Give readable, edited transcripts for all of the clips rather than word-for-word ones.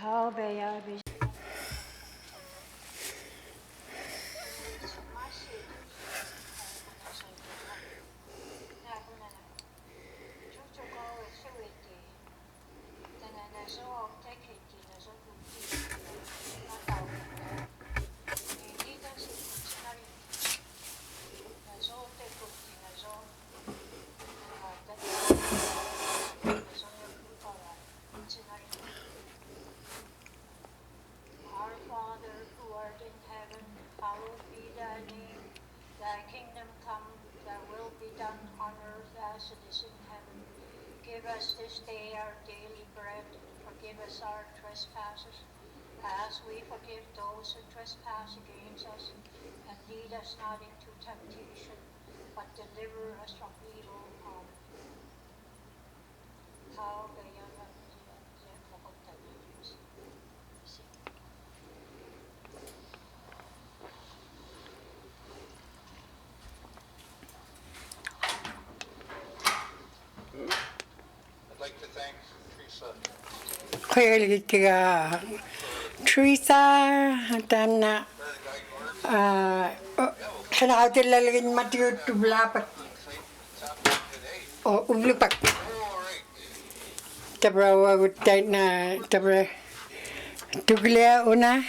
Our Father, who art in heaven, hallowed be thy name. Thy kingdom come, thy will be done on earth as it is in heaven. Give us this day our daily bread. Forgive us our trespasses, as we forgive those who trespass against us. And lead us not into temptation, but deliver us from evil. Amen. I'd like to thank Teresa. Kaya Teresa, tama kanakaw lalagin matiyot tublapat o ublupak tabra wagut tay na tabra tuglea una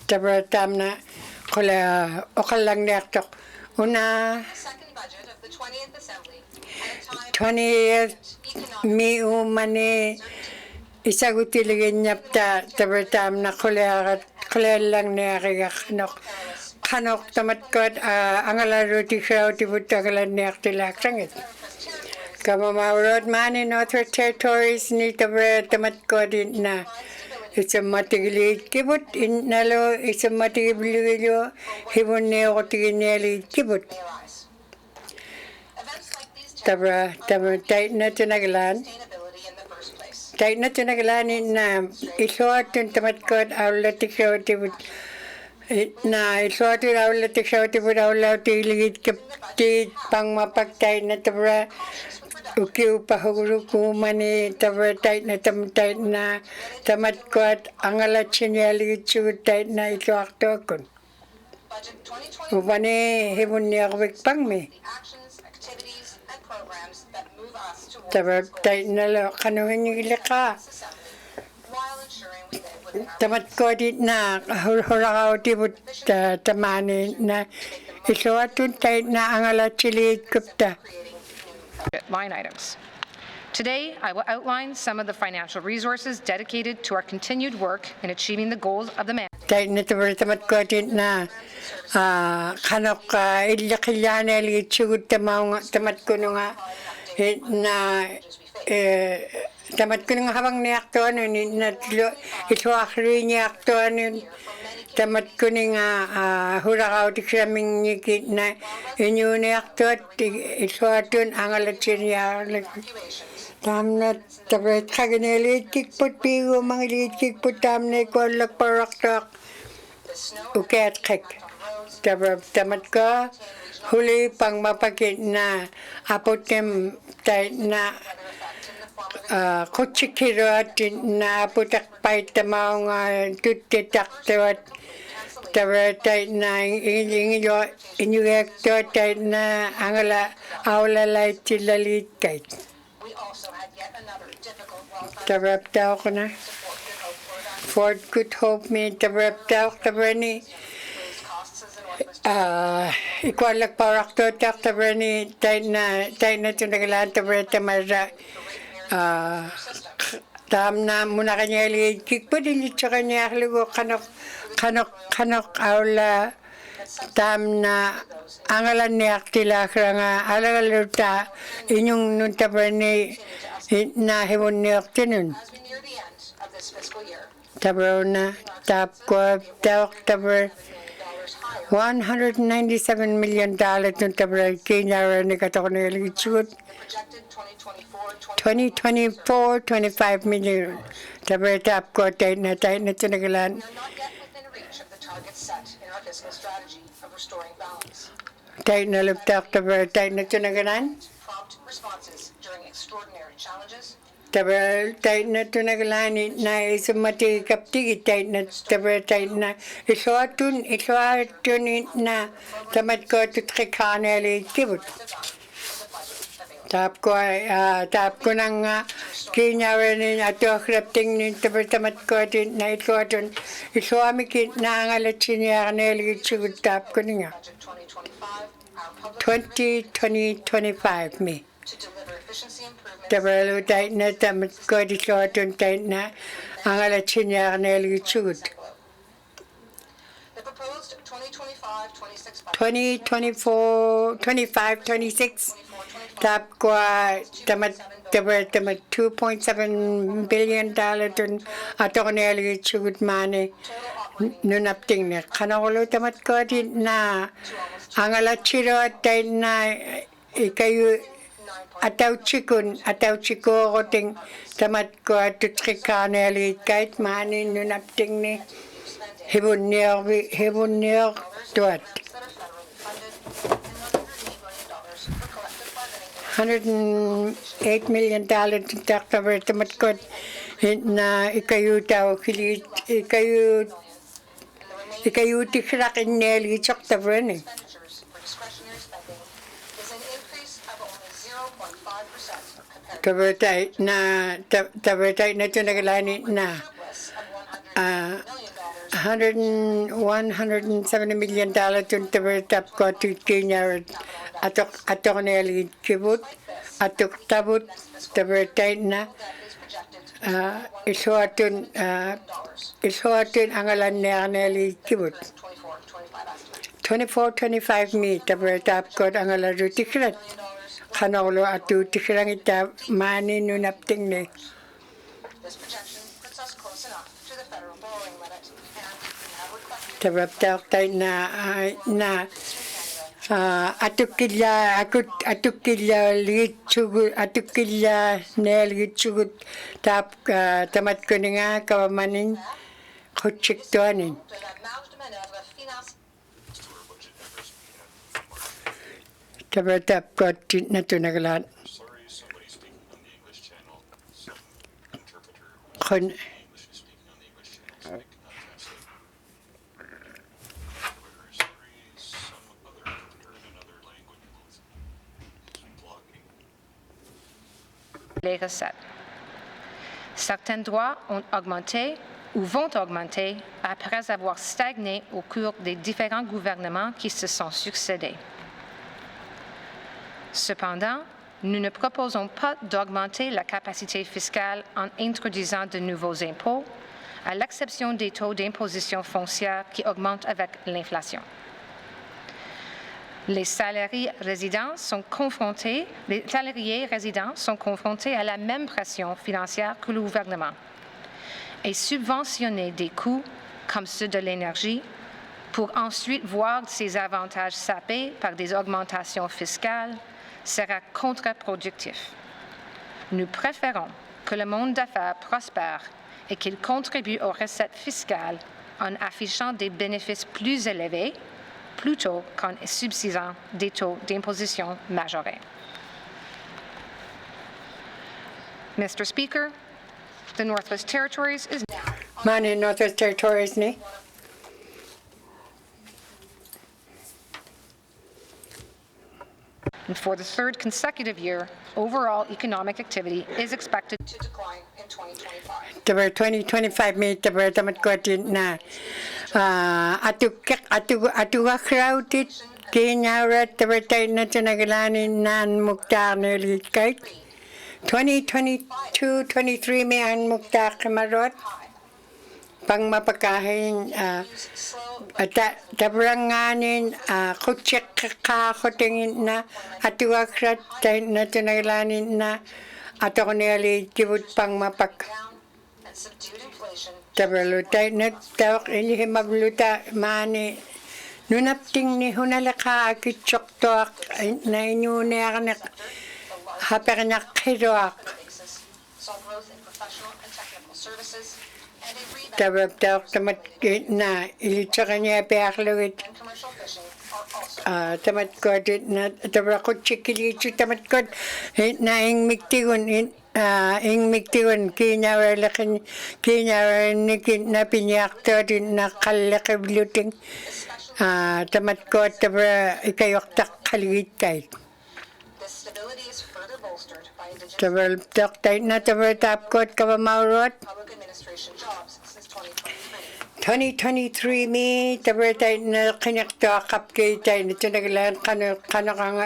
tabra tamna kola okalang nektok una 20th mi umane isagutilagin yapta tabra tamna kola lang neriga kanok tamatkot angala roti shauti butagalan nektilak sangit Kamamaurod man in other territories ni tabra tamatkot na it's a matigili kibut in nalo it's a matigili hibun ne otigineli kibut tabra tait na tinagalan na isuatun tamatkot aulatik shauti but na isuatun aulatik shauti but aulatik ligit kapti pang mapagtay na tabra uki upahuguru kumani tabra tait na tamatkot angala chinyali chutait na isuaktokun upani hibun niyakvik pang me tabra tait na lo kanuhin nilika tamatkot na hurakaw tibut tamani na isuatun tait na angala chili kupta line items. Today, I will outline some of the financial resources dedicated to our continued work in achieving the goals of the mandate. Tait na tamatkot na kanok ilikilana li chugut tamatkuno nga na tamatkuno nga habang niyakto ano na ito akri niyakto ano tamatkuno nga hurakaw tiksaming nikit na inyo niyakto ito atun angalatsin niyakto tamna tabret kaginelit kikput pigo mangilit kikput tamne kolak paraktak uket kek tamat ko huli pang mapakit na apotem tay na kutsikirot na apotak pay tamaw nga tutitak tawat tabretay na inyuekto tay na angala awlalay tilalit kay tabraptaw ko na Fort Good Hope me tabraptaw tabrani ikwalak parakto tak tabrani tay na tunagalan tabrata mara tam na muna kanya liit kikpudin ito kanya lugo kanok awla tam na angalan ni aktila nga alagaluta inyong nun tabrani na hibon ni aktinun tabraw na tap ko tabr $197 million nung tabra kinara ni katokonel ichut 2024 25 million tabra tap ko tay na tinagalan tay na luptak tabra tay na tinagalan Prompt responses during extraordinary challenges, Tabra tait na tunaglani na isumati kaptigi tait na tabra tait na isuatun na tamat ko tutrikaneli kibut. Tap ko nang kinyawe ni ato krapting ni tabra tamat ko din na isuatun isuami kit na ngalat sinyakaneli kibut tap ko niya. 2025 me. to deliver efficiency improvements. Tabra tait na tamat ko di isuatun tait na ngalat sinyakaneli kibut. The proposed 2025-26 budget 2024, 25, 26. Tap kwa tamat 2.7 billion dun ato neli chugut mane nunapting na kanolo tamat ko din na angala chiro tay na ikayu ataw chiko ting tamat ko tutrikaneli kahit mane nunapting ni hibun niyo tuat. that are federally funded and $108 million for collective bargaining $108 million taktabar tamatkot na ikayutaw kilit ikayu tikrak ineli chaktabar ni expenditures for discretionary spending is an increase of only 0.5% compared to tabertay na tunagalani na $170 million tun tabertap ko tikinyar atok neli kibut atok tabut tabertay na isuatun angalan niya neli kibut 24-25 mi tabertap ko angalan rutikrat kanolo atu tikrang ita mani nunapting ni. This projection puts us close enough to the federal borrowing limit, and we have requested Tabertap tayo na atukilla nel gitsugut tap tamat ko nga kawamanin kutsik tuanin. de la marge de manœuvre financière Tabertap ko na tunagalan. Sorry, somebody speaking on the English channel, some interpreter Kon English is speaking on the English channel, so they cannot translate. We're sorry, some other interpreter in another language will keep blocking. les recettes. Certains droits ont augmenté ou vont augmenter après avoir stagné au cours des différents gouvernements qui se sont succédés. Cependant, nous ne proposons pas d'augmenter la capacité fiscale en introduisant de nouveaux impôts, à l'exception des taux d'imposition foncière qui augmentent avec l'inflation. Les salariés résidents sont confrontés à la même pression financière que le gouvernement et subventionner des coûts comme ceux de l'énergie pour ensuite voir ces avantages sapés par des augmentations fiscales sera contre-productif. Nous préférons que le monde d'affaires prospère et qu'il contribue aux recettes fiscales en affichant des bénéfices plus élevés plutôt qu'en subsidant des taux d'imposition majorés. Mr. Speaker, the Northwest Territories is now Mani Northwest Territories ni. and for the third consecutive year, overall economic activity is expected to decline in 2025. Taber 2025 mi taber tamat ko din na atu crowded kinyara taber tayo na tunagalanin nan mukta neli kay 2022-23 mi an mukta kamarot pang mapakahin tabranganin kutsik kakakotingin na atuakrat na tunagalanin na ato ko nili kibut pang mapak Down and subdued inflation tabalutay na tawak ini himagluta mani nunapting ni hunalaka akitsok toak na inyunayak na haper na kiroak basis saw growth in professional and technical services Tamat na ilitsakanya piaklugit. Commercial fishing are also Tamat ko na tabrakot chikilichu tamat ko na ing miktigun kinyawar nikin na pinyakto din na kalakabluting tamat ko tabra ikayoktak kaligitay. This stability is further bolstered by Indigenous Tabra taktay na tabra tapkot kabamaurot. public administration jobs since 2023. 2023 mi tabertay na kinakto kapkay tay na tinaglan kanok ang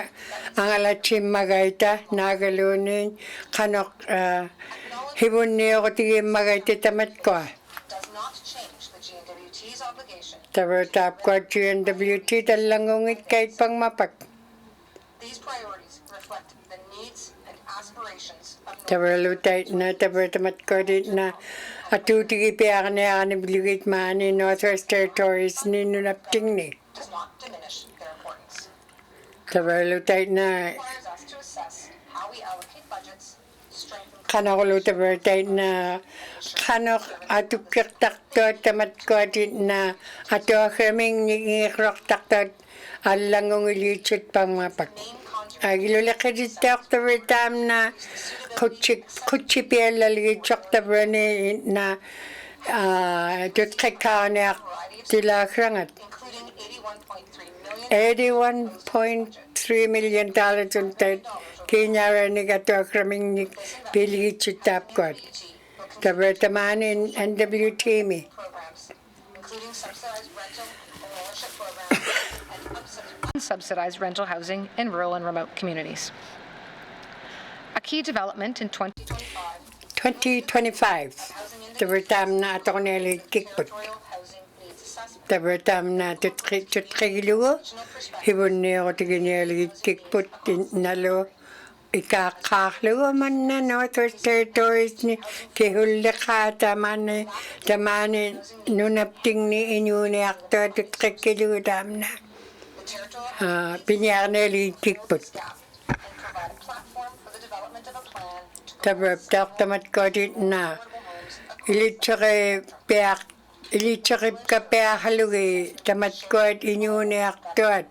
alachim magaita nagalunin kanok hibun niyo ko tigi magaita tamat ko Does not change the GNWT's obligation. tabertap ko GNWT talangungit kahit pang mapak These priorities reflect the needs and aspirations of North taberlutay na tabertamat ko din na atutigi piyak na biligit maani Northwest Territories ni nunapting ni does not diminish their importance. taberlutay na Requires us to assess how we allocate budgets, strengthen kanakuluta tabertay na kanok atukyak takto tamat ko din na ato kaming ngikrok takto alangong ilichit pang mapak. Agilulakadit takto bertam na kutsi piala lichok tabrani na tutkakanak tila krangat. including $81.3 million $81.3 million untat kinyara ni gato kraming pilichit tapkot. will continue Tabertamanin NWT mi. programs, including subsidized rental and ownership programs and Subsidized rental housing in rural and remote communities. A key development in 2025 2025. Tabertam na ato ko nila kikput. territorial housing needs assessment. Tabertam na tutkilugo. Hibun niya ko tigin nila kikput nalo. Ikakaklugo man na Northwest Territories ni kihuli ka tamani nunapting ni inyuni akto tutkilugo tam na. The territorial Pinyar nila kikput. staff and provide a platform for the development of a plan to Tabertak tamat ko din na. affordable homes Ilitsakip ka halugi tamat ko at inyuni aktuat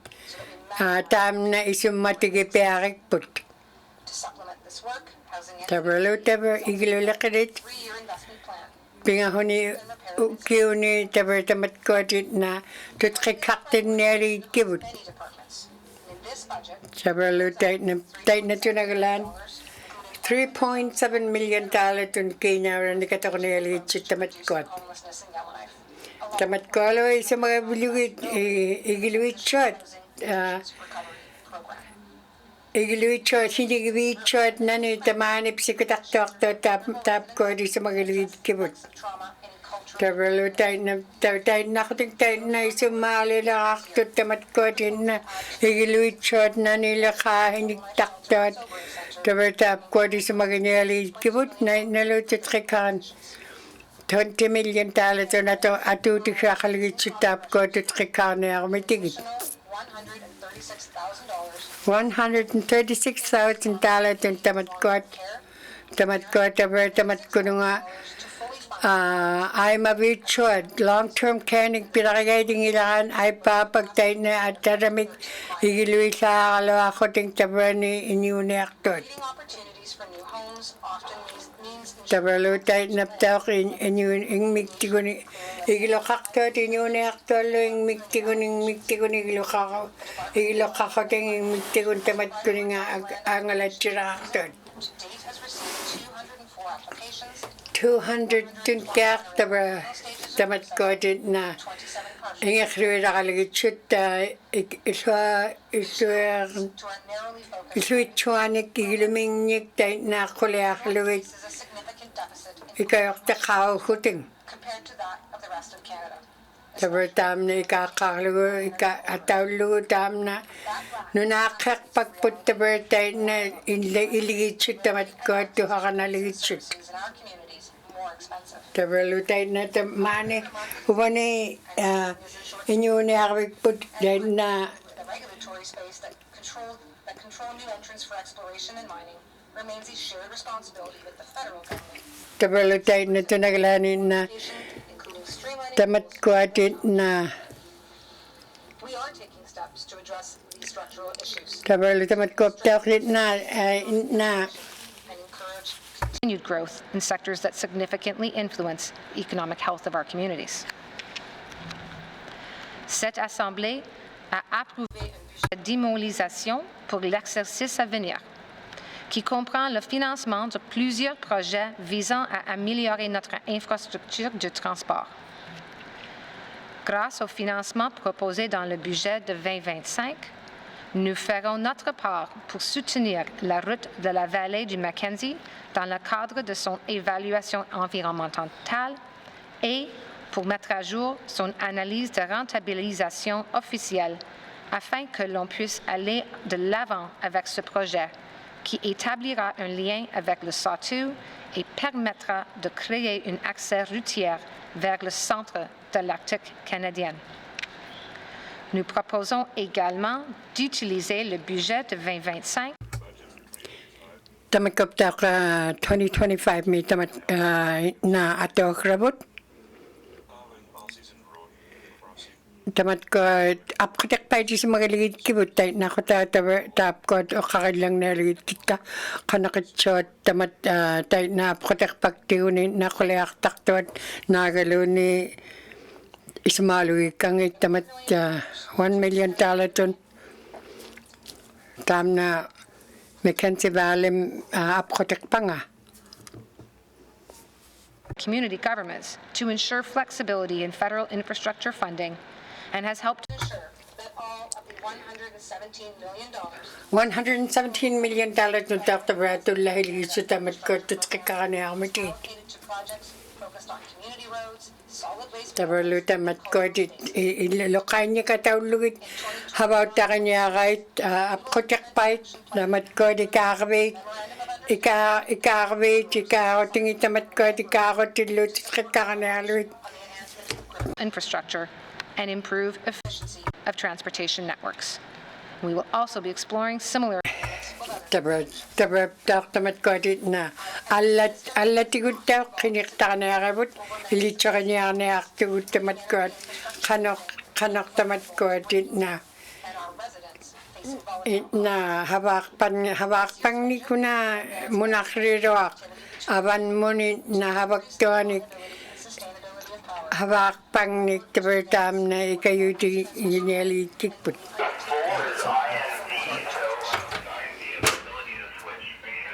tam na isumatigi put. to supplement this work. Housing and Taberlo taber igilulakadit 3-year investment plan pingahuni ukiuni taber tamat ko din na tutkikaktin neri kibut. many departments. And in this budget, Taberlo tayo na tunagalan including $3.7 million tun Kenya rin di kato ko nililit tamat ko. homelessness in Yellowknife, along Tamat ko alo sa mga bilugit igiluit shot. with recovery program. Igiluit shot, hindi giluit shot na ni tamanip si kataktok tap ko di sa mga giluit kibut. Trauma, any cultural Taberlo tayo na kuting tayo na isumali lang akto tamat ko din na igiluit shot na nila kahinig taktot. Taber tap ko di sa mga giluit kibut na nalutot kikan. $20 million na to atutik sa kaligit si tap ko tutkikan na ako may tigit. $136,000 $136,000 yung tamat ko nung nga to fully fund ay mabitsod long-term care ng pinakagayding ilangan ay papagtay na at taramik igiluwi sa akalawa ko ting tabar ni inyuni aktot creating opportunities for new homes often means tabarlutay naptak inyung mikti ko ni igilo kaktot inyuni aktot lo yung mikti ko ni igilo kako ting yung mikti ko tamat ko ni nga angalat sira aktot to date has received 204 applications, 200 tun kaya tamat ko din na 27 projects. ingak rira kalagit shoot To our narrowly focused, isuit chuanik igilumingnik tay na kuliak luwit this is a significant deficit in ikayok ta kao huting compared to that of the rest of Canada. tabar tam na ikakalugo ataw lugo tam na nunakak pagput tabar tay na iligit shoot tamat ko tuha ka na ligit shoot Services in our communities more expensive. tabar lutay na tamane ubani inyo ni akawik put dahil na The regulatory space that control new entrants for exploration and mining, remains a shared responsibility with the federal government. Tabalo tayo na tunaglanin na Including streamlining, tamat ko atin na we are taking steps to address these structural issues tabalo tamat ko taklit na and encourage continued growth in sectors that significantly influence the economic health of our communities. Cette Assemblée a approuvé une démobilisation pour l'exercice à venir, qui comprend le financement de plusieurs projets visant à améliorer notre infrastructure de transport. Grâce au financement proposé dans le budget de 2025, nous ferons notre part pour soutenir la route de la vallée du Mackenzie dans le cadre de son évaluation environnementale et pour mettre à jour son analyse de rentabilisation officielle afin que l'on puisse aller de l'avant avec ce projet qui établira un lien avec le Sawtooth et permettra de créer un accès routier vers le centre de l'Arctique canadien. Nous proposons également d'utiliser le budget de 2025 tamat ko tak 2025 mi tamat na ato krabot And policies in road crossing. tamat ko apkatek pa di sa mga ligid kibut tayo na ko tap ko o kakalang na ligid kita kanakit shot tamat tayo na apkatek pagtiunin na kuleak taktot nagalo ni ismalu kang tamat $1 million ton tam na Mackenzie Valley apkatek pa nga community governments to ensure flexibility in federal infrastructure funding and has helped to ensure that all of the $117 million $117 million no Dr. Bradley lahili sa tamat ko tutskakane amiti allocated to projects focused on community roads, solid waste tabarlo tamat ko ilokay niya katawlugit habaw ta kanya kahit apkotek pait tamat ko di kakabit ikakabit tingin tamat ko di kakotilo tutskakane aluit infrastructure and improve efficiency of transportation networks. We will also be exploring similar tamat ko di na alat tigut ta kinikta na rabut ilitsa kanya na aktigut tamat ko kanok tamat ko di na and our residents facing volatile na habak pang ni kuna munakriroak aban mo ni na habak toanik sustainability of power. habak pang ni tabertam na ikayuti yineli tikput We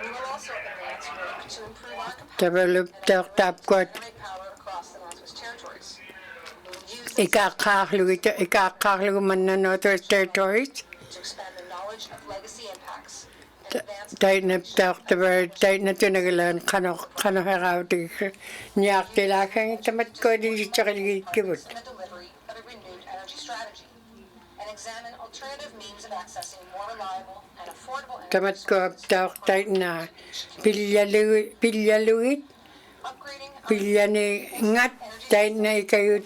will also advance work to improve our capacity taberlup tap ko to generate power across the Northwest Territories. We will use this ikakaklu man na Northwest Territories to expand the knowledge of legacy impacts and advance tayo na tunagalan kano harawti niyak tilakang tamat ko di chakaligid kibut in the delivery of a renewed energy strategy and examine alternative means of accessing more reliable and affordable energy tamat ko tayo na pilyaluit upgrading our pilyani ngat tayo na ikayo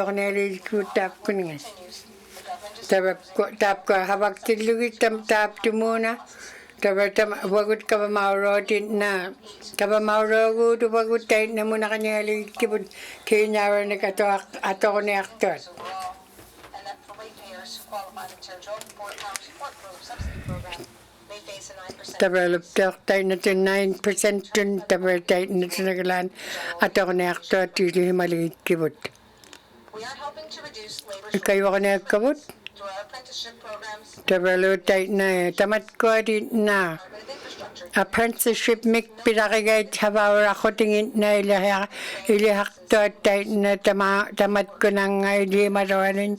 kanali kutap ko nga continues the government tap ko habak tilugit tap tumuna wagut ka ba maurotin na ka ba maurogo to wagut tayo na muna kanyali kibut kinyawa na ato ko ni aktor overall, and that for ratepayers who qualify for the Territorial Power Support Subsidy Program may face a 9% tabalop tayo na to 9% dun tayo na tunagalan ato ko ni aktor tili maliit kibut We are helping to reduce labor ikayo ko ni kabut through our apprenticeship programs, tabalo tayo na tamat ko din na targeted infrastructure, apprenticeship mik pinakigay habaw ako tingin na ilihak to tayo na tamat ko ng hindi marawanin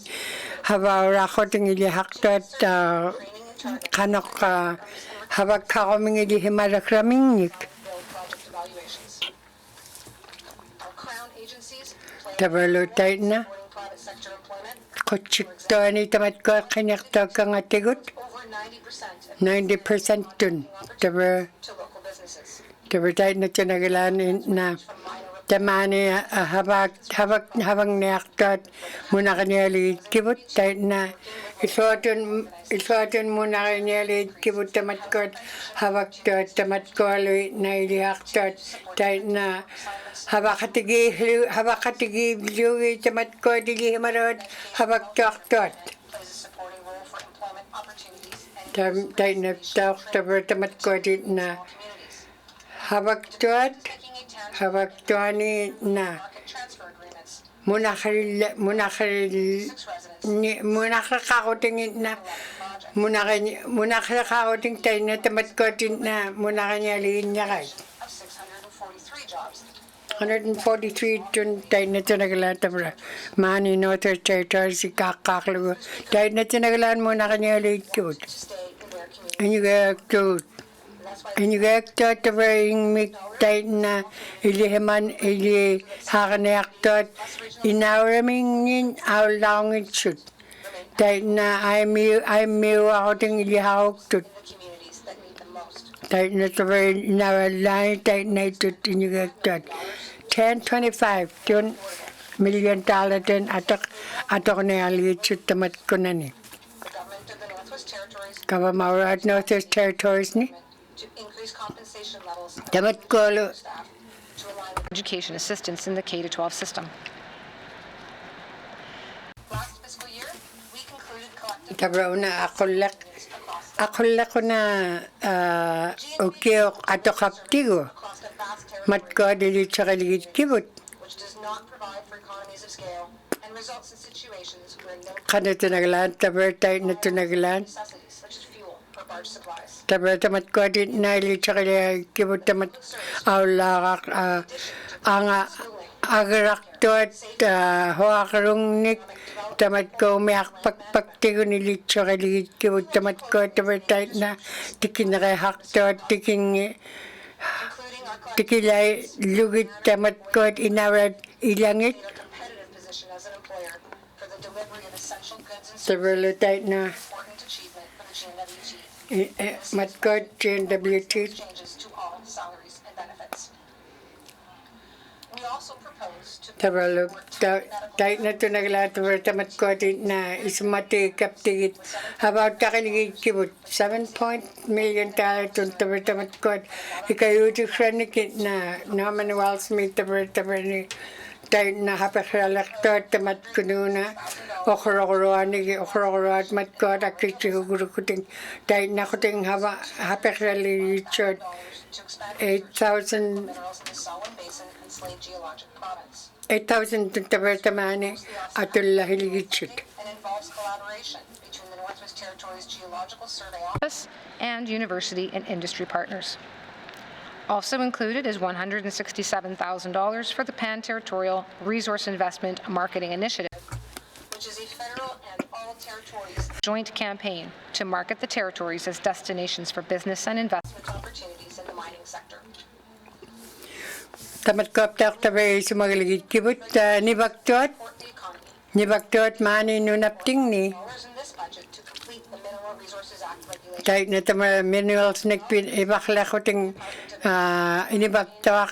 habaw ako tingin ilihak to kanok habag ka kaming ilihimarak raming build project evaluations. Our Crown agencies plan tabalo tayo na supporting private sector employment. kutsik to ni tamat ko kinakto ka nga tigot Over 90% of 90% dun to local businesses, tayo na tunagalan na from minor tamani habang niaktot muna kanyalit kibut tayo na isuatun muna kanyalit kibut tamatkot habaktot tamatkoli na iliaktot tayo na habakatigi blugi tamatkot ilihimarot habaktot plays a supporting role for employment opportunities and tayo na tamatkot na communities. habaktot Taking a tangible habaktoni na market transfer agreements, muna 6 residents muna kakakutingin na project muna kakakuting tayo na tamatkotin na muna kanyaliin niya kay of 643 jobs 143 tun tayo na tinagalan tabra mani Northern Territory si kakaklugo tayo na tinagalan muna kanyaliin cute to stay in their community. and you get cute And that's why and you get to bring me tayo na ilihiman ili hakanayaktot inauramingin aulangin shoot tayo na ay miu ako ting ilihawag tut the communities that need them most. tayo na sabay inawalay tayo na itut inyugagtot 10-25 yun $1 million din atok na alit shoot tamat ko na ni The government of the Northwest Territories kabamawrat Northwest Territories ni to increase compensation levels of tamat ko staff to align with Education assistance in the K-12 system. last fiscal year. We concluded collective tabra una akolak across ko na ukiok ato kaptigo across the vast territory, matko dili tsakaligid kibut which does not provide for economies of scale and results in situations where no kana tinaglan tabra tayo na tinaglan necessities such as fuel or barge supplies. tabra tamat ko din na ili tsakaligid kibut tamat aulakak anga agaraktot hoakarungnik tamat ko umiyak pagpagtigo nili tsakaligid kibut tamat ko tabra tayo na tikinakahaktot Including our collective tikilay lugit tamat ko inawad ilangit in a competitive position as an employer for the delivery of essential goods and services, tabra tayo na important achievement for the GNWT. matkot GNWT Changes to all salaries and benefits. We also propose to tabalo tayo na ito naglahat tamat ko na isumati kaptigit habang takaligid kibut $7 million tun tamat ko ikayuti kranikit na naman Wall Smith tabar ni tayo na hapakralakto tamat ko na okro-okroat mat ko akiti guru kuting tayo na kuting hapakralilichot to expand 8,000 minerals in the Salween Basin and Slave Geologic Province 8,000 tun tabar tamani atul lahiligitchut and involves collaboration between the Northwest Territories Geological Survey Office Office and university and industry partners. Also included is $167,000 for the Pan-Territorial Resource Investment Marketing Initiative, which is a federal and all territories joint campaign to market the territories as destinations for business and investment. with opportunities in the mining sector. tamat ko aptak tabay sumagiligid kibut nibaktot Support the economy. nibaktot mani nunapting ni Dollars in this budget to complete the Mineral Resources Act regulations. tayo na tama minerals nagpin ibakla ko ting nibaktot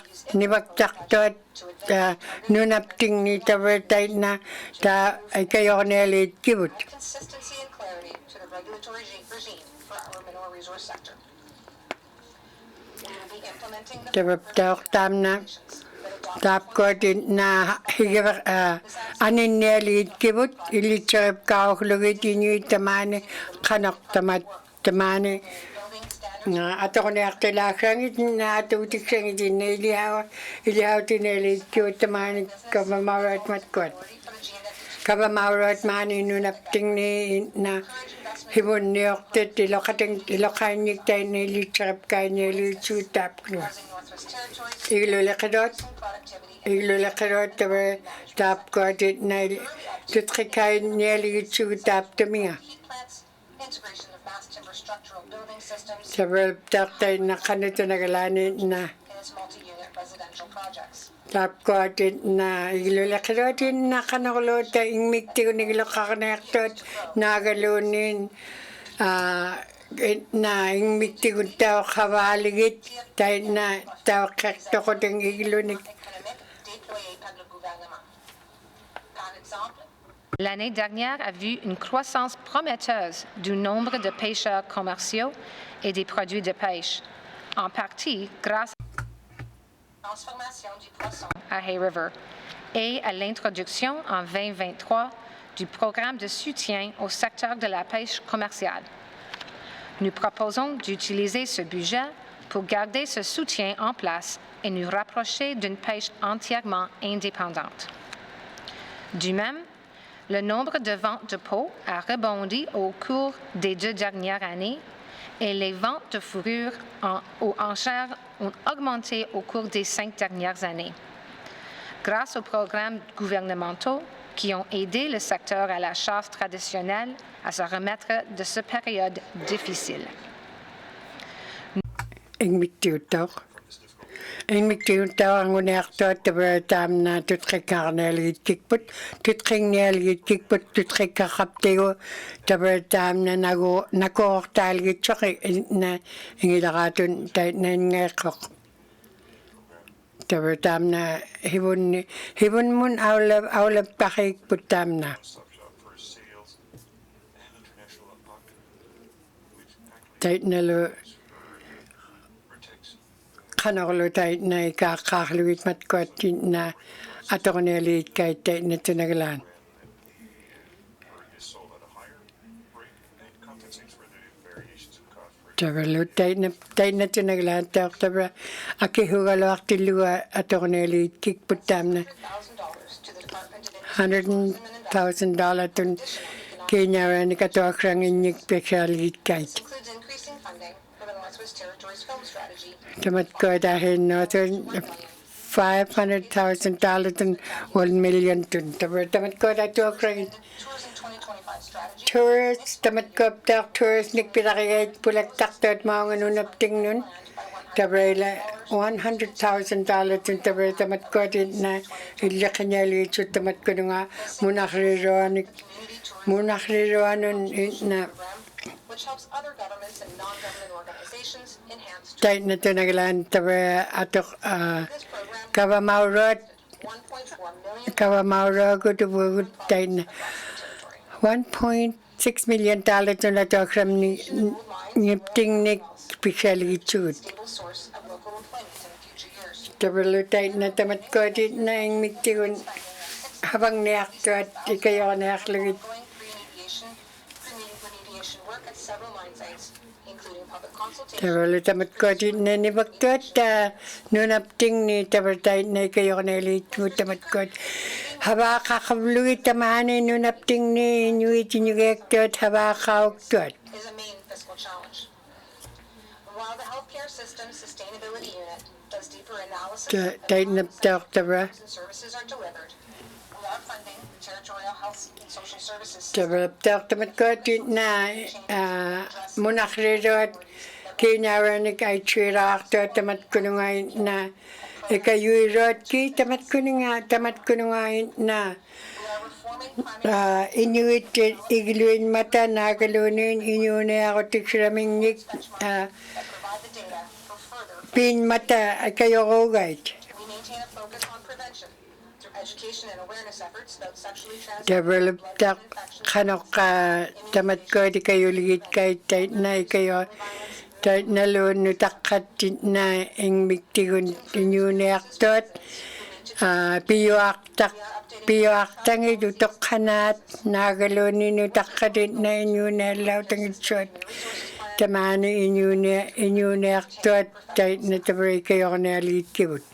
nunapting ni tabay tayo na ay kayo kanyalit kibut Consistency and clarity to the regulatory regime for our mineral resource sector. We will be implementing the tabay tayo tam na regulations that adopt tap ko din na higawak anin niyalit kibut ilitsarap kauklugit inyo tamani kanak tamani building standards nga ato ko na aktilakangit na ato utik sangit na ilihaw tinalit kibut tamani kabamawrat matkot for the GNWT kabamawrat mani nunapting ni na hibon niyok tit ilokanyik tayo na ilitsarap kayo na ilitsutap ko housing Northwest Territories ilulakadot productivity Iglulakarot tabar tap ko dit na tutkikay niyaligit tap tamiya. heat plants, integration of mass timber structural building systems Tabar tap tayo na kanito nagalani na in its multi-unit residential projects. tap ko dit na iglulakarot din na kanakulot ta ingmikti ko nigilakakanaktot nagalunin na ingmikti ko tao kawaligit tayo na tao kakto ko ting iglunik déployés par le gouvernement. Par exemple, L'année dernière a vu une croissance prometteuse du nombre de pêcheurs commerciaux et des produits de pêche, en partie grâce transformation du poisson à Hay River et à l'introduction en 2023 du programme de soutien au secteur de la pêche commerciale. Nous proposons d'utiliser ce budget pour garder ce soutien en place et nous rapprocher d'une pêche entièrement indépendante. Du même, le nombre de ventes de peau a rebondi au cours des 2 dernières années et les ventes de fourrure aux enchères ont augmenté au cours des 5 dernières années. Grâce aux programmes gouvernementaux qui ont aidé le secteur à la chasse traditionnelle à se remettre de cette période difficile. Ingmiktiuntaanguneartuat taamna tutqikarnaaligitkikput tutqinnialigitkikkput tutqikkaqaptigu taamna nakoortaaligitsoqi na ingilaqaatun tainnaingeeqqoq taamna hivunmun aulappaqikput taamna Stop shop for sales and international auction, which taitnalu protects qanorlu taitnai kaaqqaarlugit matkuattinna atornialiitkait taitnatunagalaan is sold at a higher rate and compensates for the variations in cost for Tavallu tainnatunagalaan taortava akihugaluartillua atornialiitkikput taamna $100,000 to the Department of Industry $100,000 tun kiinyaarani katuaqranginnik peksaaligitkait This includes increasing funding for the Northwest Territories Film Strategy, tamatkuatahinnootun $500,000 tun $1 million tun tamatkuatatuaqrangit Tourism 2025 Strategy, tourist tamatkuaptaaq tourist nikpilaqigait pulaktartuat maunganunaptingnun tabraila $100,000 tun tabra tamatkuatinna illiqinialiitsut tamatkununga munaqriruanun na which helps other governments and non-government organizations enhance tourism. tainnatunagalaan tabra atoq This program kavamauruat $1.4 million kavamauruagutuvugut tainna across the territory. $1.6 million tun atuaqramni ngiptingnik piksaligitsugut Stable source of local employment in future years. tabralu tainna tamatkuatinna ingmiktigun havangniartuat ikayorniarlugit Pre-remediation work at several mine sites, including public consultation. tabralu tamatkuatinna nivaktuat nunaptingni tabratainna ikayornialiitmut tamatkuat havaaqaqavlugit tamaani nunaptingni inuitinugiaktuat havaaqauktuat Is a main fiscal challenge. While the healthcare system sustainability unit does deeper analysis of the tainaptaortavra goods and services are delivered, we are funding the territorial health and social services system tabraptaortamatkuatinna munaqriruat kiinyaaranik aitsuiraartuat tamatkunungainna ikayuiruatki tamatkunungainna We are reforming primary Inuit igluinmata naagalunin inuuniarutiksulamingnik that provide the data for further. piinmata ikayorugait We maintain a focus on prevention through education and awareness efforts about sexually transmitted developtaq infections, qanoqqa tamatkuat ikayuligitkait taitna ikayo taitnaluunnu taqqattinna ingmiktigun inuuniartuat piyuaqtangit utoqqanaat naagaluuninu taqqatinna inuuniallautangitsuat tamaani inuuniartuat taitna tabrikayornialiitkivut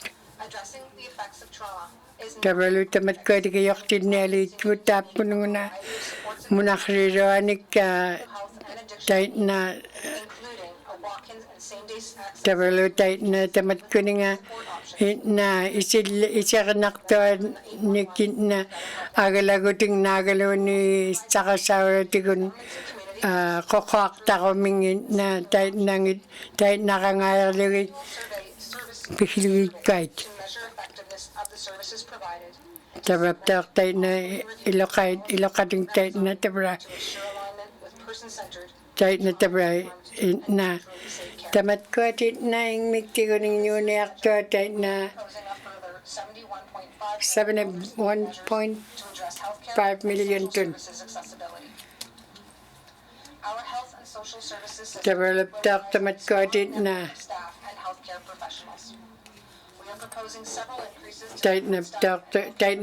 addressing the effects of trauma is tabralu tamatkuat ikayortinnialiitkivut taappununguna munaqriruanik health and addiction, taitna including a walk-in and same-day access tabralu taitna tamatkuninga na isernartuan nikitna agalaguting nagaluni saqasauratigun qoqoaqtarumingin na taitnarangaerlugit survey service pihlugikait to measure effectiveness of the services provided tabraptaaq taitna iloqating taitna tabra to ensure alignment with person-centered taitna tabra na safe care. tamatkuatit na ingmiktigun ingniuniartua taitna Proposing a further $71.5 71.5 million tun. Our health and social services system Developed tamat ko din na staff and healthcare professionals. We are proposing several increases to tight na staff tight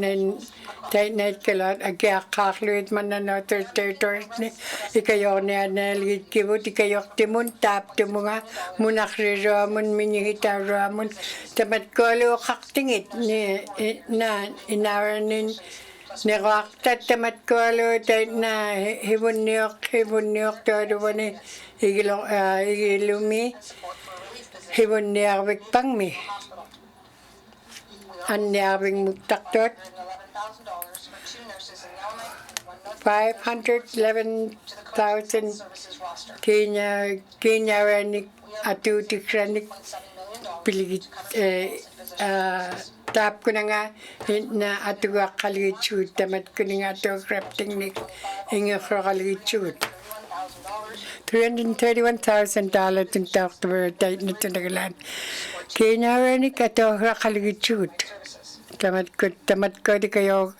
na kalat agya kakluit man na no territories ni ikayo na nalit kibut ikayo timun tap timunga munakri ramon minihita ramon tamat ko lo kaktingit ni na inaranin ni wakta tamat ko lo tight na hibun New York todo wani igilumi support for relief positions hibun New York pang mi hospital. an New muktaktot $111,000 for 2 nurses in Yelme and 1 nurse 511,000 services roster. Kenya ranik atu tikranik $7 million piligit tap ko na nga na atu ga kaligitsud tamat ko na nga atu crafting ni inga kaligitsud $331,000 in October tight na tinagalan Kenya ranik atu ga kaligitsud services. tamat ko di kayo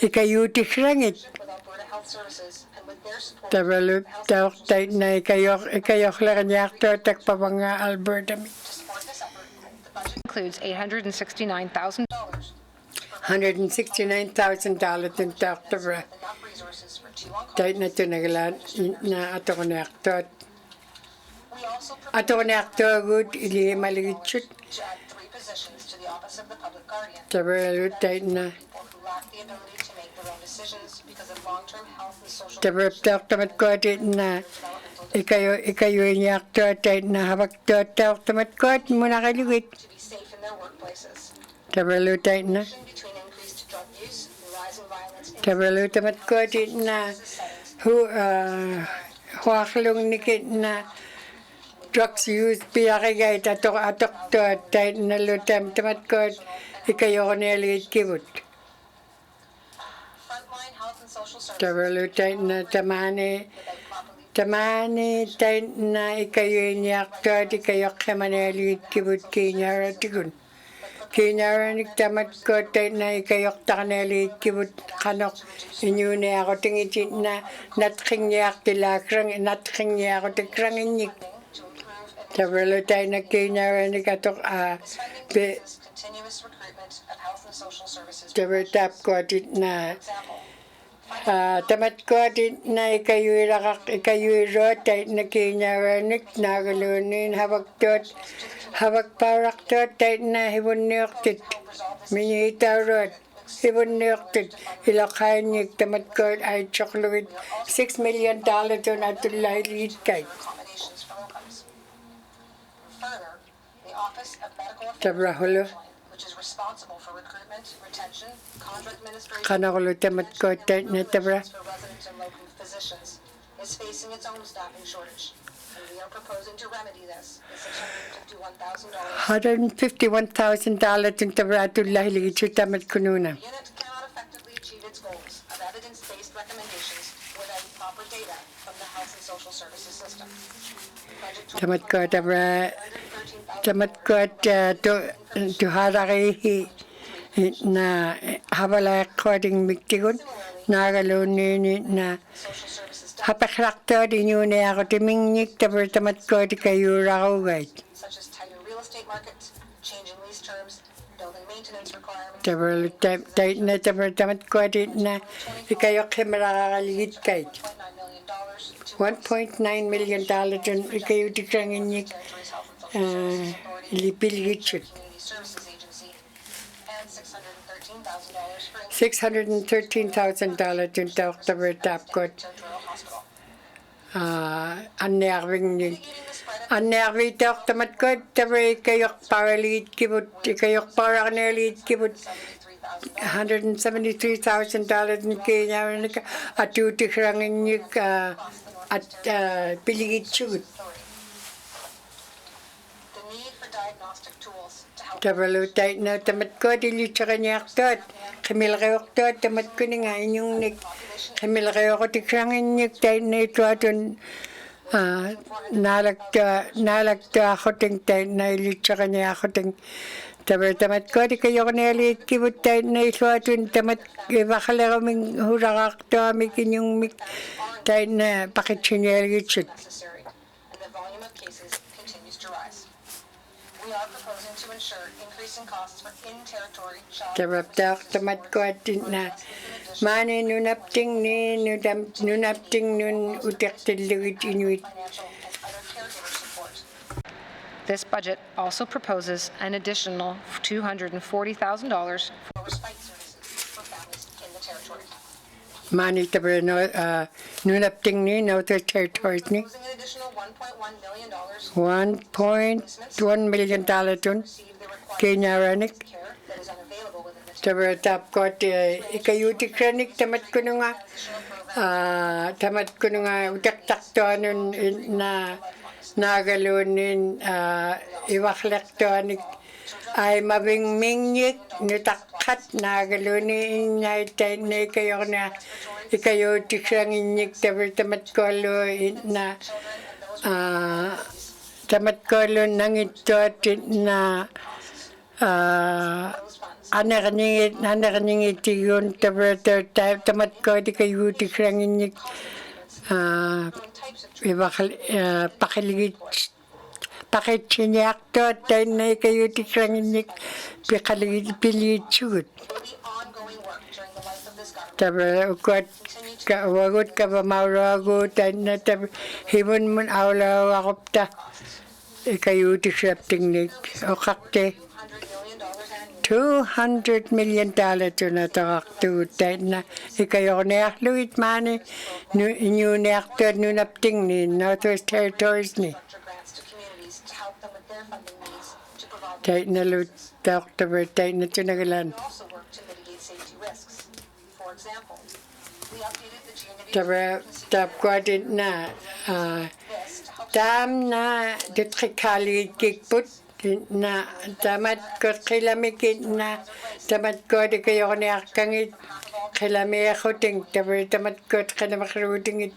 ikayo tikrangit With Alberta Health Services and with their support, Develop tawag tayo na ikayo lang niya tak pa mga Alberta to support this effort, the budget Includes $869,000 $169,000 in October. enough resources for 2 on-call. Tayo na ito nagalan na ato ko na aktot. We also Ato ko na aktot good ili maligit shoot. to add 3 positions to the Office of the Public Guardian. Develop tayo na People who lack the ability to make their own decisions because of long-term health and social develop tayo tamat ko na ikayo niya aktot tayo na hawak tayo tamat ko muna kaligit. to be safe in their workplaces. Develop tayo na Between increased drug use and rising violence in develop tamat ko na settings, huwaklong nikit na drugs use piyakigay atok to tayo na lutam tamat ko ikayo ko niyaligit kibut. frontline health and social services Develop tayo na tamani tayo na ikayo niya aktot ikayo kamaniyaligit kibut kinyara tigun. Kinyara tamat ko tayo na ikayo takaniyaligit kibut kanok inyo na ako tingitin na natking niya tilakrang natking niya ako tikrang inyik. to improve Develop tayo na kinyara katok this funding uses continuous recruitment of health and social services. develop tap ko na Example, tamat ko na ikayo ro tayo na kinyara nagalunin hawak parak to tayo na hibun niyoktit minita rod hibun niyoktit ilakain niya tamat ko ay chokluit $6 million to natulay lead kay accommodations for locums. Further, the Office of Medical Tabrahulo. Affairs, which is responsible for recruitment, retention, contract administration, kanakulo tamat ko tayo na tabra for residents and locum physicians, is facing its own staffing shortage. And we are proposing to remedy this with $651,000. $151,000 in tabra tulay lead to tamat ko nuna. The unit cannot effectively achieve its goals of evidence-based recommendations without proper data from the health and social services system. Budget Tamat ko tabra $113,000 tamat ko to haraki na habala according miktigun nagaluni na social services hapakrakto din yun ako timingnik tabra tamat ko di kayo rako guide. such as tighter real estate markets, changing lease terms, building maintenance requirements, Tabra tayo na tabra tamat ko na ikayo kamera kakaligit kay $1.9 million to $1.9 million ikayo di kanginik Territories Health and Social Services Authority, lipiligit shoot. Community Services Agency, and $613,000 for $613,000 in October tap ko Territorial Hospital. unnerving din. Mitigating the spread of Unnerving tok tamat ko tabra kayok paralit kibut kayok para kanalit kibut $173,000 in Kenya at tutikrangan niyo at piligit shoot. authority. The need for diagnostic tools to help Tabalo tayo na tamat ko dili tsaka niya aktot. Kamil kayo aktot tamat ko ni nga inyong kamil kayo ko tikrangan niyo tayo na ito aton nalagta ako ting tayo na ili tsaka niya ako ting tamat ko di kayo kaneli kibut tayo na isuatun tamat bakala kaming hurakakto amikin yung mik tayo na pakitsineli chut. necessary, and the volume of cases continues to rise. We are proposing to ensure increasing costs for in-territory child Tamat ko at na mani nunapting ni nunapting nun utak tilugit inuit. financial and other caregiver support. This budget also proposes an additional $240,000 For respite services for families in the territory. Mani tabi no nunapting ni no to territories ni Proposing an additional $1.1 million to $1.1 million tun receive the required Kenya ranik. care that is unavailable within the Tabi tap ko at ikayutik ranik tamat ko nga tamat ko nga utak takto nun na nagalunin iwaklak to anik ay mabing mingyik nutakat nagalunin na itay kayo na ikayo tiksang inyik tamat ko lo na tamat ko lo nang ito na anak-ningit yun tamat ko di kayo tiksang inyik pakiligit pakit sinyak tayo na kayo tikrangin pikaligit pilit sugot. will be ongoing work during the life of this government. Tabi ukot wagot ka ba maurago tayo na tabi hibon mo awla wakop ta kayo tikrapting nik o kakte $200 million to na takakto tayo na ikayo na luit mani inyo na aktor nunapting ni Northwest Territories ni Grants to communities to help them with their funding needs to provide. tayo na lut tayo na tunagalan. We also work to mitigate safety risks. For example, we updated the Tabi tap ko din na this to help tam na ditrikali kikput na tamat ko kilamikit na tamat ko di kayo ni akangit kilami ako ting tamat ko kilamakruting it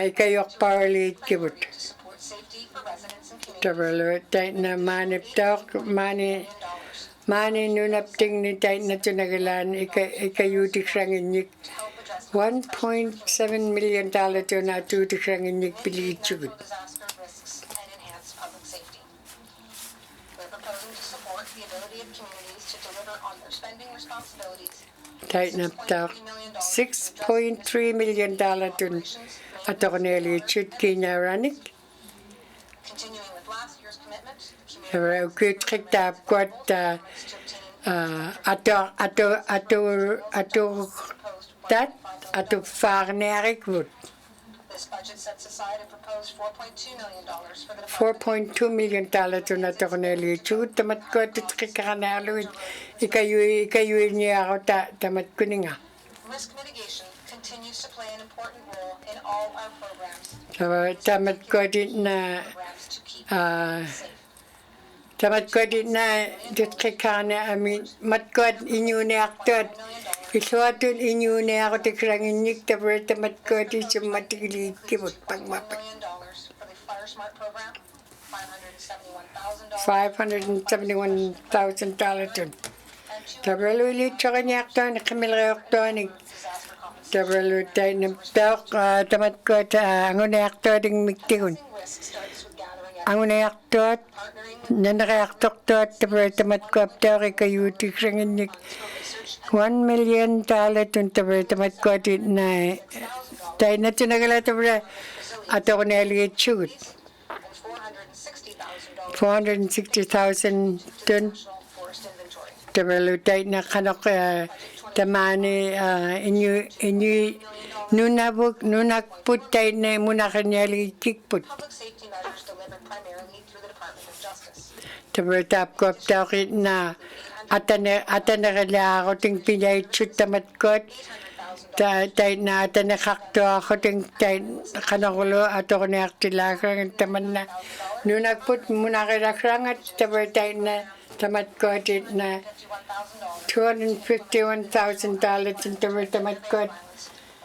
ikayo parlit kibut to support safety for residents and communities. tabi tayo na manip tok mani nunapting ni tayo na tunagalan ikayo tiksangin To help address $1.7 million to na tiksangin pilit sugut. disaster risks and enhance public safety. We're proposing to support the ability of communities to deliver on their spending responsibilities. Tayo na $6.3 million dun at ako nilichut Kenya ranik. Continuing with last year's commitment, the community Pero kutrik tap ko at to obtain ato farnerik wood. this budget sets aside a proposed $4.2 million for the Department $4.2 million dun at ako nilichut. Tamat ko at trikanalo ikayo niya ako tamat ko nga. Risk mitigation continues to play an important role in all our programs Tamat ko din na to keep safe. tamat ko din na ditrikana amin matkod inyo ni aktot isuatun inyo ni ako tikrangin nik tamat ko din sumatigilid kibut $1 pangmapat million for the Fire Smart program, $571,000, $571,000 and tabralo ulit sa kanya akto na kamilay akto ni disaster compensation. tabralo tayo na tamat ko angon na akto ding miktigun Risk starts with gathering angon na akto partnering na nakayaktok to at tamat ko apto kayo tikrangin nik $1 million tun tamat ko din na tayo na tunagala tabra at ako na aliit shoot and $460,000 $460,000 dun national forest inventory. tabralo tayo na kanok tamani inyo nunakput tayo na muna kanya aliit kikput Public safety measures delivered primarily through the Department of Justice. tabralo tap ko apto na atan kala ako ting pinay shoot tamat ko tayo na kakto ako ting kanakulo ato ko na aktilakang taman na nunakput muna kilakang at tayo na tamat ko na $51,000 $251,000 in tamat ko and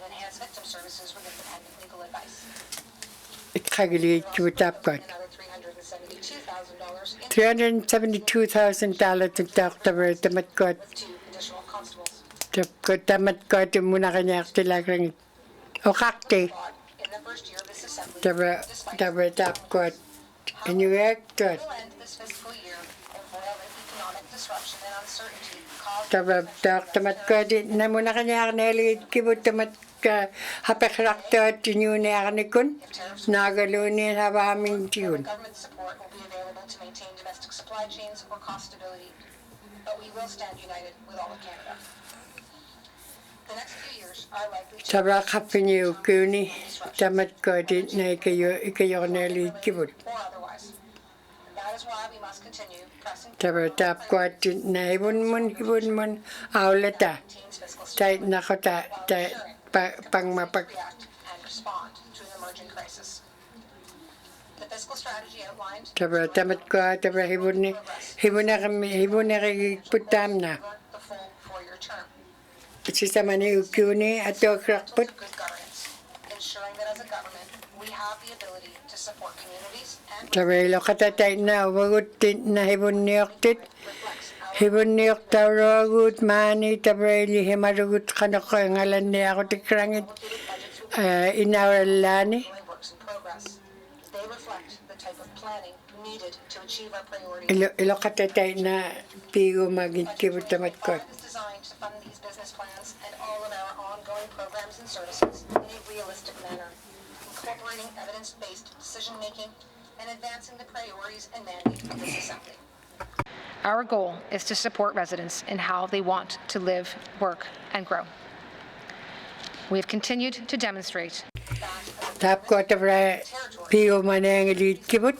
enhanced victim services with independent legal advice. ikagili chutap ko Another $372,000 $372,000 to Dr. Tamatgot. with 2 additional constables. Tamatgot muna kanya tilagrang okakti. Fought in the first year of this assembly, despite Tamatgot challenges. Inuvialuktun. We'll end this fiscal year embroiled in economic disruption and uncertainty caused Tamatgot na muna kanya nalit kibut tamat hapekraktot inyuniarnikun nagaluni habaming tiyun. government support will be available to maintain domestic supply chains or cost stability, but we will stand united with all of Canada. The next few years are likely to Tabra kapinyo kuni tamatgot na ikayo nalit kibut. or otherwise. That is why we must continue pressing Tabra tapgot na hibun mun aulata. team's fiscal Tay stability nakota pang mapag react and respond to an emerging crisis. The fiscal strategy outlined tabra tamatgot tabra hibun na putam na. the full 4-year term. Sisa mani ukuni ato krakput. Good governance, ensuring that as a government, we have the ability to support communities and Tabra ilo katatay na wagut na hibun niyoktit. reflects our Hibun niyok tawragut mani tabra ili himarugut kanako ngalan niya ako tikrangit budgets inawalani. ongoing works in progress. They reflect the type of planning needed to achieve our priorities. Ilo katatay na pigo maging kibut tamatgot. Is designed to fund these business plans and all of our ongoing programs and services in a realistic manner, incorporating evidence-based decision-making and advancing the priorities and mandate of this assembly. Our goal is to support residents in how they want to live, work, and grow. We have continued to demonstrate Tapko tabra pigo manang elit kibut.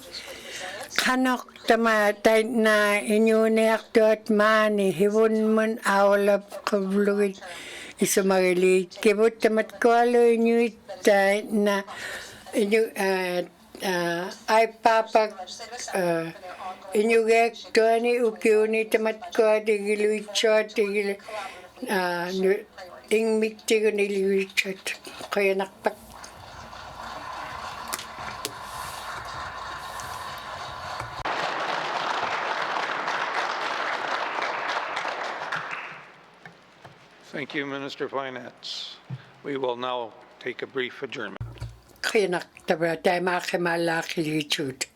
Kanok tamatay na inyo niyaktot mani hibun mun awalap kablugit isumagili kibut tamatkwalo inyo itay na inyo ay papag inyo gektuani ukiuni tamatko tigiluichot tigil ingmik tigo niliwichot kaya nakpak. Thank you, Minister of Finance. We will now take a brief adjournment. Kaya naktabra tayo makamalaki lichut.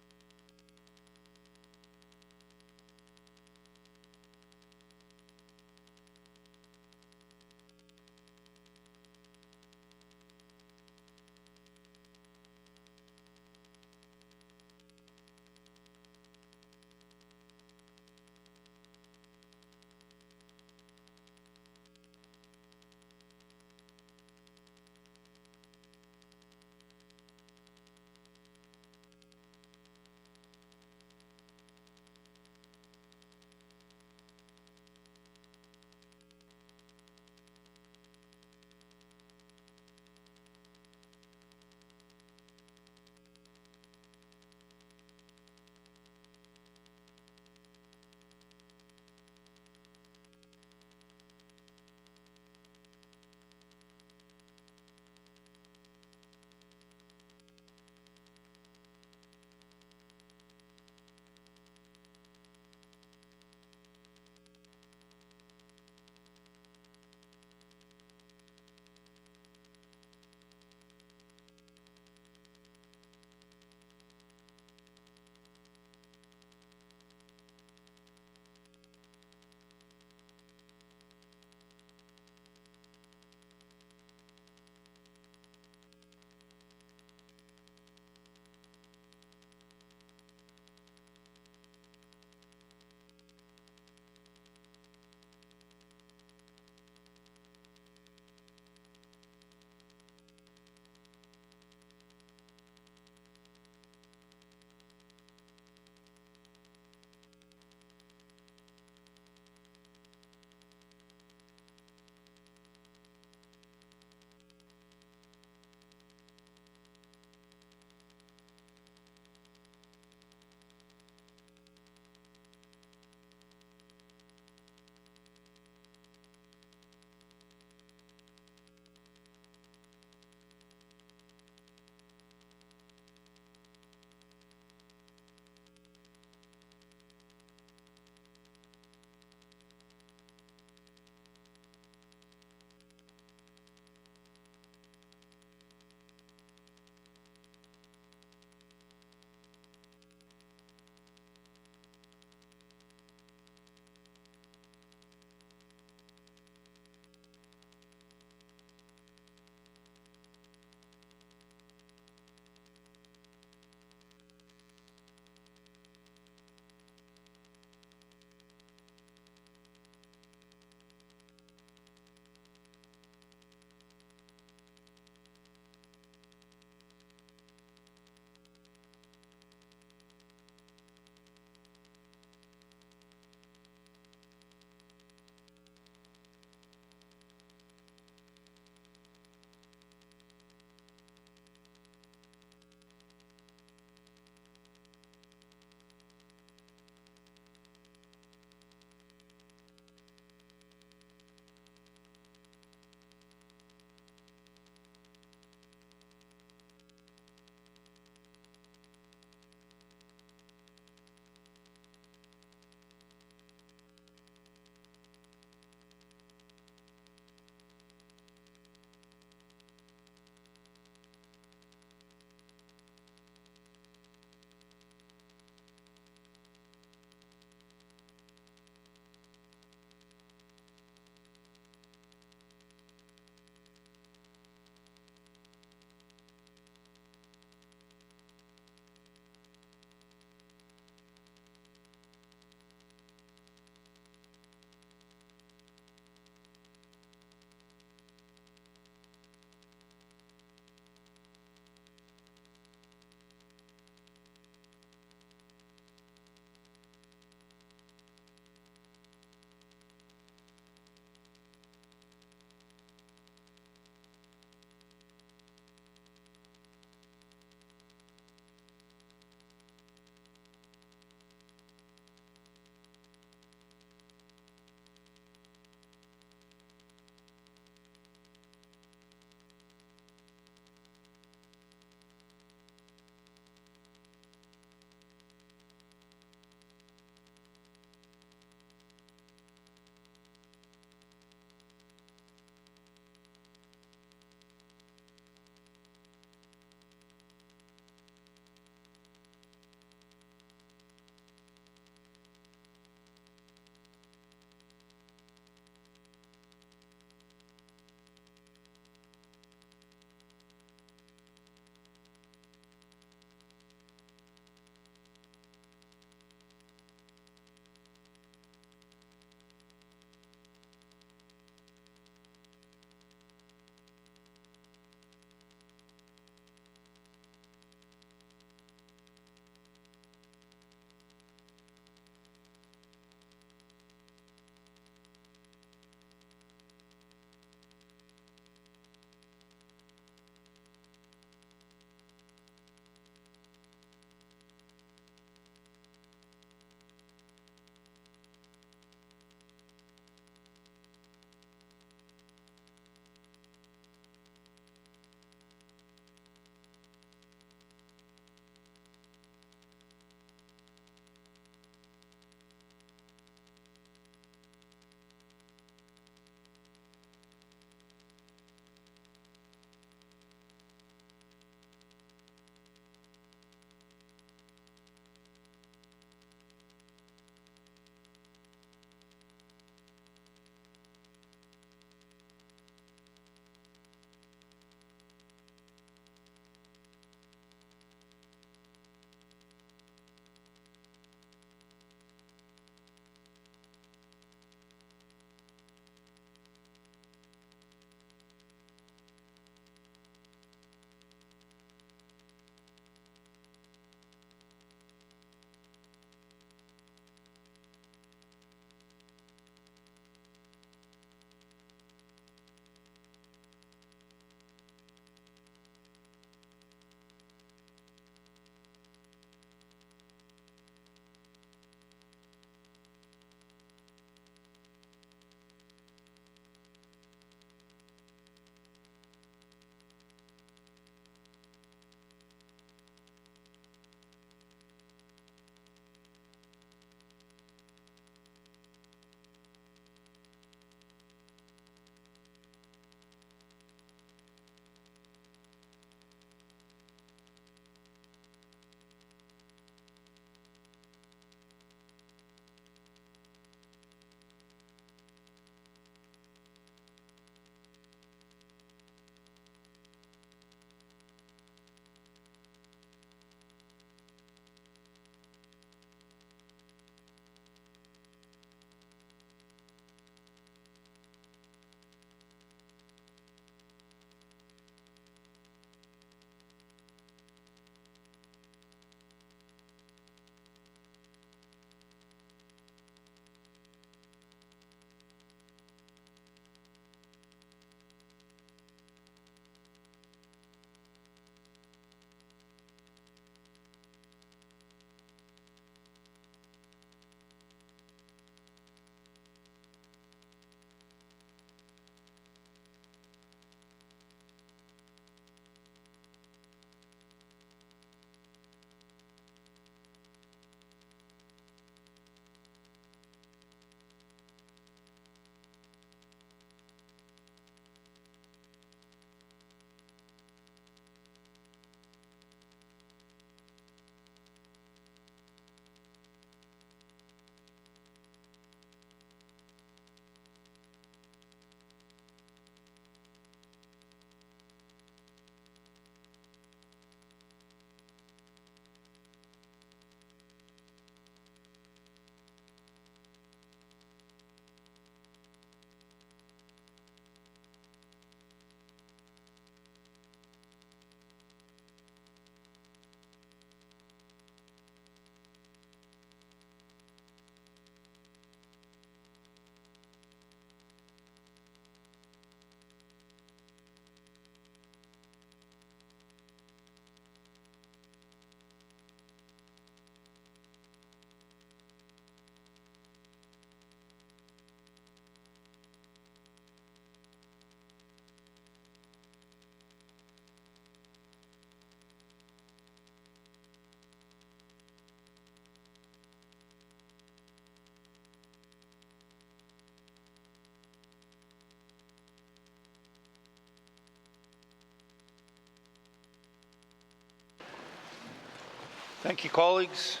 Thank you, colleagues.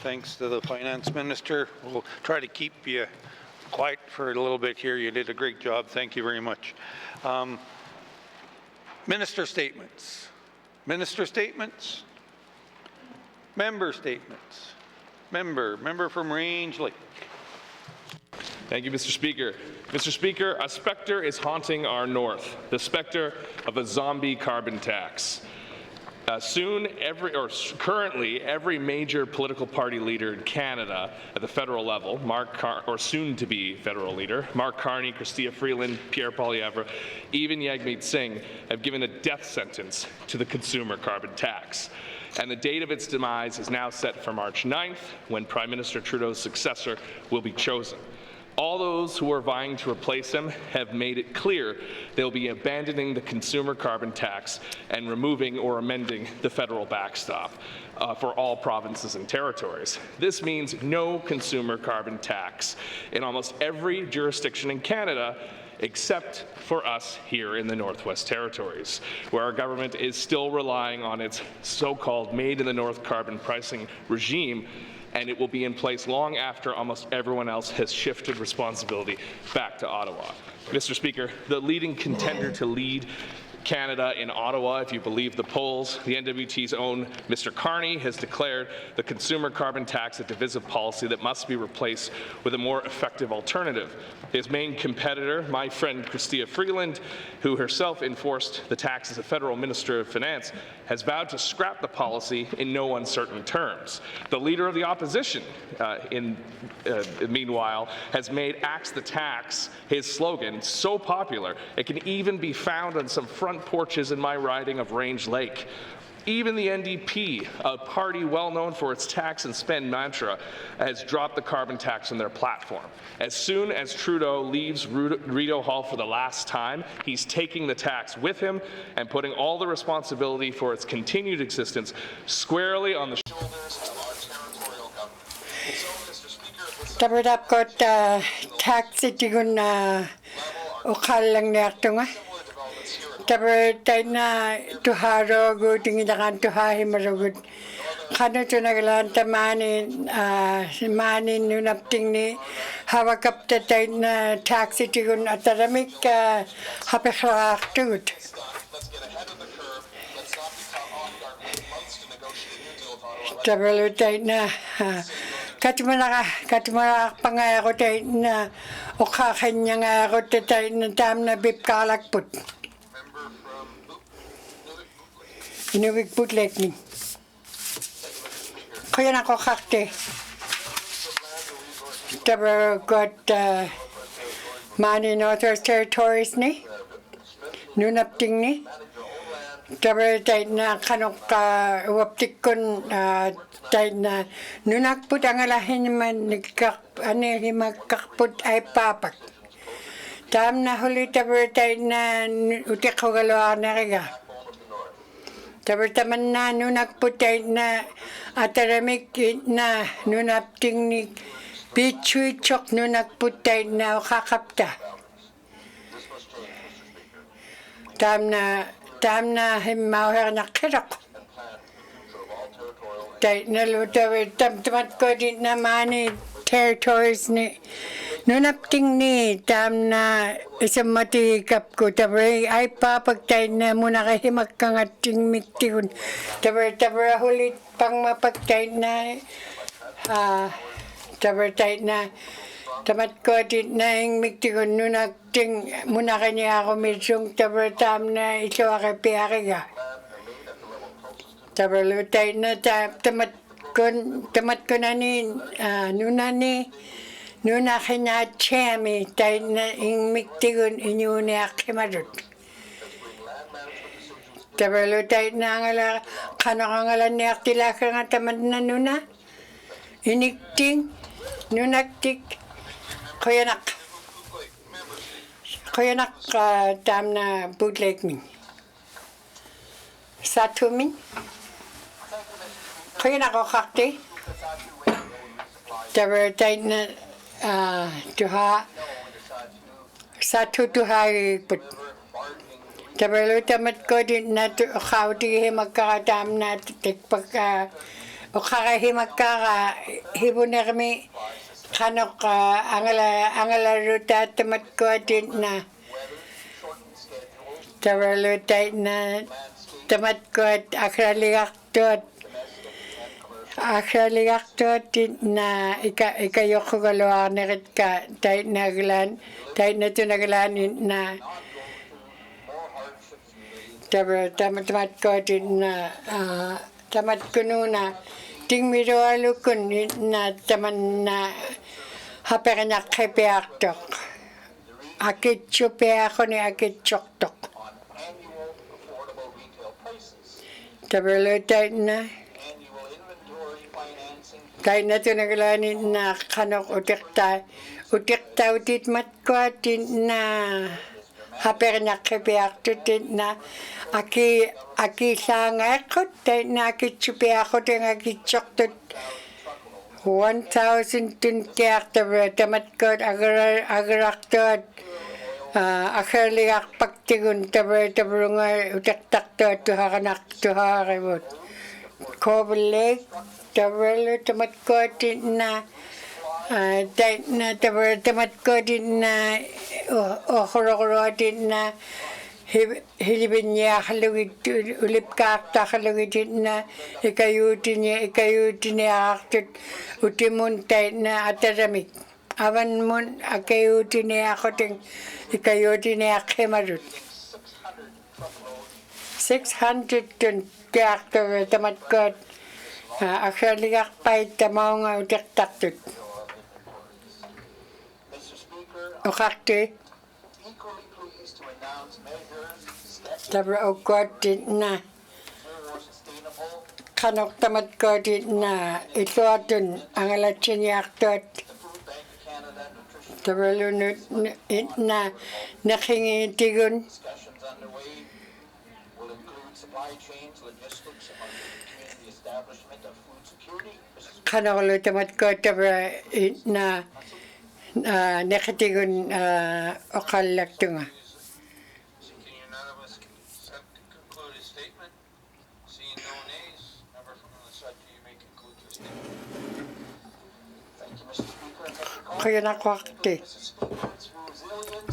Thanks to the Finance Minister. We'll try to keep you quiet for a little bit here. You did a great job. Thank you very much. Minister statements. Minister statements. Member statements. Member from Rangeley. Thank you, Mr. Speaker. Mr. Speaker, a spectre is haunting our north, the spectre of a zombie carbon tax. Currently, every major political party leader in Canada at the federal level, soon-to-be federal leader, Mark Carney, Chrystia Freeland, Pierre Poilievre, even Jagmeet Singh, have given a death sentence to the consumer carbon tax. And the date of its demise is now set for March 9th, when Prime Minister Trudeau's successor will be chosen. All those who are vying to replace him have made it clear they'll be abandoning the consumer carbon tax and removing or amending the federal backstop for all provinces and territories. This means no consumer carbon tax in almost every jurisdiction in Canada except for us here in the Northwest Territories, where our government is still relying on its so-called Made in the North carbon pricing regime, and it will be in place long after almost everyone else has shifted responsibility back to Ottawa. Mr. Speaker, the leading contender to lead Canada in Ottawa, if you believe the polls, the NWT's own Mr. Carney has declared the consumer carbon tax a divisive policy that must be replaced with a more effective alternative. His main competitor, my friend Chrystia Freeland, who herself enforced the tax as a federal minister of finance, has vowed to scrap the policy in no uncertain terms. The leader of the opposition, meanwhile, has made Axe the Tax his slogan so popular it can even be found on some front porches in my riding of Range Lake. Even the NDP, a party well known for its tax and spend mantra, has dropped the carbon tax on their platform. As soon as Trudeau leaves Rideau Hall for the last time, he's taking the tax with him and putting all the responsibility for its continued existence squarely on the shoulders of our territorial government. So, Mr. Speaker, Tabertaina tuharo guting idakan tuhahi marugud. Kano tunagalan tamani mani nunapting ni hawakap tatay na taxi tigun ataramik hapekrak tut. Tabertaina katumara pangay ako tay na ukakanya nga ako tatay na tam na bipkalakput. Inuvialuktun. Kaya na ko kakte. Taber got mani Northwest Territories ni. Nunapting ni. Taber tayo na kanok waptik kun tayo na nunakput ang alahin naman himagkakput ay papak. Tam na huli taber tayo na utik ko galawa na riga. Tabertaman na nunakputay na ataramik na nunapting ni pichuichok nunakputay na kakapta. Tam na himawher na kirok. Tay na lutawer tamat ko din na mani territories ni nunapting ni tam na isang matikap ko taber ay papagtay na muna kahimak kang ating miktigun taber hulit pang mapagtay na taber na tamat ko din na yung miktigun nunapting muna kanya ako misyong taber tam na ito akipiyaki ka taber lutay na tamat ko na ni Nuna kanya chami tay na ing miktigun inyunia kimadut. Tabalo tay na ngala kanakangala niyak tila ka nga tamad na nuna. Inikting, nunaktik, koyanak tam na bootleg min. Satu min. Koyanak o kakti. Tabalo tay na tuha satu tuha Tabalo tamat ko din na kauti magkakatam na tikpag o kakahi magkaka hibon na kami kanok angala ruta tamat ko din na tabalo tayo na tamat ko at akraliaktot din na ikayok ko galawa na rit ka tayo na tunagalan na tamat ko din na tamat ko na Inuvialuktun na taman na haperanyak hepeaktok akit chupe ako ni akit choktok tabalo tayo na tunagalanin na kanok utikta utit matko din na haperanyak hepeaktok din na Aki sangakot tayo na chupe ako din aki choktot 1,000 tun tiyak tamat ko agaraktot akarliak pagtigun tabarunga utaktaktot tuhakanak tuhakaribot kobeleg tamat ko din na tamat ko din na okorokoro din na hilibin niya halugit ulip kakta halugit na ikayutin niya aktot utimuntay na ataramik awan mun akayutin niya ako ting ikayutin niya kemarut 600 tun kakta tamat ko akaligak pay tamaw nga utaktaktut o kakti tabra ukot na kanok tamat ko na ito atun ang alatsin yaktot tabra lunod na nakingitigun kanok lo tamat ko tabra na nakitigun okalaktunga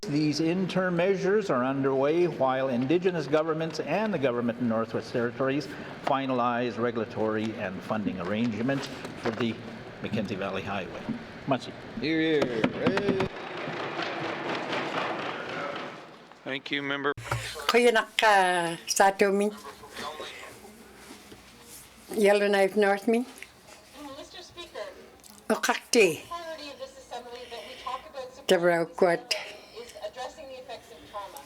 These interim measures are underway while Indigenous governments and the government in Northwest Territories finalize regulatory and funding arrangements for the Mackenzie Valley Highway. Much. Here. Thank you, Member. Kuyanak sa amin. Yellowknife North min. Mr. Speaker, O kakti. priority of this assembly that we talk about Tabra ukot. is addressing the effects of trauma.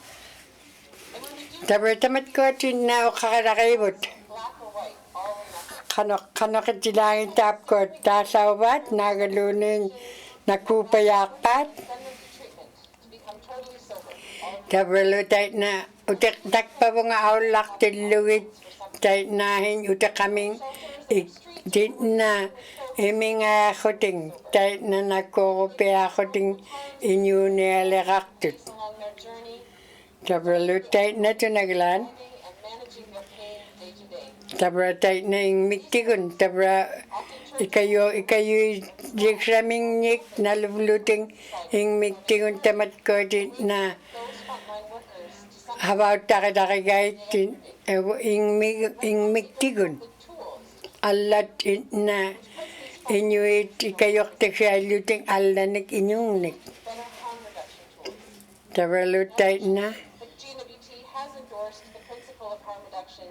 And when we do Tabra tamat ko na o kakarakibot. black or white, all or nothing. Kanok itilangin tap ko tasawat nagaluning nakupayakpat. Send them to treatment to become totally sober. All Tabra lutay na utak pa mga aulak tiluwit tay nahin utak kaming din na iming akoting tay na nakukupi akoting Inuvialuktun. along their journey, Tabra lutay na tunaglan. and managing their pain day to day. Tabra tay na ing miktigun. Tabra ikayo jikraming nik na lubluting ing miktigun tamat ko din na Those frontline workers to some habaw takadakagay din ing miktigun. tools Alat na inuit ikayok siya luting alanik inyungnik. better harm reduction tools. Tabra lutay na. The GNWT has endorsed the principle of harm reduction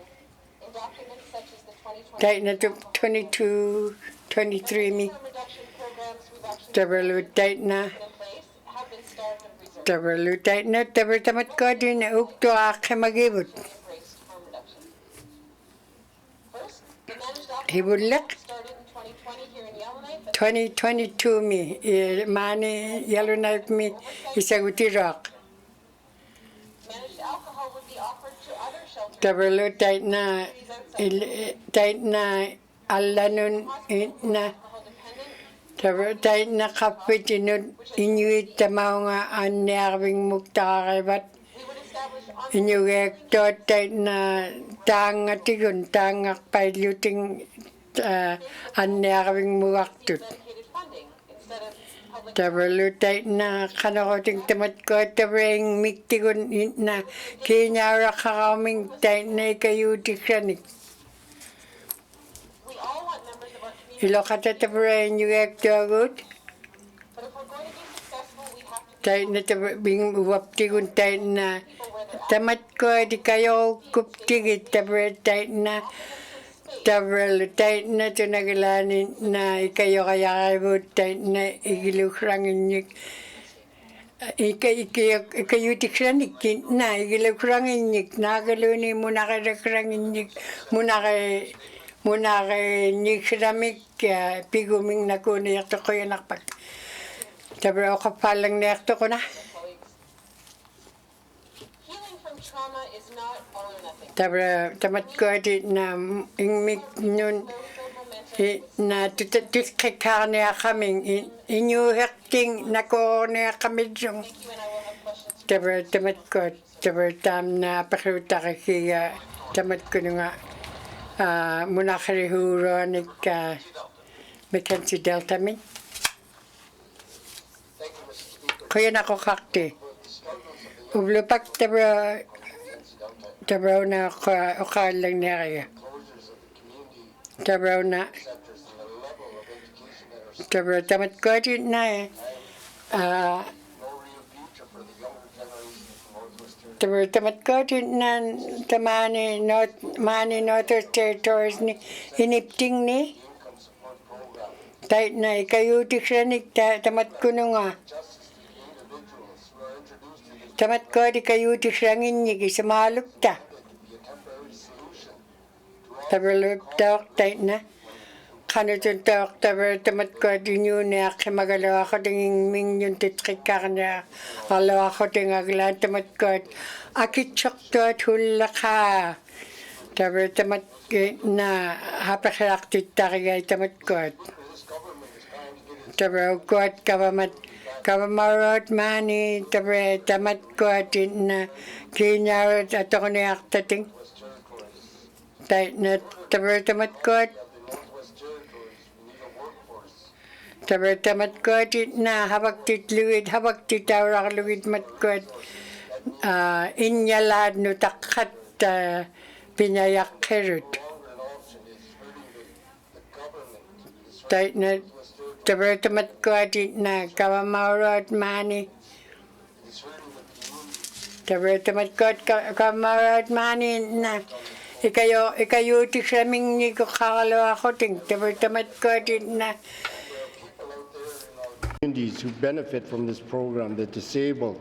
in documents such as the 2020 Tay na 22, 23 mi. harm reduction programs we've actually Tabra lutay na. put in place have been starved of reserve. Tabra lutay na. Tabra tamat ko din na ukto akimagibot. Embraced harm reduction. First, the managed Hibulak. started in 2020 here in Yellowknife. 2022 mi. Mani Yellowknife mi isaguti rock. Managed alcohol would be offered to other shelters. Tabra lutay na. Tay na alanun na. Alcohol dependent Tabra tay na kapit inuit tamaw nga anyarbing mukta karibat. we would establish Inuvialuktun na taangatigun taangak pailuting anniaraving muaktut. Dedicated funding instead of public. Tabalutai na kanakoting tamat ko tabreng miktigun na kinyara kakaming tay na ikayuti kranik. We all want members of our community, Ilokata tabreng yuek tuagut. but if we're going to be successful, we have to Tay na tabing waptigun tay na people where they're at. tamat ko di kayo kuptigit tabre tay na tabalutai na tunagalanin na ikayo kaya kayo tay na igilukrangin ikayutiksanik na igilukrangin nagaluni muna kadakrangin muna kay nikramik piguming nakuni yakto ko yung nakpag tabra o kapalang nekto ko na Healing from trauma is not all or nothing. tabra tamat ko di na ingmik nun na tutkikane kaming inyo hekting nako na kami jung Thank you, and I will have questions. tabra tamat ko tabra tam na pakiuta kaya tamat ko nga muna karihuro nik Mackenzie Delta min kaya nako kakti ublupak tabra na okalang na kaya tabra na tabra tamat ko di na tabra tamat ko di na tamani Northern Territories ni hinipting ni tay na ikayutik siya ni tamat ko nga tamat ko di kayutik siya nginyig isamaluk ta tabaluk tawak tay na kanutun tawak tamat ko di nyo na kimagalaw ako dinging ming yung titrika na alaw ako ding aglan tamat ko akitsok to at hula ka tamat na hapakilaktit takigay tamat ko tabraw ko at kawamarot mani tamat ko at na kinyarot at ako na yaktating tabraw tamat ko at tabraw tamat ko at na habak titawrak luwid mat ko at inyalad no takat pinayak kerut tabraw tamat ko at na kawamarot mani tabraw tamat ko at kawamarot mani na ikayutik sa ming ni ko kakalaw ako ting tabraw tamat ko at na communities who benefit from this program, the disabled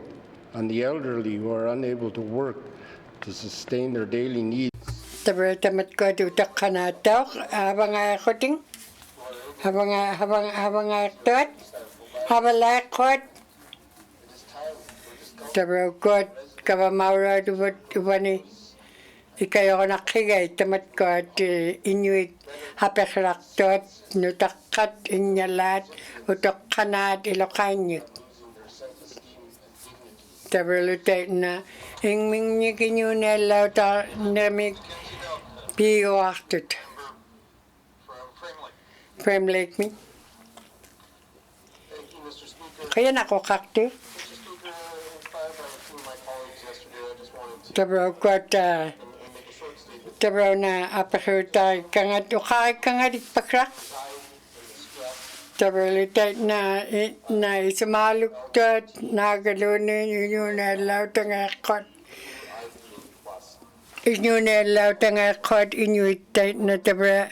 and the elderly who are unable to work to sustain their daily needs. tabraw tamat ko at utak ka na ito habang ako ting habang aktot habang lakot tabraw ko at kawamawra ubani ikayo ko nakigay tamat ko at inuit hapekraktot nutakat inyalat utok kanat ilokanyik tabraw lutay na ingming niya kinyunelaw ta namik piyo aktot Frame Lake me. Thank you, Mr. Speaker. Kaya nako kakti. Mr. Speaker, in fact, I have two of my colleagues yesterday. I just wanted to Tabraw ko at make a short statement. tabraw na apakutay kangat ukay kangat ipakrak. Tabraw litay na isamaluk to at nagalunin yun na law tangakot. Inyo na law tangakot inyo itay na tabraw.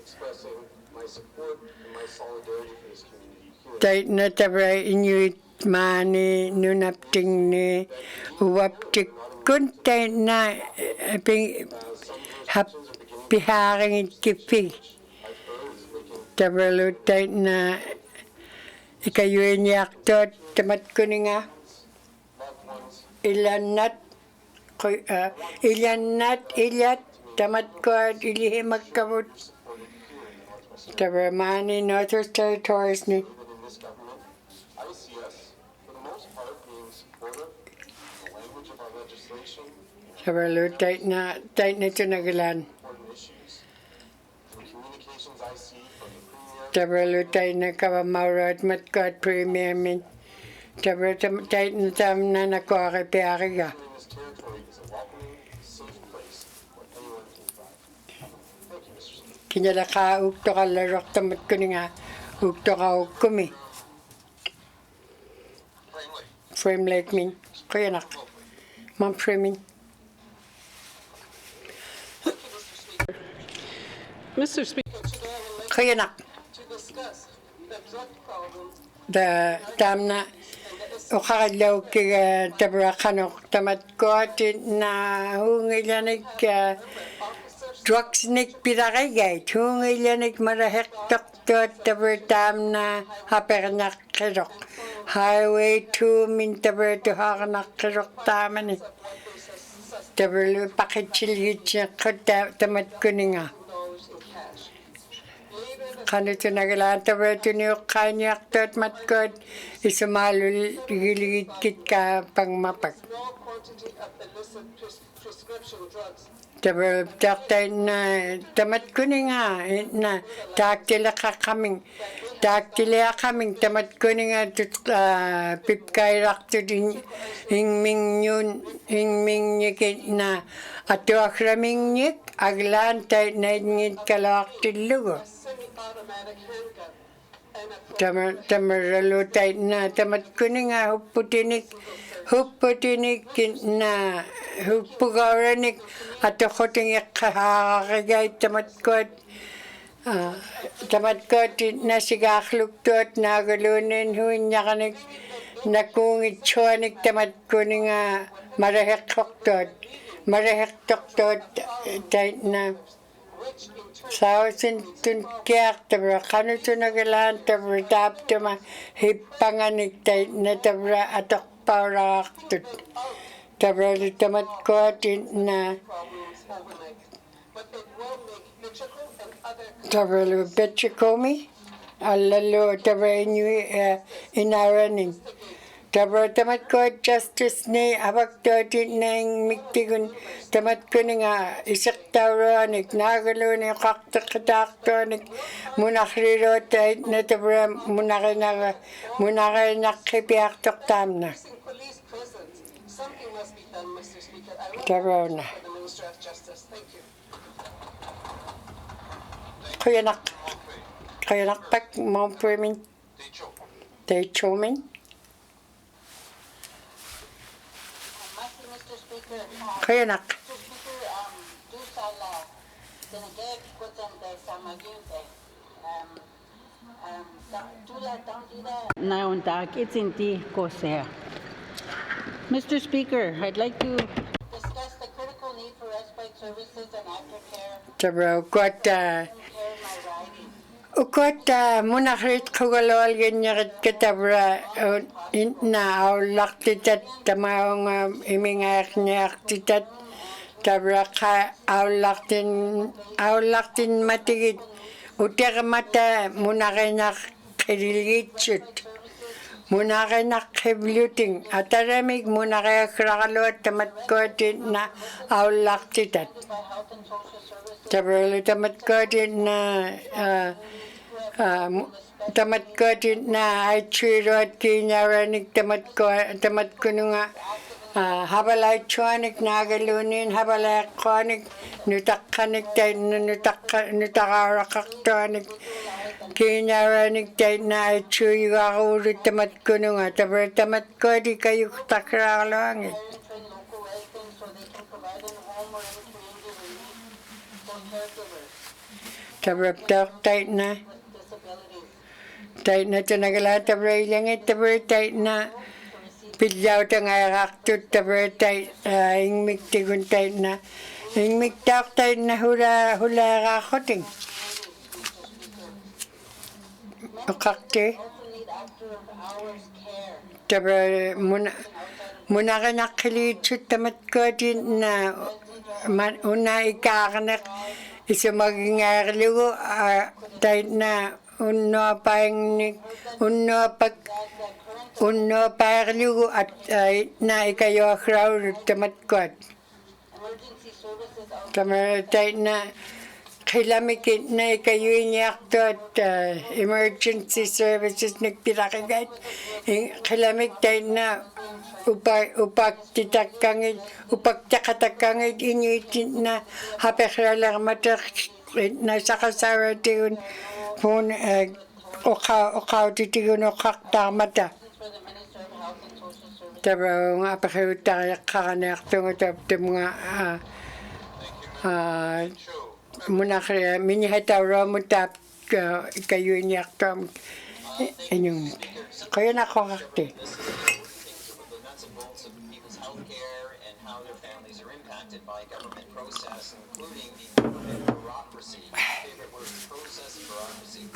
Expressing my support and my solidarity for this community here. Tay na tabraw inyo mani nunapting ni waptik kuntay na piharing kipi. Tabalutay na ikayuin yaktot tamat ko nga ilanat ilat tamat ko at ilihim magkabot tabamani Northern Territories ni Within this government, I see us, for the most part, being supportive The language of our legislation, Tabralu tait na tunagalan. important issues, the communications I see from the Premier, Tabralu tait na kawamaurat matkat premier min. Tabralu tait na tam na nakuha piariga. ensuring this territory is a welcoming, safe place where anyone can thrive. Thank you, Mr. Speaker. Kinyala ka ukto ka larok tamat kuninga ukto ka ukumi. Frame like min. Kaya nak. Mam framing. Mr. Speaker, Kaya nak. to discuss the drug problem Da tamna ukakadlaw ki tabra kanok tamat ko na hungilanik drugs nik piragay hungilanik marahek doktor tabra tamna hapernak kirok highway 2 min tabra to hakanak kirok tamani tabra lu pakitchilgit tamat kuninga kanito nagalaan tabra tuniyok kanyak tot matkot isumalul giligit kit ka pangmapag. small quantity of illicit prescription drugs. Tabra taktay na tamat kuninga na taktila kaming tamat kuninga tut pipkay rakto din hingming nyikit na ato akraming nyik aglan tay na ngit kalak tilugo. Semi-automatic handgun and a Tamaralo tay na tamat kuninga huputinik na hupugaranik ato koting kakagay tamat kot na sigakluktot na galunin hunyakanik na kung itsuanik tamat kuninga marahek toktot tay na sausin tun kiak tabra kanu tunagalan tabra tap tama hipanganik tay na tabra atok pauraktut tabra tamat kotin na problems overnight, but it will make Michoacán and other tabra lu betchikomi alalo tabra inaraning tabra tamat ko justice ni abaktotin nang miktigun tamat ko nga isak tawranik nagalo ni kaktaktaktonik munakriro tay na tabra munakay kipiak tamna police presence. Something must be done, Mr. Speaker. I will tabra na for the Minister of Justice. Thank you. kaya pak mo premin tay chomin Mr. Speaker, kaya nak Mr. Speaker, do sala tinagay ko tanda sa magyunte. Tula tangtida. Naundak, it's inti kosea. Mr. Speaker, I'd like to Discuss the critical need for respite services and aftercare. tabra Care my riding. ukot munakrit kugalol ganyarit katabra na aulaktitat tamaong imingak nyaktitat tabra ka aulaktin matigit utek mata munakinak kirilitsut munakinak kibluting ataramig munakinak rakalot tamatkotin na aulaktitat tabra tamat kotin na tamat kotin na ay chirot kinyaranik tamat ko nga habalay chuanik nagalunin habalay konik nutakanik tay nutakarakaktonik kinyaranik tay na ay chirot tamat ko nga tabra tamat ko di kayo takrakalangit Train local residents so they can provide in home or in community relief for caregivers tabra tay na with disabilities. tay na tunagala tabra ilangit tabra tay na pilyaw ta nga raktut tabra tay ingmiktigun tay na ingmiktak tay na hula rakoting kakte Also need after hours care. tabra muna ka nakilitsut tamat ko din na una ikakanak isa maging arligo tay na unno pag unno paarlugu at na ikayo akraurut tamatkot. Emergency services out Tamatay na kilamikit na ikayo inyaktot emergency services nagpirakagay. Kilamik tayo na upak titakangit, upak takatakangit inyuitin na hapekralang matak na sakasara tiyon pun okaw titiyon okaktamata. for the Minister of Health and Social Services. Tara nga pakiruta kakanak tungo tapos mga muna kaya minihataw mo tap kayo niyak tam inyong kaya na ko kakti. The nuts and bolts of people's health care and how their families are impacted by government process, including the government bureaucracy. Favorite word, process and bureaucracy.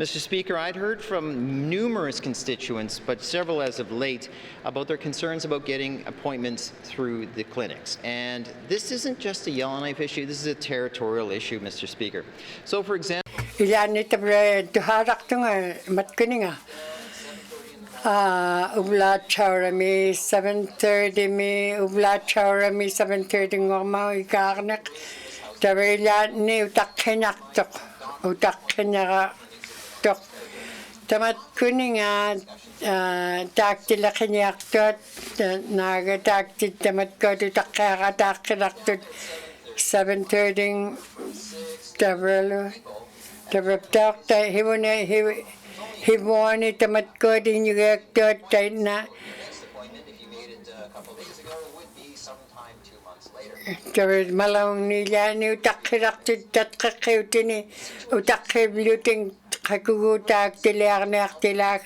Mr. Speaker, I'd heard from numerous constituents, but several as of late, about their concerns about getting appointments through the clinics. And this isn't just a Yellowknife issue, this is a territorial issue, Mr. Speaker. So, for example, Ilan ito bre tuharak to nga matkuni nga. Ublat chawra mi 7:30 mi ublat chawra mi 7:30 ngoma ikarnak. Tabi ilan ni utak kenak tok tok. Tamat kuninga takti lakinyak tot naga takti tamat ko utak kaya takilak tot 7:30 tabelo. Tabaptak tayo hibone tamat ko din yung rektor tayo na appointment, if you made it a couple days ago, it would be sometime 2 months later. tabi malawang nila ni utak kiraktit tat kakayutin ni utak kibluting kakugutak tilak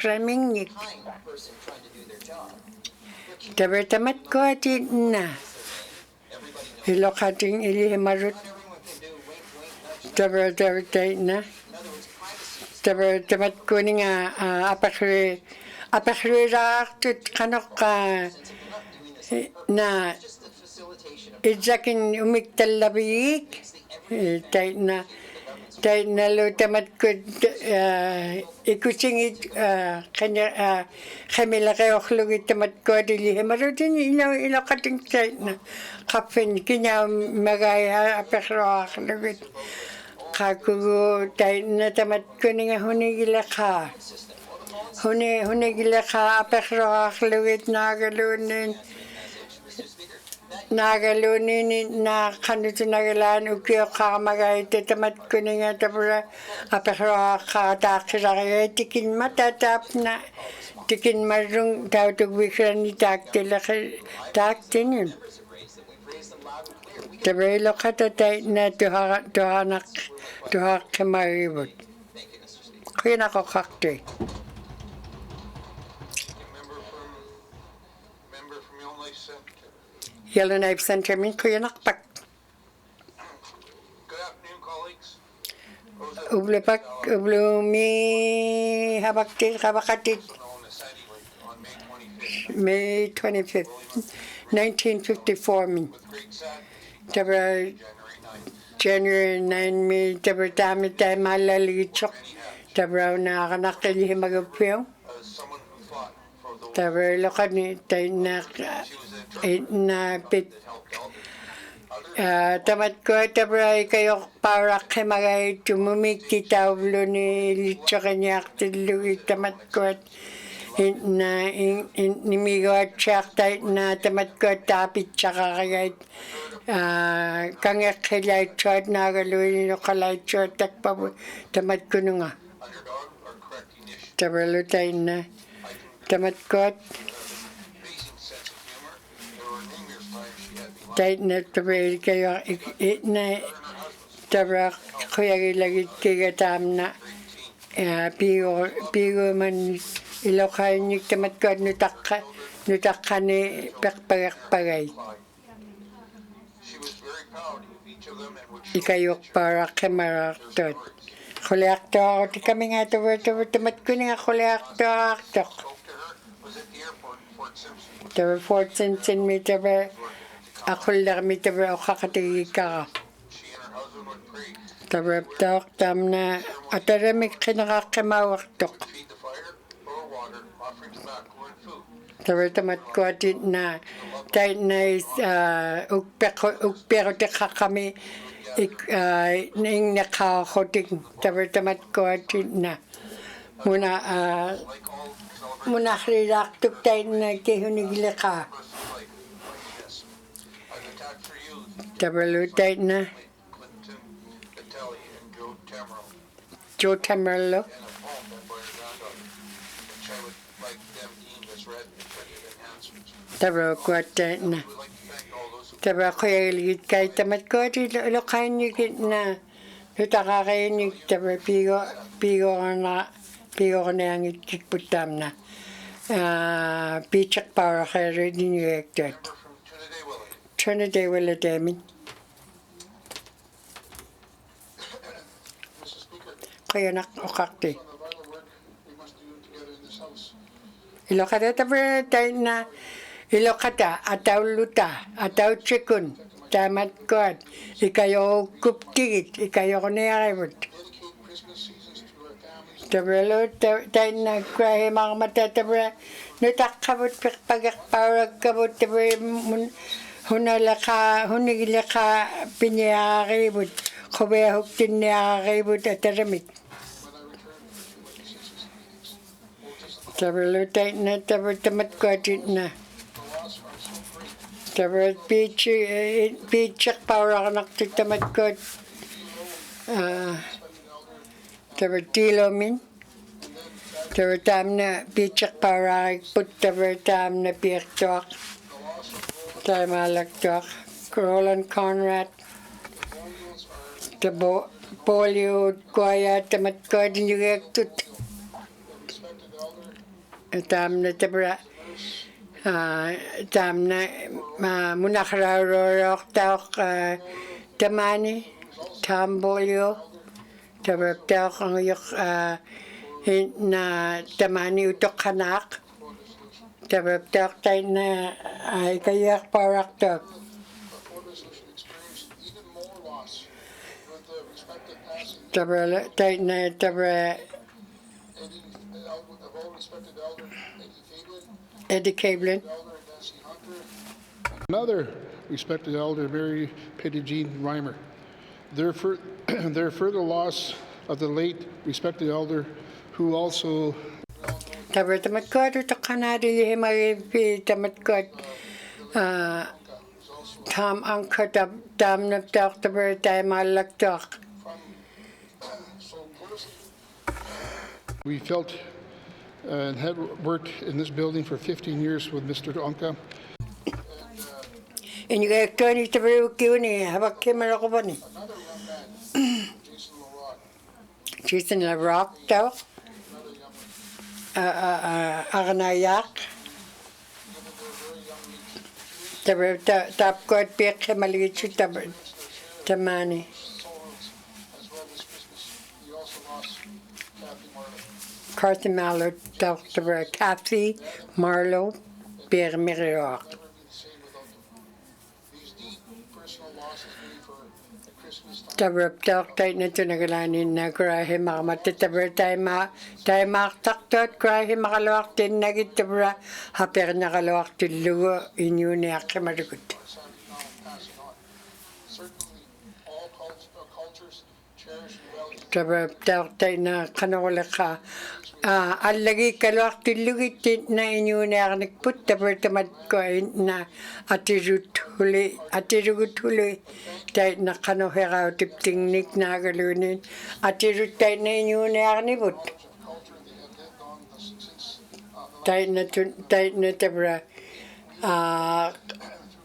raming Kind person trying to do their job. tabi tamat ko atin na ilokating ilihimarut tabi tayo na tabi tamat ko ni nga apakri raktut kanok na ijakin umiktal labik tayo na lo tamat ko ikusingit kanya kamila kayo klugit tamat ko dili marutin ilaw kating tayo na kapin kinya magaya apakro klugit kakugo tayo na tamat ko ni nga hunigila ka hunigila ka apakro klugit nagalunin na kanito nagalaan ukiyo kakamagay tamat ko ni nga tapos apakro katakira kaya tikin matatap na tikin marung tao tugwikran ni taktil yun. Tabelo katatay na tuhak kemaribot. Kaya nako kakti. Member from Yellowknife Center. Yellowknife Center min kaya nakpak. Good afternoon, colleagues. Ublo mi habakatit Known as Sandy Lake on May 25th, May 25th, 1954 min. with great sadness, Tabra January 9th. January 9 mi tabra dami tayo malalichok. Tabra nakakakili magapyo. As someone who fought for the Tabra lokad ni tayo na pit. Tamat ko tabra kayo para kemagay tumumik titawlo ni licho kanyak tiluwi tamat ko na nimigo at siyak tayo na tamat ko tapit tsaka kagay kangyak kilay chot nagaluwi nino kalay chot takpabu tamat ko nga underdog or correct initiative. tabalo tayo na tamat ko Amazing sense of humor. There were numerous times she had me tayo na tabay kayo na tabra kuya gilagit kaya tam na pigo man ilokay ni tamat ko nutakka ni pagpagay. She was very proud of each of them and would show Ikayok para kemaraktot. Kolekto ako ti kami nga tamat ko nga kolekto ako. spoke to her was at the airport in Fort Simpson. Tabi Fort Simpson mi tabi ako lang mi tabi ako kakatigi ka. She and her husband would pray, Tabi tok tam na ataramik kinakakimawak tok. feed the fire, pour water, offering Tamat ko atit na tayo na ukpero te kakami ning nakakoting tamat ko atit na muna rilaktuk tayo na kihunigila ka tabalu tayo na Joe Tamerlo Tara ko na tara ko yung kahit tamat ko lo kain yung na utaka kayo yung tara pigo ko na ang ikikputam na pichak para kayo din yung ektot Trinity wala demin kaya nakakakti ilo kada tara tayo na Ilokata, ataw luta, ataw chikun, tamat kod, ikayo kuptigit, ikayo kunayaribut. Tabelo, tayo nagkwahe mga matatabra, nutak kabut, pagakparag kabut, tabre, hunigila ka pinyaribut, kubehok tinyaribut at taramit. Tabelo, tayo na tamat kod na. Tabat pichak para anak tamat ko tabat tilomin tabat tam na pichak para put tabat tam na pirtok tamalaktok Roland Conrad tabo polio kuaya tamat ko din yung tut tam na tabra tam na munakhararok taok tamani tambolyo taok ang yok na tamani utok kanak taok tayo na ay kayak parak taok tayo na Eddie Cablin. Another respected elder, Mary Pettigene Reimer. Their further loss of the late respected elder, who also tamat ko ito kanadi himay tamat ko tam angka tam naptak tabar tayo malaktak. We felt and had worked in this building for 15 years with Mr. Onka. And you get 20 to be kiuni, have a camera ko ba ni? Jason LaRock daw. Aganayak. Tap ko at piyak maliit siya tamani. Carthy Mallow, Dr. Kathy Marlowe, Pierre Mirior. Tabrap tayo na ito nagalanin na kurahe makamatatabra tayo maktaktot kurahe makalawak din nagit tabra haper nakalawak din lugo inyo niya kimarugot. Tabrap tayo na kanawala ka alagi kalawak din lugit na inyo niya kanagput tabra tamad ko na atirut huli tayo na kanohera tiptingnik na galunin atirut tayo na inyo niya kanibut tayo na tabra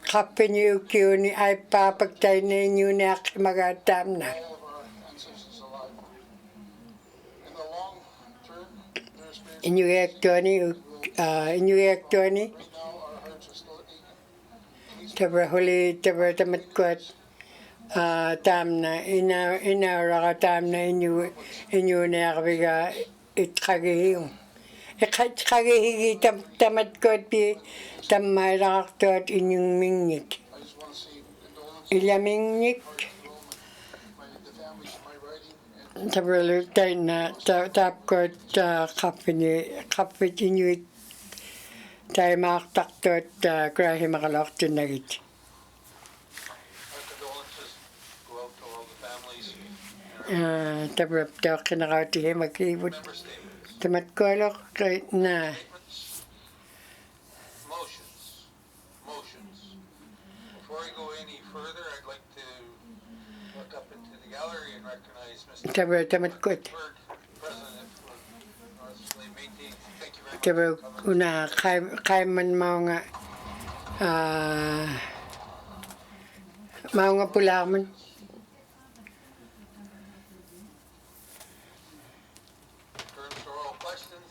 kapinyo kiyo ni ay papag tayo na inyo niya kimagatam na inyo yaktoni tabra huli tabra tamat kwat tam na inawara ka tam na inyo na kabiga itkagihiyong itkagihigi tamat kwat pi tamayra kaktot inyong mingnik ilamingnik tabra tayo na tap kwat kapit inyo Taimaaqtartuat Grahimaqalortunnagit. Our condolences go out to all the families. Tabrap taqinaqautihimakiivut. Member statements. Tamatkualoq na Motions. Before I go any further, I'd like to look up into the gallery and recognize Mr. tabra tamatkut. President for North Slave Métis. Thank you very much. Tabra for coming. una kaiman maunga pulaman. Turns to oral questions.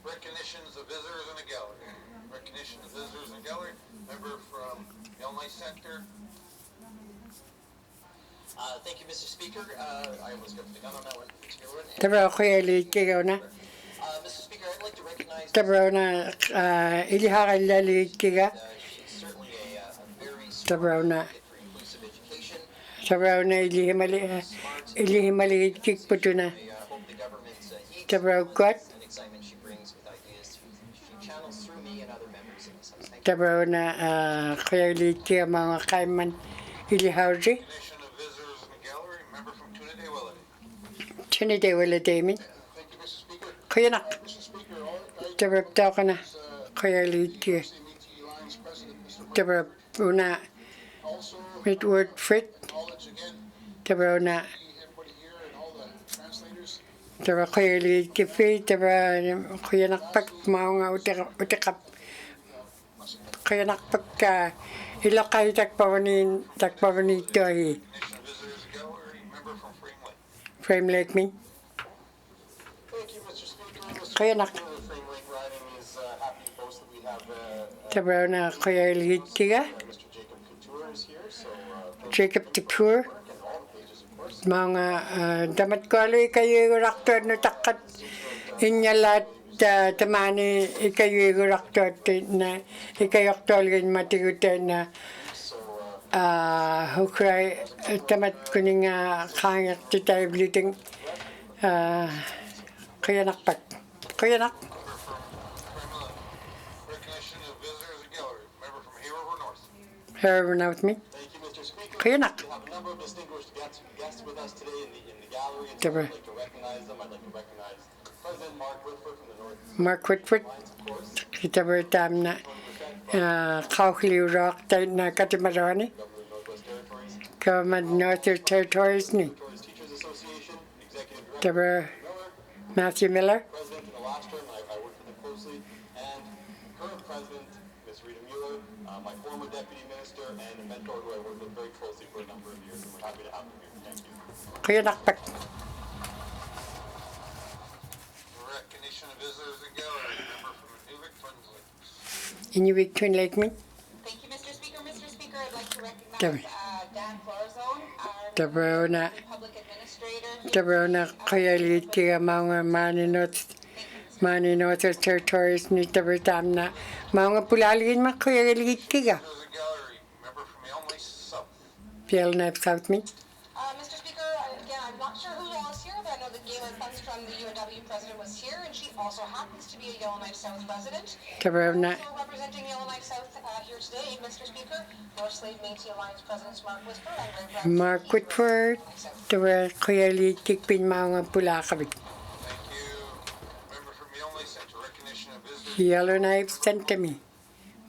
Recognitions of visitors in the gallery. Recognition of visitors in the gallery. Member from Illinois Center. Thank you, Mr. Speaker. I almost got the gun on that one particular one. Tabra khuyali kigona. Mr. Speaker, I'd like to recognize Tabra una iliharallali kiga. she's certainly a very Tabra una for inclusive education. tabra una ilihimali kikputuna. I hope the government's heeds Tabra kwat. and excitement she brings with ideas she channels through me and other members in this House. Thank you. Tabra una khuyali kiga mga kaiman iliharji. Recognition of visitors in the gallery. Member from Trinidad. Trinidad wala damin. Thank you, Mr. Speaker. Kuyanak. Mr. Speaker, I Tabra taqana khuyali kiga. Métis Alliance President, Mr. Tabra una Also Midward Frit. acknowledge again Tabra una everybody here and all the translators. tabra khuyali kifi tabra kuyanak pak maunga utikap kuyanak pak ilakay takpawani tohi Recognition of visitors in the gallery. Member from Frame Lake. frame like me. Thank you, Mr. Speaker. Mr. Kuyanak. Speaker, the Frame Lake riding is happy to boast that we have Tabra una khuyali kiga. Mr. Jacob Couture is here, so Jacob Tipur. and all the pages, of course. Mga damat kali kayo raktor no takat inyalat tamani ikayo raktor na ikayoktol gan matigutan na hukray tamat kuning kangyak titay bliting kayanak. Recognition of visitors in the gallery. Member from Hay River North. Heroin out me. Thank you, Mr. Speaker. Kayanak. We have a number of distinguished guests with us today in the gallery, and so Tabra. I'd like to recognize them. I'd like to recognize President Mark Whitford from the North Mark Whitford. Alliance, of course, Kita bertam na kauhliw rock tayo na katimarani. Government of Northwest Territories, Government Northern Territories ni. Territories Teachers Association, Executive Director Tabra Miller, Matthew Miller. President in the last term, I worked with him closely, and current President, Ms. Rita Mueller, my former Deputy Minister, and a mentor who I worked with very closely for a number of years, and we're happy to have him here. Thank you. Kayanak. Recognition of visitors in the gallery. Member from Inuvialuktun. Inuvialuktun like me. Thank you, Mr. Speaker. Mr. Speaker, I'd like to recognize Tabra. Dan Florzone, our Tabra una public administrator. tabra una khuyali kiga mga mani Northern Territories ni tabra tam na mga pulalin ma khuyali kiga. Visitors in the gallery. Member from Illinois South. Piel na south me. Mr. Speaker, again, I'm not sure who all is here, but I know that Galen Funstrom, the UNW president, was here, and she also happens to be a Yellowknife South resident. Tabra una Also representing Yellowknife South here today, Mr. Speaker, North Slave Métis Alliance President Mark Whitford. I'm very proud to Mark be Whitford. Tabra khuyali kikpin mga pulakabit. Thank you. Member from Illinois Center. Recognition of visitors. Yellowknife sent to me.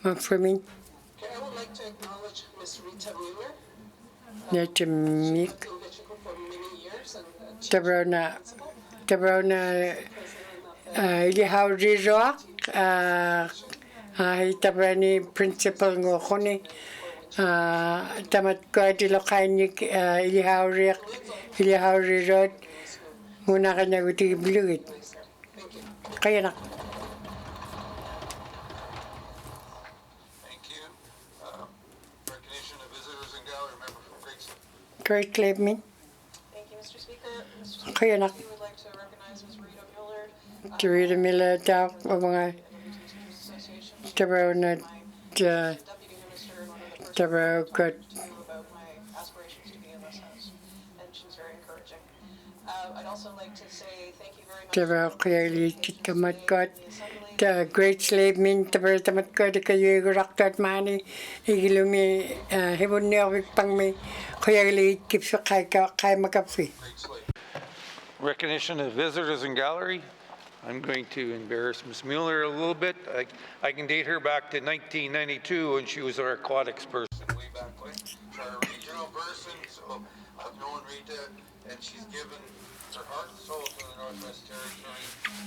Mafrumin Okay, I would like to acknowledge Ms. Rita Mueller, na tumik. in Michigan for many years, and Tabra na ilihaw rizwak. Tabra ni principal ngo kuni. Tamat ko dilokay ni ilihaw rizot. Muna ka na guti bluit. Kaya na. Thank you. Recognition of visitors in gallery. Member from Gregson. Great claim me. Thank you, Mr. Speaker. Mr. Speaker, Kaya na. we would like to recognize Ms. Rita Mueller, Rita Miller daw mga Association, tabra na Deputy Minister, and one of the persons tabra ko about my aspirations to be in this House, and she's very encouraging. I'd also like to say thank you very much tabra to khuyali kitkamat kot. the Assembly, great slave min tamat ko de kayo raktat mani igilumi hebunne pang me koyali kipso kai makafi. Recognition of visitors in gallery. I'm going to embarrass Ms. Mueller a little bit. I can date her back to 1992 when she was our aquatics person. Way back when. She's a regional person, so I've known Rita, and she's given her heart and soul to the Northwest Territory,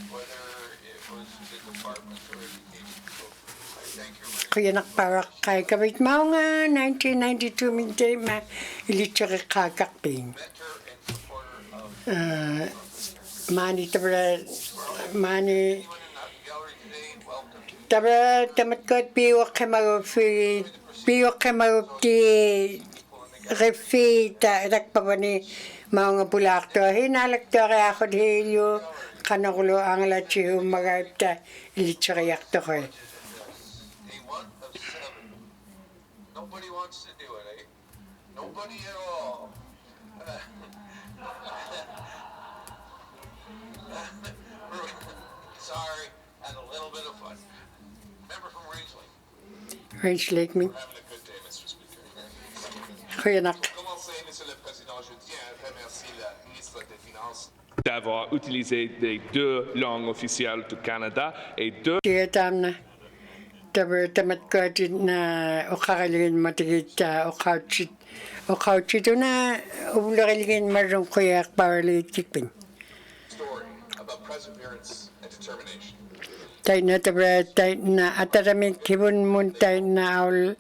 whether it was the department or education. So I thank her very much. Kuya nakparak kay kabit mao nga 1992 minti ma ilitsure kakakping. Mani tabra mani tabra tamat ko piwa kemag ti refi ta rakpabani mao nga bulak to hinalak to kaya ako diyo kanakulo ang lachi magayta ilitsure yak to ko. Nobody wants to do it, eh? Nobody at all. Sorry, had a little bit of fun. Member from Range Lake me. Having a good day, Mr. Speaker. Goeienacht. Commencer, Monsieur le Président, je tiens à remercier la ministre des Finances d'avoir utilisé les deux langues officielles du Canada et deux Tietamna. Tamat ko na ukakalin matigit ukauchit na ubulakalin marong kuyak pawali tikpin. story about perseverance and determination. Tay na tabra tay na ataramik kibun mun tay na aul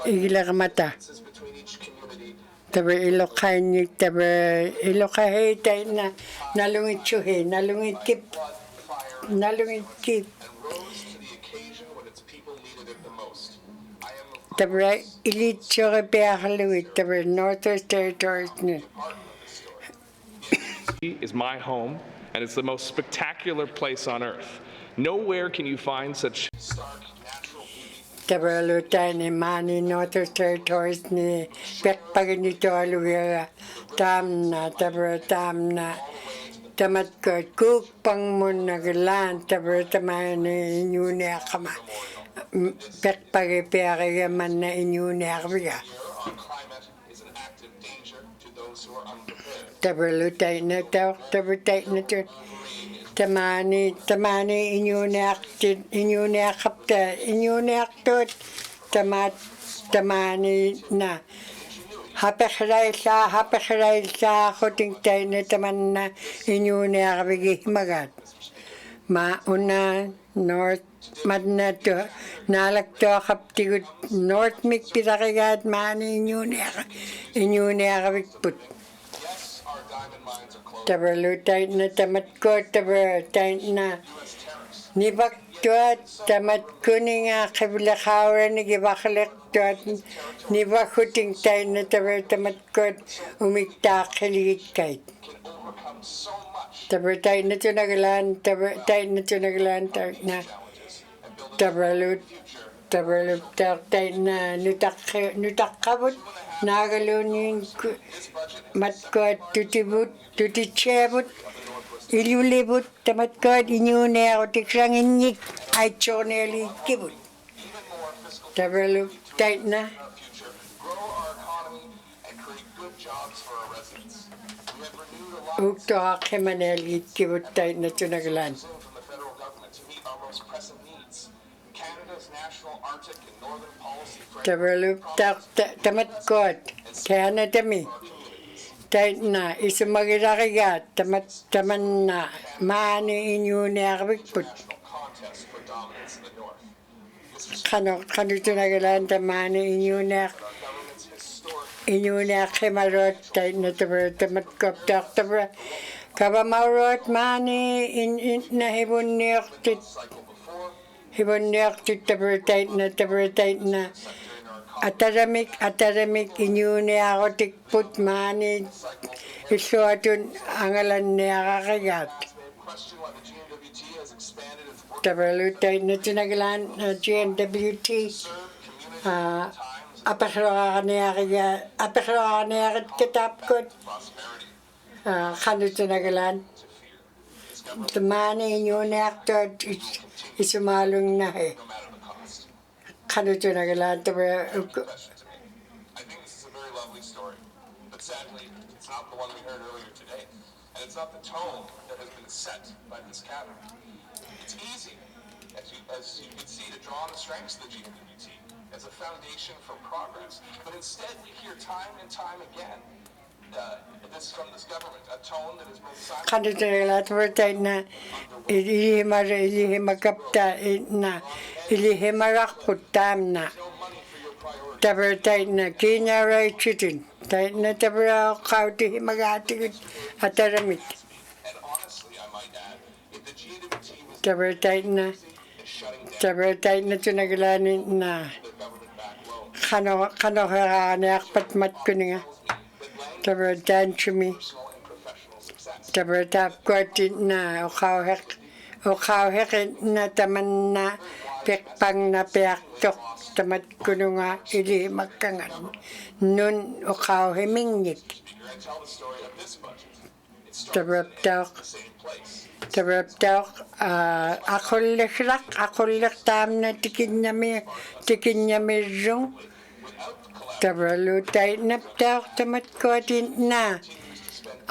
igilakamata. Between each community, Tabra ilokay tabra ilokay tay na nalungit chuhe nalungit kip rose to the occasion when its people needed it the most. I am a tabra ilit chuhe peakalungit tabra Northwest Territories ni. is my home, and it's the most spectacular place on earth. Nowhere can you find such stark natural beauty. Tabra lutay ni mani Northwest Territories ni pekpaganito alugira tamna tabra tamna tamat ko kuk pang mun nagalan tabra tamani inyuni akama pekpagi peaga man na inyuni akabiga. Our climate is an active danger to those who are unprepared. Tabra lutay na tabra tay na to tamani inyuni akapta inyuni aktot tamani na hapekray sa kuting tay na taman na inyuni akabigi himagat mauna north madna to nalak to kaptigut north mik pitakigat mani inyuni akabigput. Yes, our diamond mines are closed. Tabra lutay na tamat ko tabra tay na nibak tuat tamat ko ni nga kabilakawra ni gibakalik tuat nibak kuting tay na tabra tamat ko umikta kiligit kahit. Overcome so much Tabra tay na tunagalan na tabra lut tay na nutak kabut nagalunin mat ko tutichebut ilulibut tamat ko inyune ako tiksang inyik ay choneli kibut tabra lut tay na future, grow our economy, and create good jobs for our residents. We have renewed a lot ukto akimaneli kibut tay na tunagalan. from the federal government to meet our most pressing needs. Canada's national Arctic and Northern Policy Framework Tabalup tamat kot kaya na tami tay na isumagirakigat taman na maani inyo ni akabigput contest for dominance in the north. kano tunagalan tamani inyo ni akimarot tay na tamat kot tabra kabamarot maani na hibun niyok tabra tay na ataramik inyuni ako tikput mani isuatun angalan niya kakagat. Question why the GNWT has expanded its work Tabalutay na tinagalan GNWT apasroka niya kitapkot kano tinagalan Tamani inyunaktot isumalung na he. no matter the cost. Kanuto nagalan tabra Question to me. I think this is a very lovely story, but sadly, it's not the one we heard earlier today, and it's not the tone that has been set by this cabinet. It's easy, as you can see, to draw on the strengths of the GWT as a foundation for progress, but instead we hear time and time again this from this government, a tone that is both silent kanuto nagalan tabra tayo na ilihimakapta na ilihimarakputam na. Tabra tayo na kinyaray chitin. Tayo na tabra kauti himagatigit ataramit. and honestly, I might add, if the GWT was Tabra tayo na shutting down tabra tayo na tunagalanin na their government-backed loans, kano kakanayak patmat ko nga. Tabra tayo chumi. personal and professional success. Tabra tap kwatin na ukawhek na taman na pekpang na pektok tamat ko nga ili magkangan. Nun ukawhemingit. Speaker, I tell the story of this budget. It starts Tabra and ends taok. in the same place. Tabrak akollek tam na tikin nyami zung. Tabralutay naptak tamat ko din na.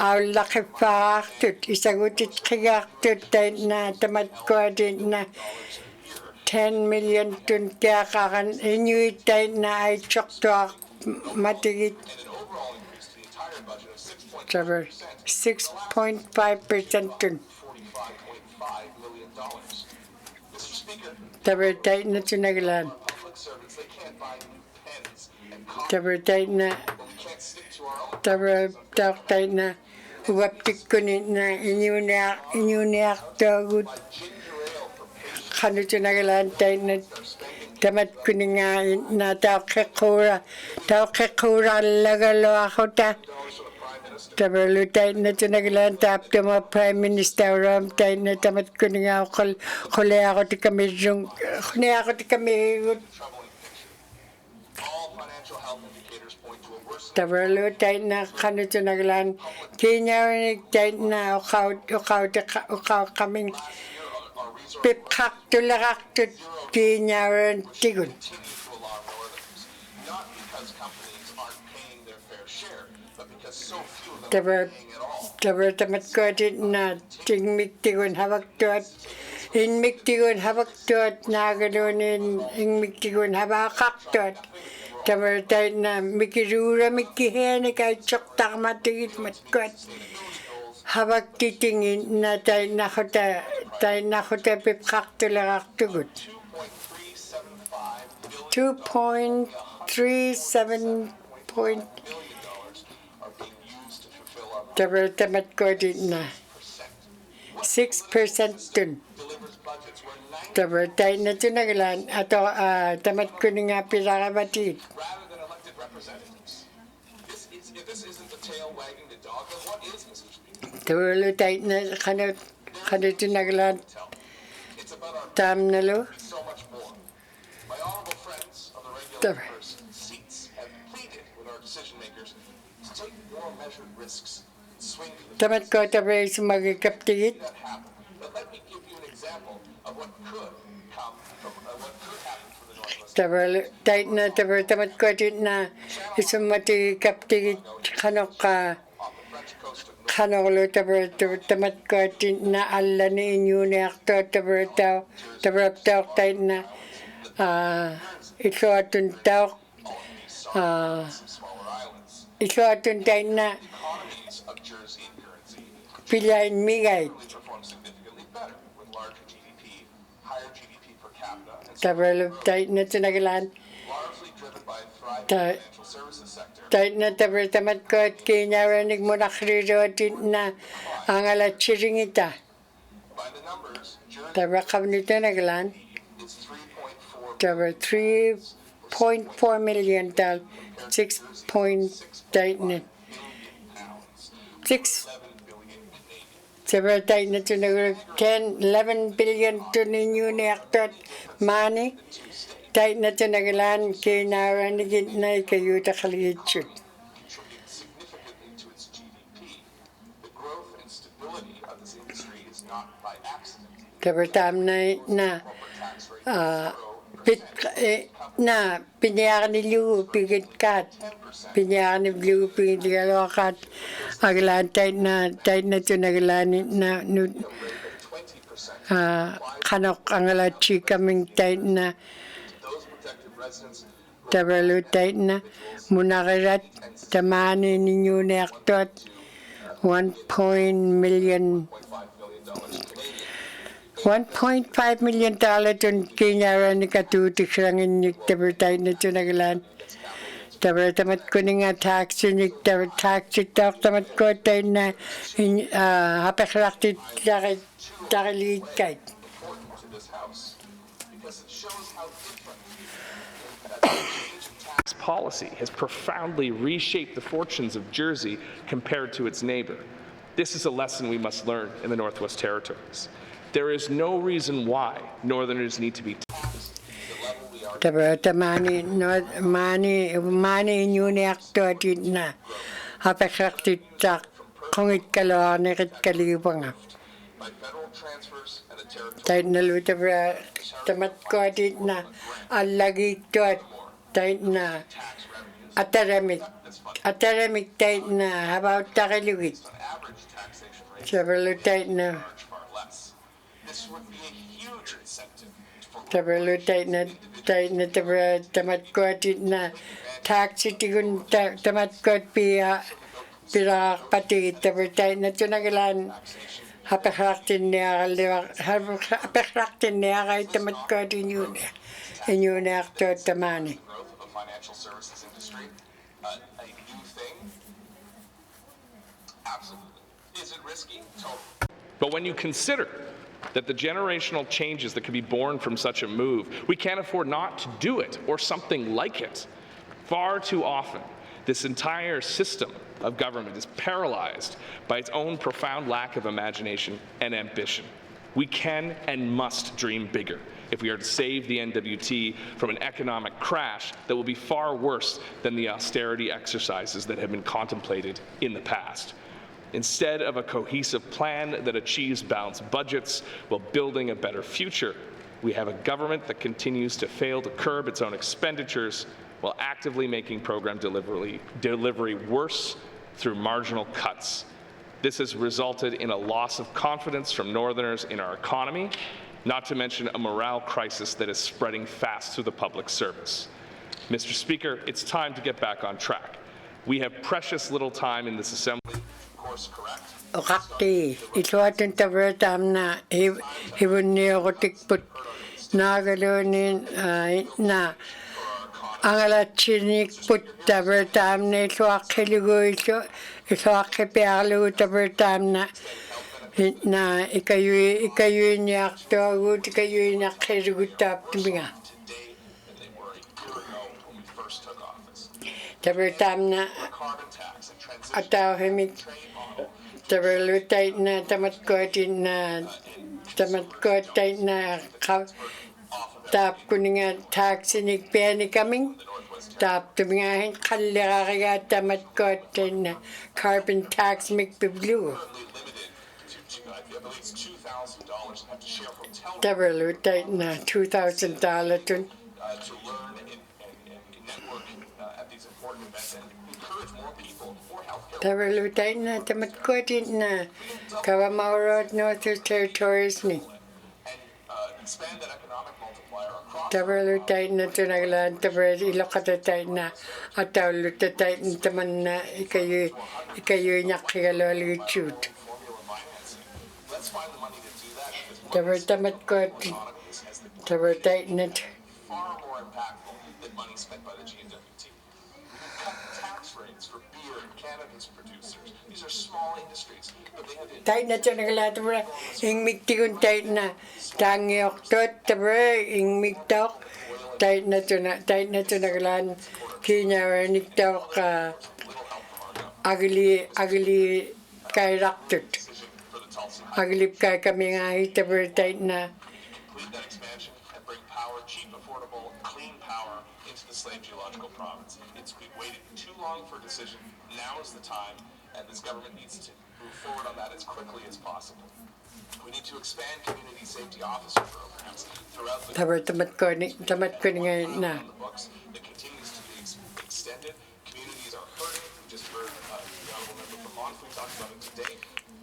Aw laki faktut isagutit kigaktut tay na tamat ko din na 10 million tun kaya kakan inuit tay na ay chokto matigit. And an overall increase to the entire budget of 6.5%, Tabra 6.5% tun. $45.5 million. Mr. Speaker, Tabra tay na tunagalan. public servants, they can't buy new pens and copies, Tabra tay na but we can't stick to our own. tabra tay na uwaptik ko ni na inyunak tagut Ginger ale for patients kanuto nagalan tay na tamat ko ni nga na tao kekura lagalo ako ta for the Prime Minister. tabra lutay na tunagalan tap tama Prime Minister Ram tay na tamat ko ni nga kule ako ti kami Troubling picture. All financial health indicators point to a worsening Tabralo tayo na kanuto naglan kinyawinig tayo na ukaw kaming our resources pipkak tulakak tut kinyawan tigun. continue to alarm Northerners, not because companies aren't paying their fair share, but because so few of them Tabra are paying at all. tabra tamat ko din na tingmik tigun habak tuat inmik tigun habak tuat nagalunin inmik tigun habakak tuat. Tabra tayo na mikirura mikihene kay chok tak matigit matkwat. Habak titingin na tayo nakota pipkak tulakak tugut. $2.37 point. Are being used to fulfill our Tabra tamat ko din na 6% dun. delivers budgets where 90 Tabra tayo na tunagalan ato tamat ko ni nga pinakabatid. rather than elected representatives. If this isn't the tail wagging the dog, then what is, Mr. Speaker? Tabra tayo na kano tunagalan It's about our tam na lo. so much more. My honorable friends of the Tabra. regular seats have pleaded with our decision makers to take more measured risks and swing for the Tamat ko tabra sumagikaptigit. that happen. But let me give you an example of what could come from what could happen for the Northwest. Tabra tamat ko din na isumati kaptigit kanok ka On the French coast of North kanoklo tamat ko din na alla ni inyo ni akto tabra tayo tayo na ito atun tayo some smaller islands. ito atun tayo na Economies of Jersey and Guernsey pilain migay perform significantly better with larger GDP, higher GDP per capita, and tabra tayo na tunagalan largely driven by a thriving Ta- financial services sector. tayo na tabra tamat ko at kinyawanig mo nakriro din na ang alat siringita By the numbers, Jersey tabra kam nito nagalan is 3.4 tabra 3.4 million tal 6 point tayo na pounds, 6 11 billion Canadian. Tabra tayo na tunagurag 11 billion to ninyo ni aktot money tayo na tunagalan kinawanig na ikayuta kaligitsyon. Contributing significantly to its GDP. The growth and stability of this industry is not tabertam na pit na pinyakan ni Liu pigit kat pinyakan ni Liu pigit kalokat aglan tait na tunagalan na kanok angala chikaming tait na tabalu tait na munakarat tamani ninyo na aktot 1.5 million tun kinyara ni katutik sangin ni tabertai na tunagalan tabertamat kuninga taxi ni taxi tamat ko tay na hapakrakti takali kay Policy has profoundly reshaped the fortunes of Jersey compared to its neighbor. This is a lesson we must learn in the Northwest Territories. There is no reason why Northerners need to be taxed to the level mani inyuni akto atit na hapakrakti tak kongit kalawani kit kalibanga tayo naluta pra tamat ko atit na alagi to tayo na ataramik tayo na habaw takalugit sabalu tayo na tabalu tayo na tamat ko atit na taxi tigun tamat ko at pira pati tayo na tunagalan hapakraktin niya kay tamat ko at inyo na akto tamani. Financial services industry a new thing? Absolutely. Is it risky? Totally. But when you consider that the generational changes that can be born from such a move, we can't afford not to do it or something like it. Far too often, this entire system of government is paralyzed by its own profound lack of imagination and ambition. We can and must dream bigger if we are to save the NWT from an economic crash that will be far worse than the austerity exercises that have been contemplated in the past. Instead of a cohesive plan that achieves balanced budgets while building a better future, we have a government that continues to fail to curb its own expenditures while actively making program delivery worse through marginal cuts. This has resulted in a loss of confidence from Northerners in our economy, not to mention a morale crisis that is spreading fast through the public service. Mr. Speaker, it's time to get back on track. We have precious little time in this assembly. Course correct. Okakti, ito atin tabertam na hibun niyo ko tikput nagalonin na angala chinik put tabertam na ito akiligo ito akipialo tabertam na ikayu niya akto agud ikayu niya kirigutap tuminga tabertam na ataw himig taberlutay na tamat ko na tap kuninga taxi ni piani kaming tap tumingahin kalira kaya tamat ko na carbon tax mikpiblu taberlutay na $2,000 tun To learn and network at these important events and encourage more people, more healthcare. taberlutay na tamat ko na Kawamaurod Northwest Territories ni Expand that economic multiplier across. taberlutay na tunaglan taber ilokatay na atawlutay na taman na ikayu nyakigaloli chut Let's find the money to do that because taber tamat ko taber tay na far more impactful than money spent by the GNWT. Cut tax rates for beer and cannabis producers. These are small industries, but they have tay na tunaglan taber ing miktigun tay na tangiok tot taber ing miktok tay na tunaglan kinya niktok agli kay raktut aglip kay kami nga taber tay na complete that expansion and bring power, cheap, affordable, clean power into the slave geological province. We've waited too long for a decision. Now is the time, and this government needs to move forward on that as quickly as possible. We need to expand community safety officer programs throughout the tamat ko ni ngayon na. on the books that continues to be extended. Communities are hurting. We just heard the honorable member from Montfrey talk about it today.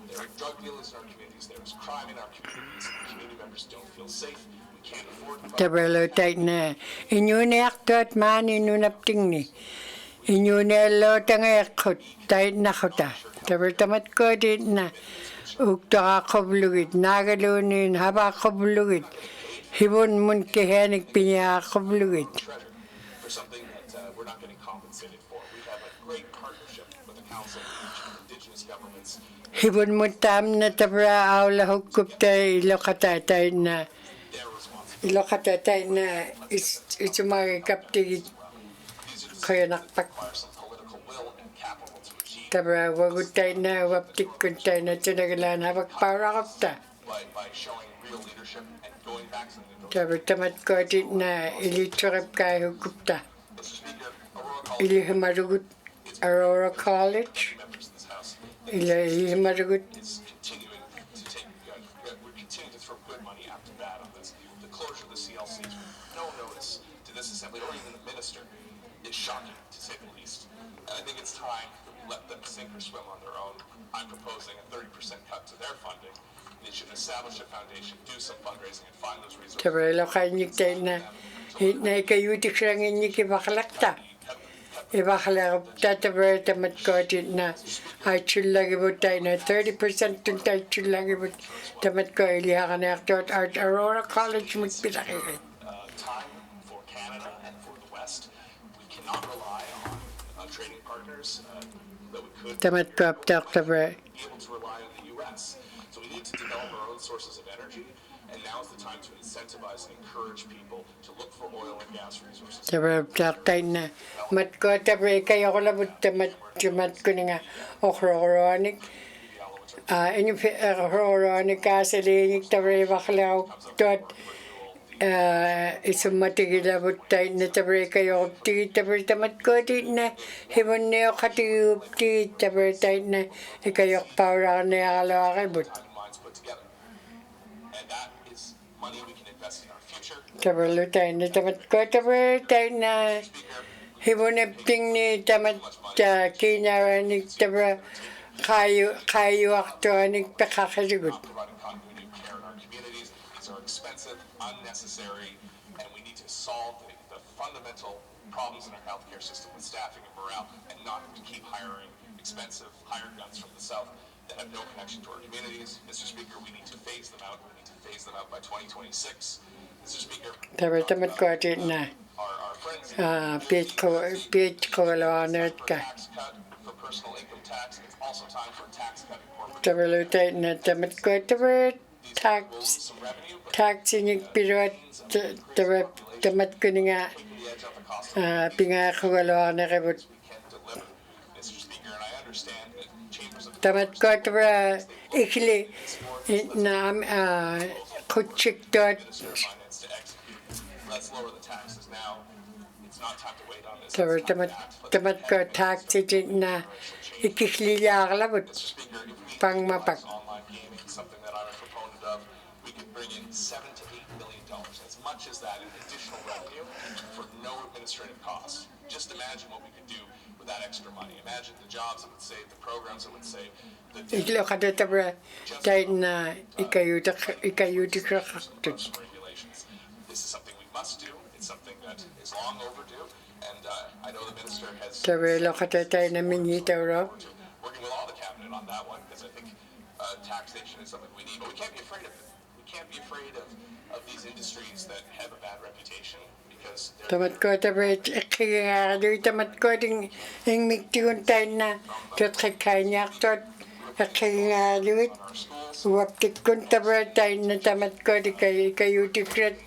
There are drug dealers in our communities. There is crime in our communities. Community members don't feel safe. We can't afford to Tabelo tay na inyunek tot man inunapting ni inyunelo tangayakot tay na kota tabel tamat ko din na ukta koblugit nagalunin haba koblugit hibon mun kehanik pinya koblugit for something that we're not getting compensated for. We have a great partnership with the Council of Indigenous Governments. hibon mun tam na tabra awla hukup tay ilokata tay na ilokata tay na isumagi kaptigit kaya nakpak tabra wagut tay na waptik kun tay na tunagalan habak para kapta By showing real leadership and going back to the tabra tamat ko din na iliturap kay hukupta ilihimarugut Aurora College ilihimarugut is continuing to take we're continuing to throw good money after bad on this. The closure of the CLC with no notice to this assembly or even the minister is shocking to say the least. And I think it's time that we let them sink or swim on their own. I'm proposing a 30% cut to their funding. They should establish a foundation, do some fundraising, and find those resources. tabra lokanyik tay na ikayutik lang inyik ibakalakta ibakalak tabra tamat ko din na ay chulagi mo tay na 30% tun tay chulagi mo tamat ko ilihakan na aktot at Aurora College magpilakit Time for Canada and for the West. We cannot rely on trading partners that we could tamat ko aptak tabra be able to rely on the U.S. So we need to develop our own sources of energy, and now is the time to incentivize and encourage people to look for oil and gas resources. tabra aptak tay na mat ko tabra kayo ko labot tamat ko nga okroronik inyo okroronik kasalinik tabra ibakalak tot isumatigilabot tay na tabra kayo ti tabra tamat ko din na hibon neo kati ti tabra tay na ikayo paura na alawakibot Minds put together, and that is money we can invest in our future. tabra tay na tamat ko tabra tay na hibon epting ni tamat kinaranik tabra kayo aktuanik pakakaligot Providing continuity of care in our communities. These are expensive, unnecessary, and we need to solve the fundamental problems in our healthcare system with staffing and morale, and not to keep hiring expensive hired guns from the south that have no connection to our communities. Mr. Speaker, we need to phase them out. We need to phase them out by 2026. Mr. Speaker, tabra tamat ko din na our friends Pete ko lawanet ka tax cut for personal income tax. It's also time for a tax cut in corporate. tabra tay na tamat ko tabra tax Some revenue, but inig pirot tabra tamat ko nga the edge of the cost pingako lawanet kabot can deliver. Mr. Speaker, and I understand that chambers of tamat ko tabra ikli na kutsik dot finance to execute. Let's lower the taxes now. It's not time to wait on this. tabra It's time to tamat act. ko tax na ikikliya kalabot Speaker, if we pang mapak online gaming, something that I'm a proponent of, we could bring in $7 to $8 million, as much as that in additional revenue for no administrative costs. Just imagine what we could do with that extra money. Imagine the jobs it would save, the programs it would save, the iklo kada tabra tay na ikayutik rakaktot regulations. This is something we must do. It's something that is long overdue, and I know the minister has tabra lo kada tay na minita ro working with all the cabinet on that one, because I think taxation is something we need, but we can't be afraid of it. We can't be afraid of these industries that have a bad reputation, because they're tamat ko tabra ikigaro tamat ko ding ing miktigun tay na tot kanya tot ikigaro waptik kun tabra tay na tamat ko di kayutik rat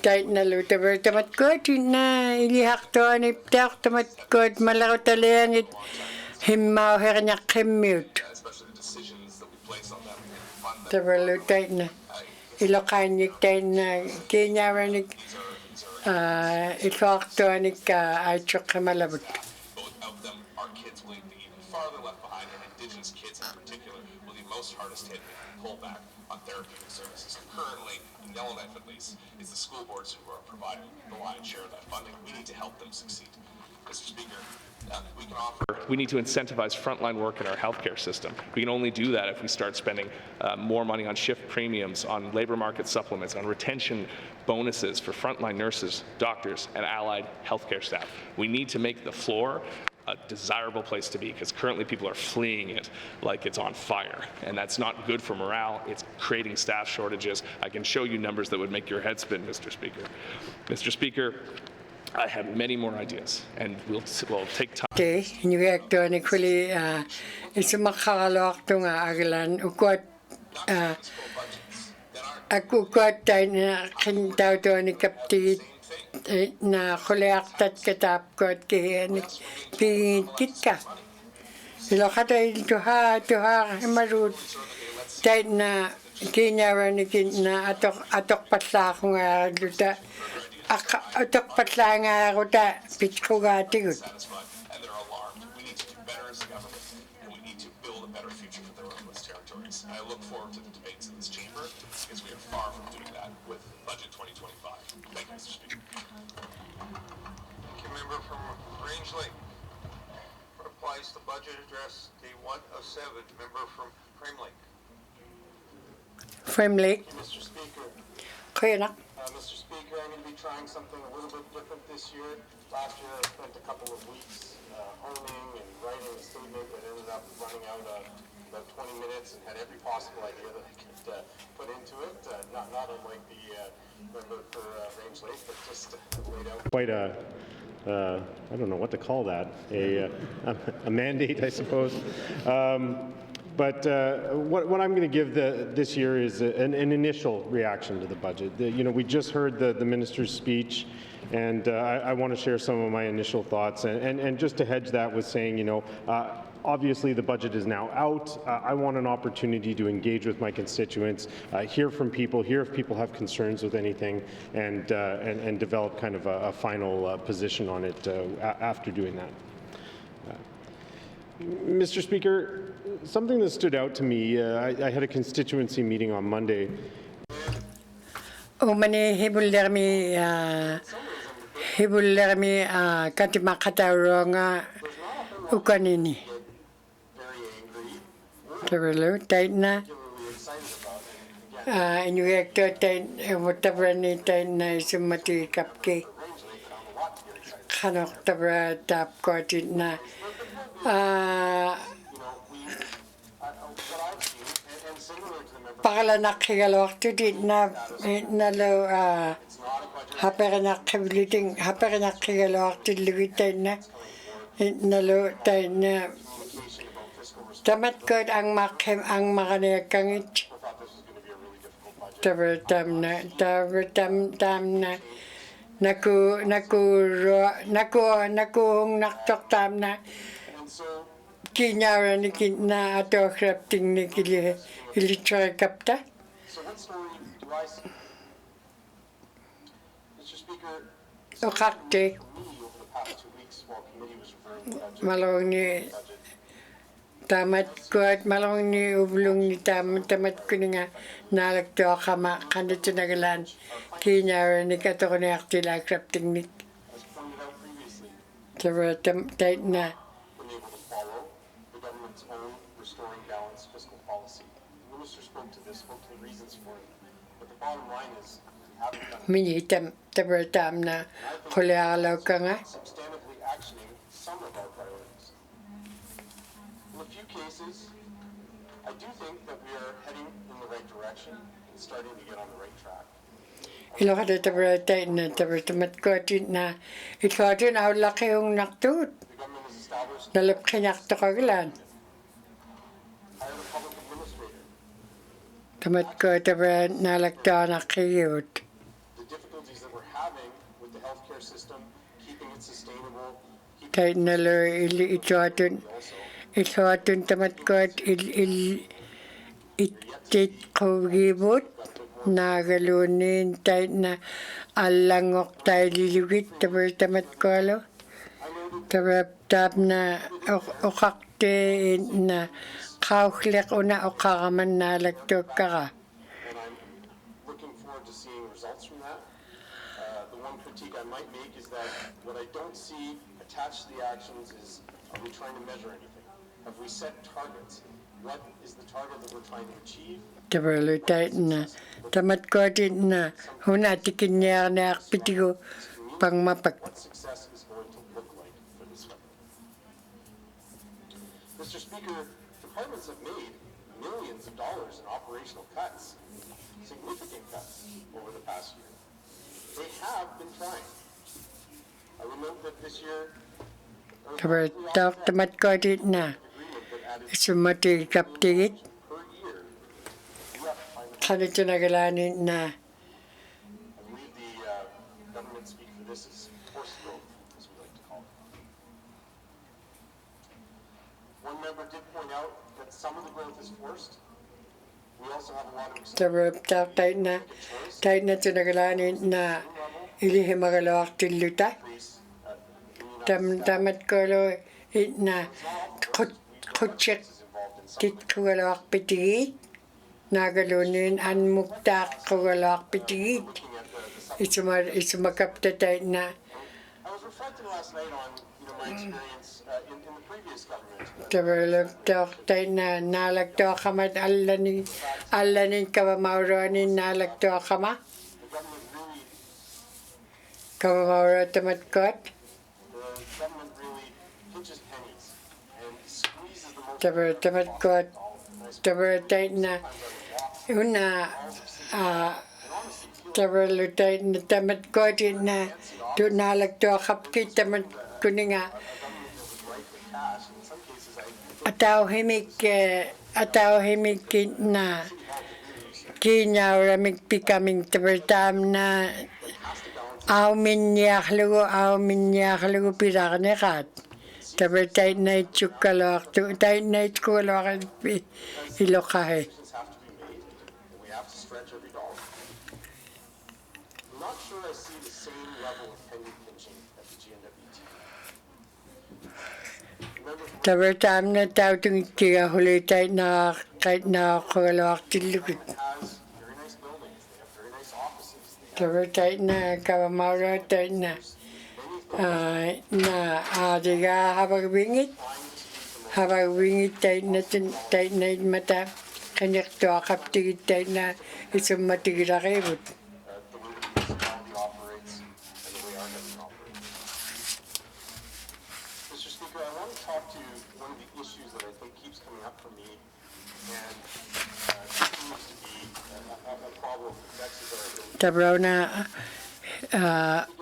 tay na lo tabra tamat ko din na ilihak to ani ptak tamat ko malako talangit himmaw hernya commute especially the decisions that we place on them and fund them. tabra lo tay na ilokanyik tay na kinyaranik ikaktuanik ay malabot Both of them, our kids will be even farther left behind, and Indigenous kids in particular will be most hardest hit. pull back on therapeutic services. And currently, in Yellowknife at least, it's the school boards who are providing the lion's share of that funding. We need to help them succeed. Mr. Speaker, we can offer. We need to incentivize frontline work in our healthcare system. We can only do that if we start spending more money on shift premiums, on labor market supplements, on retention bonuses for frontline nurses, doctors, and allied healthcare staff. We need to make the floor a desirable place to be, because currently people are fleeing it like it's on fire, and that's not good for morale. It's creating staff shortages. I can show you numbers that would make your head spin, Mr. Speaker. Mr. Speaker, I have many more ideas, and we'll take time. Okay, Inuvialuktun kuli isumakakaloktun aglan ukot aku ukot na kintaw to ni kapti na kuleaktat katap kot kihianik pingit kitka. Ilo kata tuha marut tay na kinyawa ni na atok patla ko nga luta atok patla nga ako ta pitko ga tigut. And they're alarmed. We need to do better as a government, and we need to build a better future for the Northwest Territories. And I look forward to the debates in this chamber, because we are far from doing that with Budget 2025. Thank you, Mr. Speaker. Thank you, member from Rangeley. What applies to budget address D1 of 7, member from Frame Lake. Frame Lake. Mr. Speaker. Kaya Mr. Speaker, I'm going to be trying something a little bit different this year. Last year I spent a couple of weeks honing and writing a statement that ended up running out about 20 minutes and had every possible idea that I could put into it. Not unlike the member for Range Lake, but just laid out. Quite a, I don't know what to call that, a mandate, I suppose. But what I'm going to give this year is an initial reaction to the budget. We just heard the minister's speech, and I want to share some of my initial thoughts. And just to hedge that with saying, obviously the budget is now out. I want an opportunity to engage with my constituents, hear from people, hear if people have concerns with anything, and develop kind of a final position on it after doing that. Mr. Speaker, something that stood out to me, I had a constituency meeting on Monday. Umani hibullermi katimakataronga ukanini. Terlalu tight na. Inuvialuktun tight mutabrani tight na isumati kapke. Kanok tabra tap kotit na. Pakalanak higaloktu dit na lo haperenak higaloktu lugitin na lo tay na tamat ko ang makanayakangit tabratam na nakuhong naktoktam na kinyawa ni na ato crafting ni ilitra kapta. Okakte malong ni tamat ko at malong ni ublong ni tamat ko nga nalagto kama kanito nagalan kinyawa ni kato ko na aktila crafting ni tawa tight na. Minitam tabratam na kulealaw ka nga. Substantively actioning some of our priorities. In a few cases, I do think that we are heading in the right direction and starting to get on the right track. Ilo ka tabratay na tabratamat ko na ito atin ang laki yung naktut. Nalap kinakto kagalan. Tamat ko tabra nalakto nakiyot. Kahit nalo ito atun tamat ko at itit ko gibot nagalunin tayo na alangok tayo lilugit tamat ko alo tab na okakte na Hauchlik una okaraman nalagtukara. And I'm looking forward to seeing results from that. The one critique I might make is that what I don't see attached to the actions is, are we trying to measure anything? Have we set targets? What is the target that we're trying to achieve? Tabalutait na tamat ko din na hunatikin niya na akpitigo pangmapak. What success is going to look like for this one? Mr. Speaker, departments have made millions of dollars in operational cuts, significant cuts over the past year. They have been trying. I would note that this year, Tamat ko din na sumati kaptigit. Kanito nagalanin na I believe the government speak for this as forced growth, as we like to call it. One member did point out that some of the growth is forced. We also have a lot of tamat na tunagalanin na ilihi magalawak tiluta. Tamat ko lo na kutsak tit kugalawak pitigit. Nagalunin an muktak kugalawak pitigit. Isumakapta tayo na. I was reflecting last night on my experience in the previous government. Tabalagtok tayo na nalagto kamat alanin kabamauronin nalagto kama. Kabamauro tamatkot. The government really pinches pennies and squeezes the most. Tamatkot. Tabalagtay na una tabalagtay na tamatkot na tunalagto kapkit tamat kuninga. Ataw himik na kinyaw ramig pikaming tabertam na aw minyak lugu piranekat tabertay na itsukalok tay na itsukalok ilokahe. We have to stretch every dollar. I'm not sure I see the same level of penny pinching at the GNWT. Tabertam na tao tung huli tay na kahit na kalawak tilukit. Has very nice buildings. They have very nice offices. Tabertay na kabamauro tay na adiga habag wingit tay na mata kanyak to kaptigit tay na isang matigira kaibut. The way the municipality operates and the way our government operates. Mr. Speaker, I want to talk to one of the issues that I think keeps coming up for me and continues to be a problem that vexes our ability. Tabraw na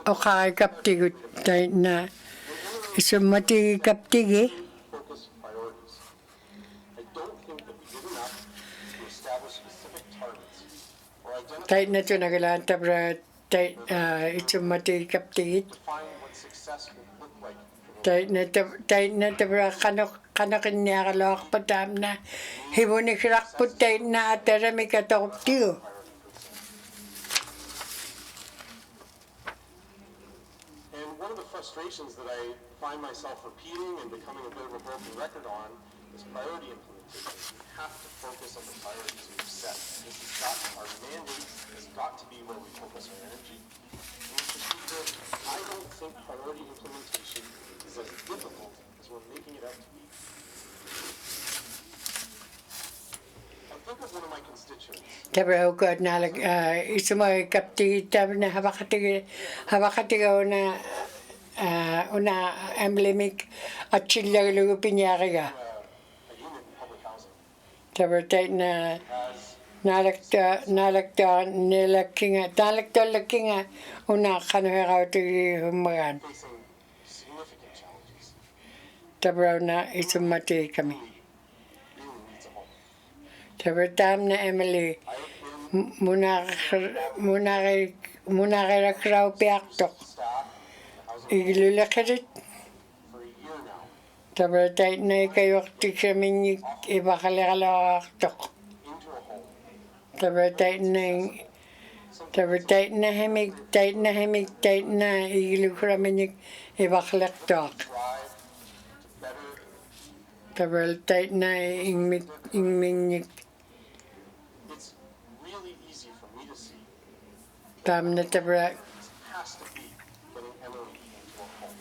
okay kaptigut tay na isang mati kaptigi. Focus priorities. I don't think that we did enough to establish specific targets or identify Tay na ito nagalaan tabra tay isang mati kaptigit. define what success would look like. Tay na tabra kanakin niya kalawak patam na hibunik rakput tay na atara may katakop tiyo. And one of the frustrations that I find myself repeating and becoming a bit of a broken record on is priority implementation. We have to focus on the priorities we've set. This has got, our mandate has got to be where we focus our energy. And Mr. Speaker, I don't think priority implementation is as difficult as we're making it out to be. I think of one of my constituents. Tabra ko at nalag isang mga kaptigit tabra na habakatigaw na una emblemik at silang lugupin niya kaya. A unit in public housing Tabra tay na has nalagto una kanuhiraw tigi humagan. facing significant challenges. Tabra na isang mati kami. Really needs a home. Tabra tam na Emily I have been muna kay rakraw piaktok. staff in the housing Igilulakirit. for a year now. Tabra tay na kayo tiksamin ibakalalaktok. Into a home. Tabra tay na hemig tay na igilukuramin ibakaktok. Drive to better Tabral tight na ingmik ingmingnik. It's really easy for me to see Tam na tabra has to be getting Emily into a home.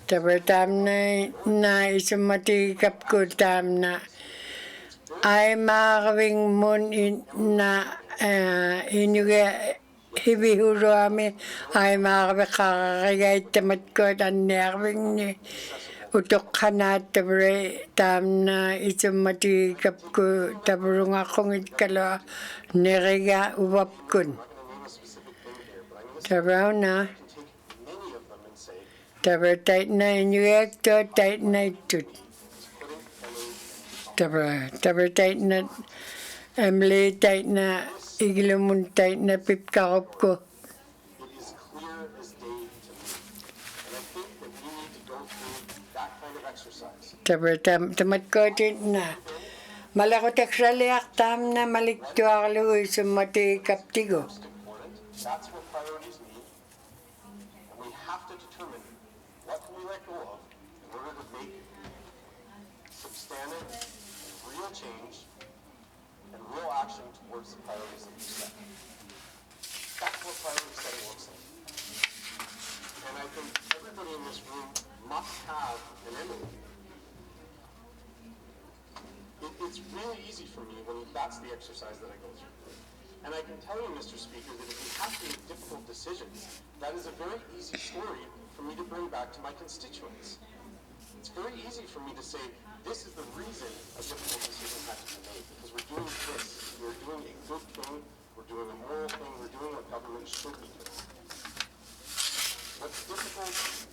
tabra tam na isumati kap ko tam na ay makawing mun na hibihuro ami ay makakakagay tamat ko ang nerving ni utok kanat tabre tam na isumati kap ko tabrung akong itkalo neriga uwap kun tabraw na tabra tight na inuyak to tight na itut tabra tight na Emily tight na igilumun tight na pipkarop ko. It is clear as day to me. And I think that we need to go through that kind of exercise. Tabra tamat ko tin na malako taksaliak tam na maliktuar lu isumati kaptigo. That's what priorities need. And we have to determine what can we let go of in order to make substantive, real change and real action towards the priorities that we set. That's what priority setting looks like. And I think everybody in this room must have an Emily. It's really easy for me when that's the exercise that I go through. And I can tell you, Mr. Speaker, that if we have to make difficult decisions, that is a very easy story for me to bring back to my constituents. It's very easy for me to say, this is the reason a difficult decision had to be made, because we're doing this. We're doing a good thing, we're doing a moral thing, we're doing what government should be doing. What's difficult is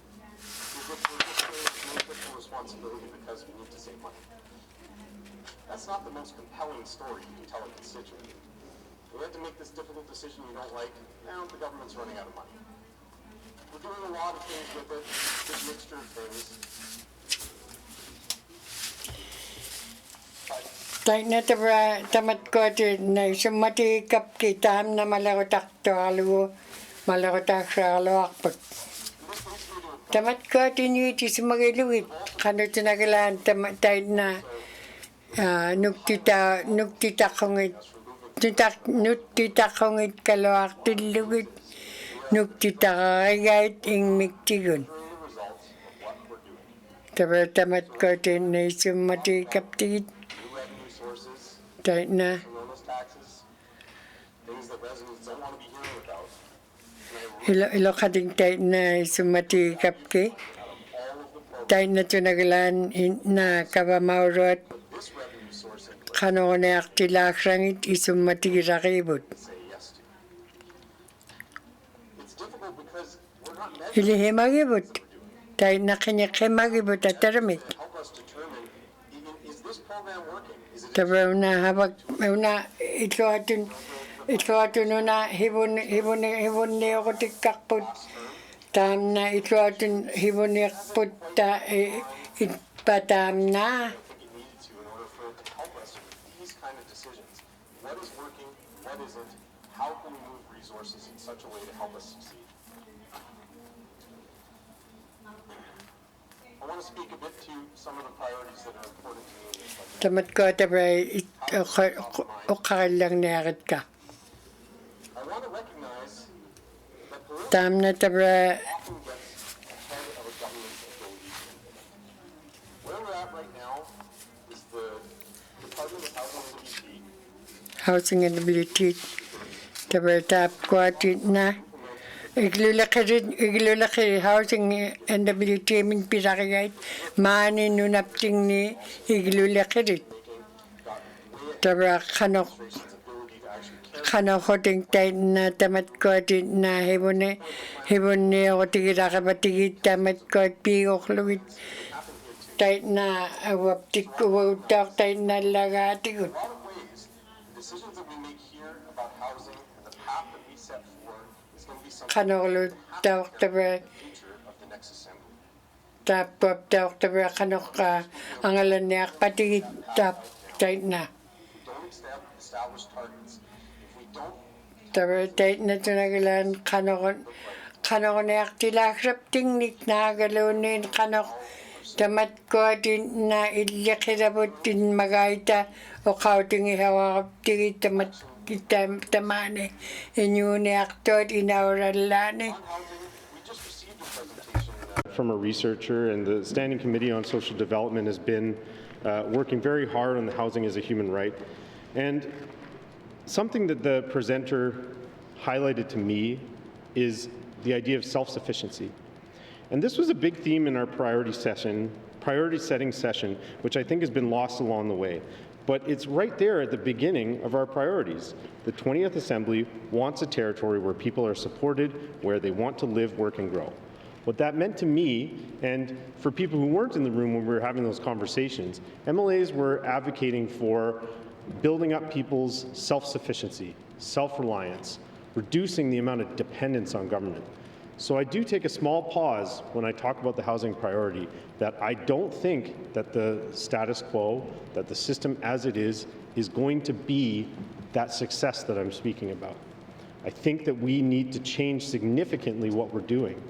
if we're just saying it's no fiscal responsibility because we need to save money. That's not the most compelling story you can tell a constituent. We have to make this difficult decision you don't like, now the government's running out of money. We're doing a lot of things with it, this mixture of things. Tight na tabra tamat ko tin na isumati kap kitam na malako takto alu malako taksalo akpot. Tamat ko tin yu ti sumagiluit kano tinagalan tamat tight na nuktita kongit nuktita kongit kalawak tiluit nuktita kagayit ing miktigun. Tabra tamat ko tin na isumati kap tigit tight na ilo kading tight na isumati kap ki tight na tunagalan na kabamaurot kano na aktilak rangit isumati rakibut. Ilihimagibut tight na kanyakimagibut ataramit. Tabra na habag una ito atun na hibon ni ako tikakput tam na ito atun hibon ni akput ta patam na. What is working, what isn't, how can we move resources in such a way to help us succeed? I want to speak a bit to some of the priorities that are important to me in this budget. Tamat ko tabra ukakal lang narit ka. I want to recognize that political Tam na tabra often gets ahead of a government's ability to implement. Where we're at right now is the Department of Housing and Ability Housing and Ability tabra tap ko atin na iglulaki housing and ability min pirakigait mani nunapting ni iglulaki tabra kano hoting tight na tamat ko atin na hibon ni ako tigiraka batigit tamat ko at pigok luwit tight na awaptik uwautak tight na lagatigut. decisions that we make here about housing and the path that we set forward is going to be something Kanoklo tawak tabra future of the next assembly. tapop tawak tabra kanok angalan niya patigit tap tight na. Don't establish targets. If we don't Tabra tight na tunagalan kanok niya tilak rap tingnik na galunin kanok tamat ko din na ilyakirabot din magaita o kauting ihawakap tigi tamat tamane Inuvialuktun inauralane. From a researcher, and the Standing Committee on Social Development has been working very hard on the housing as a human right. And something that the presenter highlighted to me is the idea of self-sufficiency. And this was a big theme in our priority setting session, which I think has been lost along the way. But it's right there at the beginning of our priorities. The 20th Assembly wants a territory where people are supported, where they want to live, work, and grow. What that meant to me, and for people who weren't in the room when we were having those conversations, MLAs were advocating for building up people's self-sufficiency, self-reliance, reducing the amount of dependence on government. So I do take a small pause when I talk about the housing priority, that I don't think that the status quo, that the system as it is going to be that success that I'm speaking about. I think that we need to change significantly what we're doing.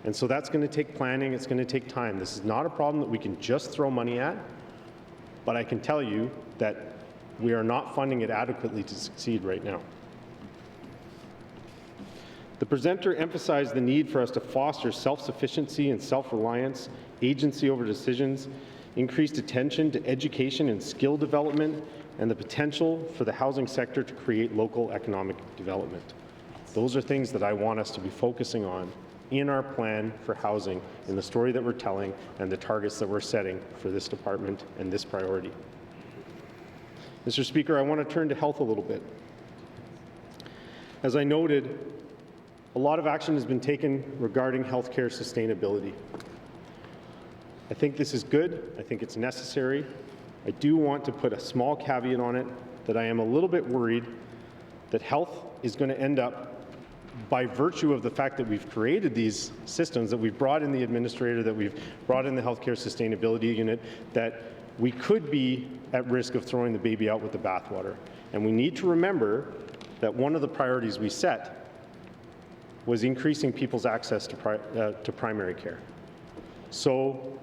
And so that's going to take planning, it's going to take time. This is not a problem that we can just throw money at, but I can tell you that we are not funding it adequately to succeed right now. The presenter emphasized the need for us to foster self-sufficiency and self-reliance, agency over decisions, increased attention to education and skill development, and the potential for the housing sector to create local economic development. Those are things that I want us to be focusing on in our plan for housing, in the story that we're telling, and the targets that we're setting for this department and this priority. Mr. Speaker, I want to turn to health a little bit. As I noted, a lot of action has been taken regarding healthcare sustainability. I think this is good. I think it's necessary. I do want to put a small caveat on it that I am a little bit worried that health is going to end up, by virtue of the fact that we've created these systems, that we've brought in the administrator, that we've brought in the healthcare sustainability unit, that we could be at risk of throwing the baby out with the bathwater. And we need to remember that one of the priorities we set was increasing people's access to primary care. So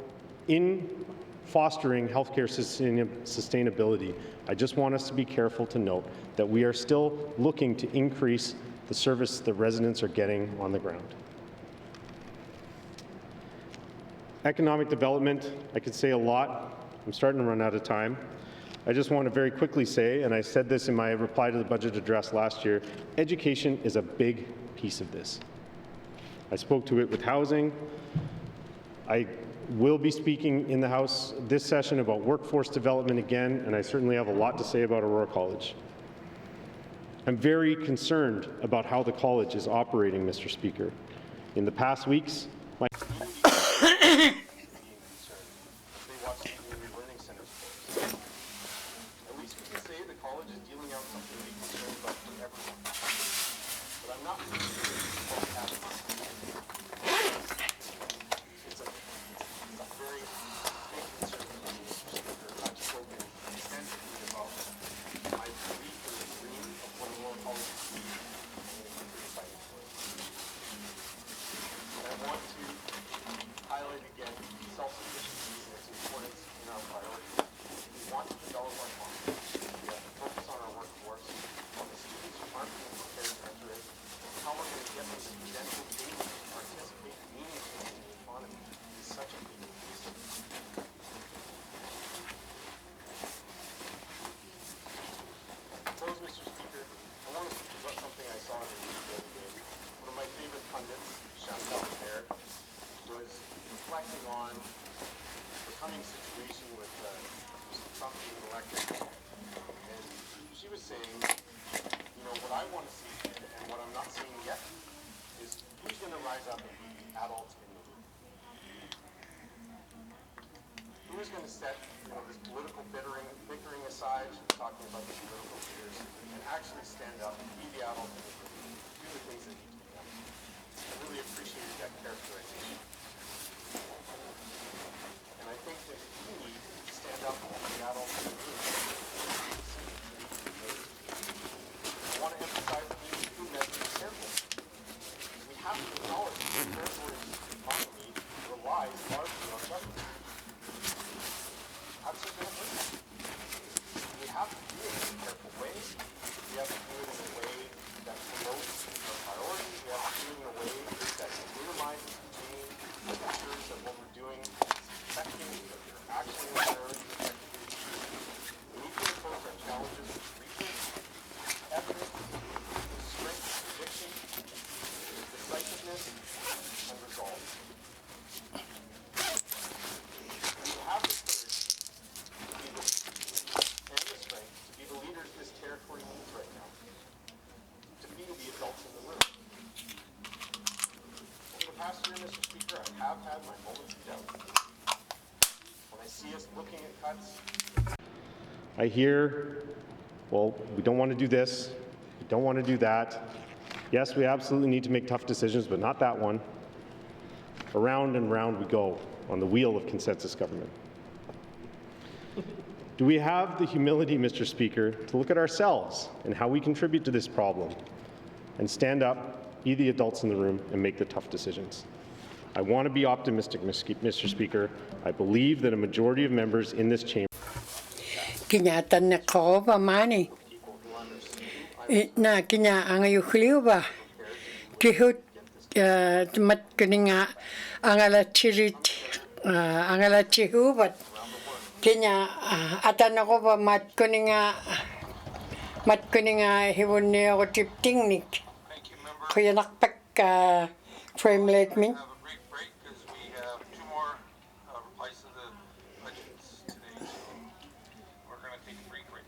in fostering healthcare sustainability, I just want us to be careful to note that we are still looking to increase the service that residents are getting on the ground. Economic development, I could say a lot. I'm starting to run out of time. I just want to very quickly say, and I said this in my reply to the budget address last year, education is a big piece of this. I spoke to it with housing. I will be speaking in the House this session about workforce development again, and I certainly have a lot to say about Aurora College. I'm very concerned about how the college is operating, Mr. Speaker. In the past weeks, my Who's going to set this political bickering aside, talking about the political leaders, and actually stand up and be the adult in the room, do the things that need to be done? I really appreciated that characterization. And I think that we need to stand up and be the adult in the room. I want to emphasize that we need to do that carefully. We have to acknowledge that the territory's economy relies largely on government. and resolve. We have the courage and the strength to be the leaders this territory needs right now, to be the adults in the room. Over the past year, Mr. Speaker, I have had my moments of doubt. When I see us looking at cuts, I hear, well, we don't want to do this, we don't want to do that. Yes, we absolutely need to make tough decisions, but not that one. Around and round we go on the wheel of consensus government. Do we have the humility, Mr. Speaker, to look at ourselves and how we contribute to this problem and stand up, be the adults in the room, and make the tough decisions? I want to be optimistic, Mr. Speaker. I believe that a majority of members in this chamber Kinyatan na ko ba mani? Na kinya ang ayukliw ba? Kihut mat kuninga ang alachirit ang alachihubat. Kinya atan ako ba mat kuninga hiwon niya ako tiptingnik. Kuya nakpak frame like me. have a brief break because we have two more replies to the budgets today. So we're going to take a brief break.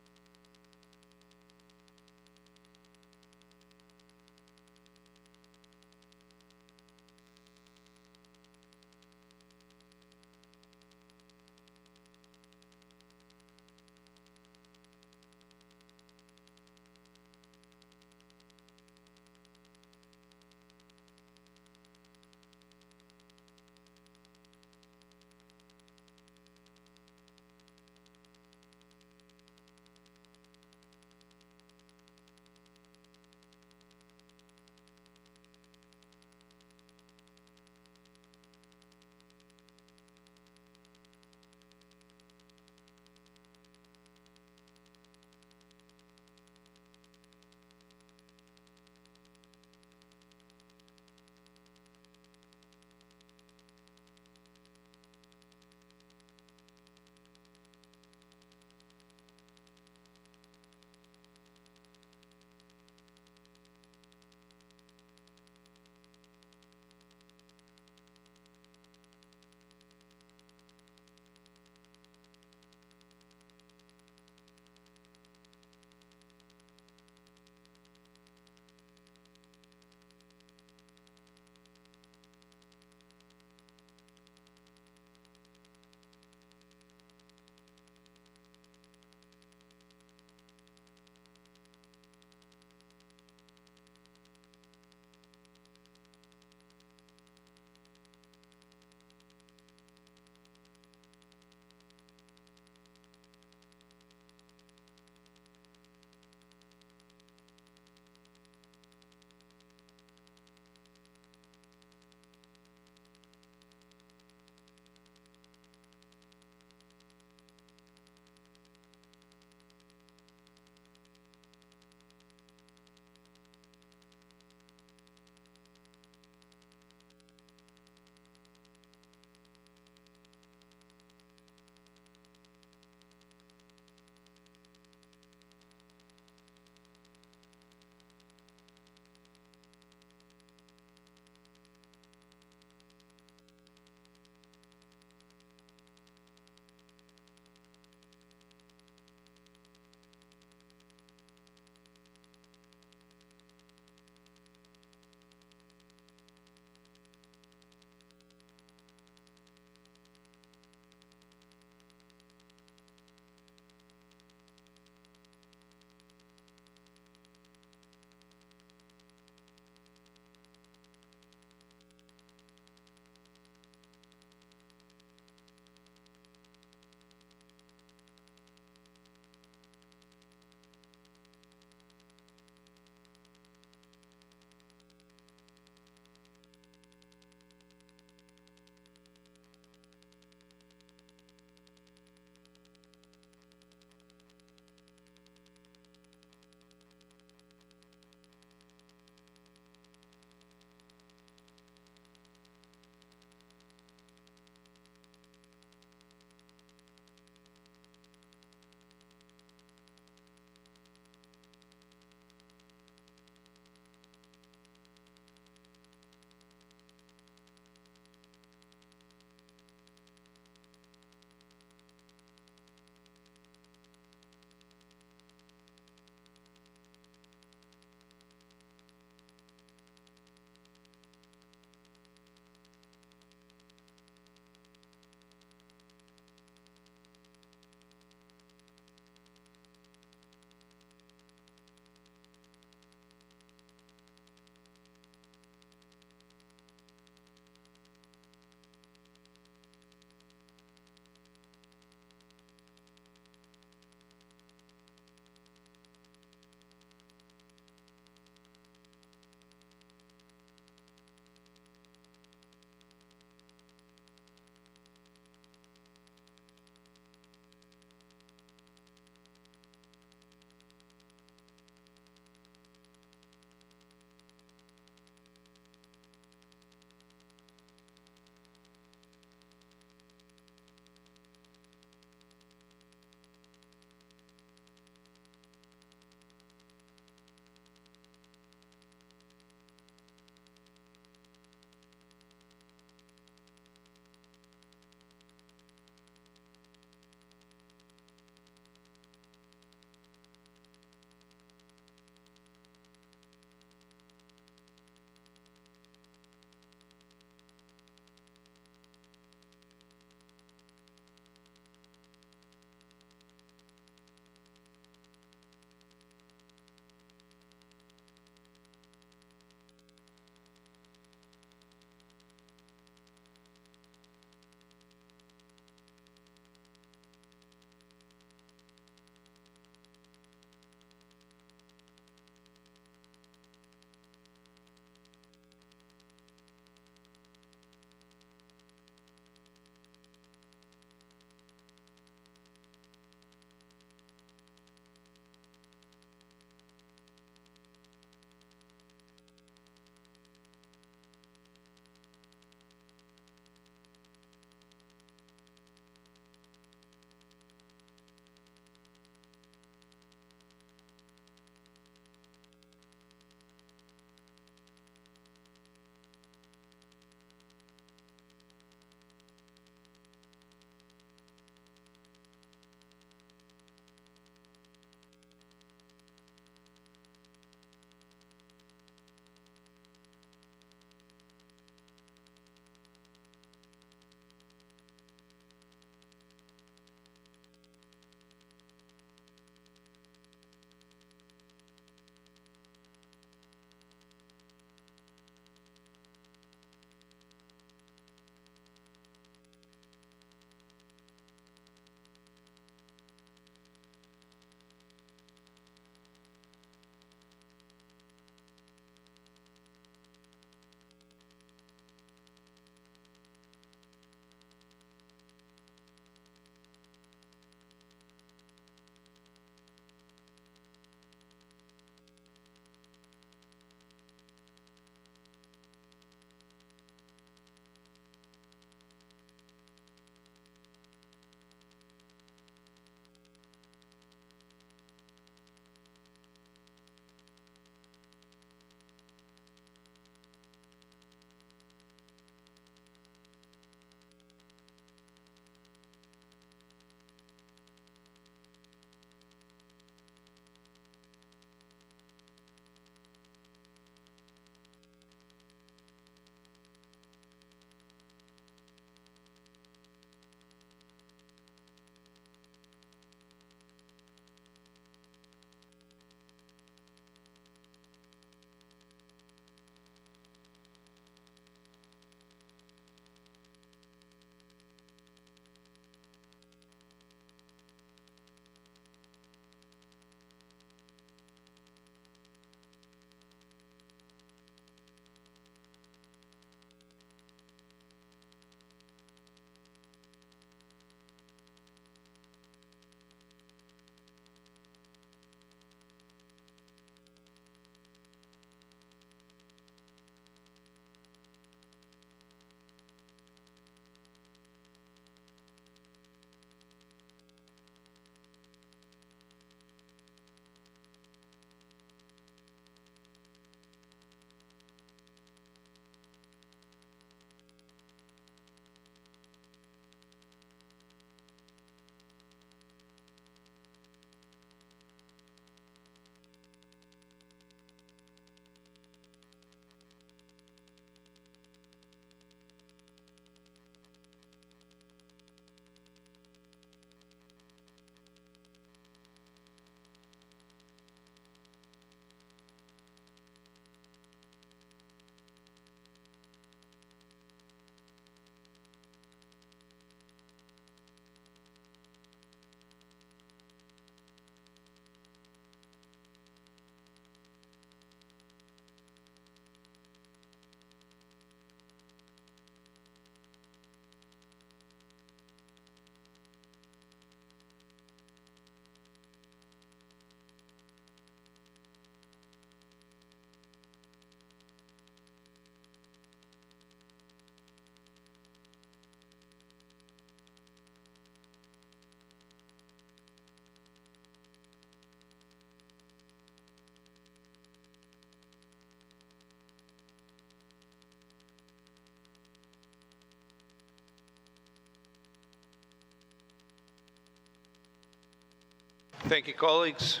Thank you, colleagues.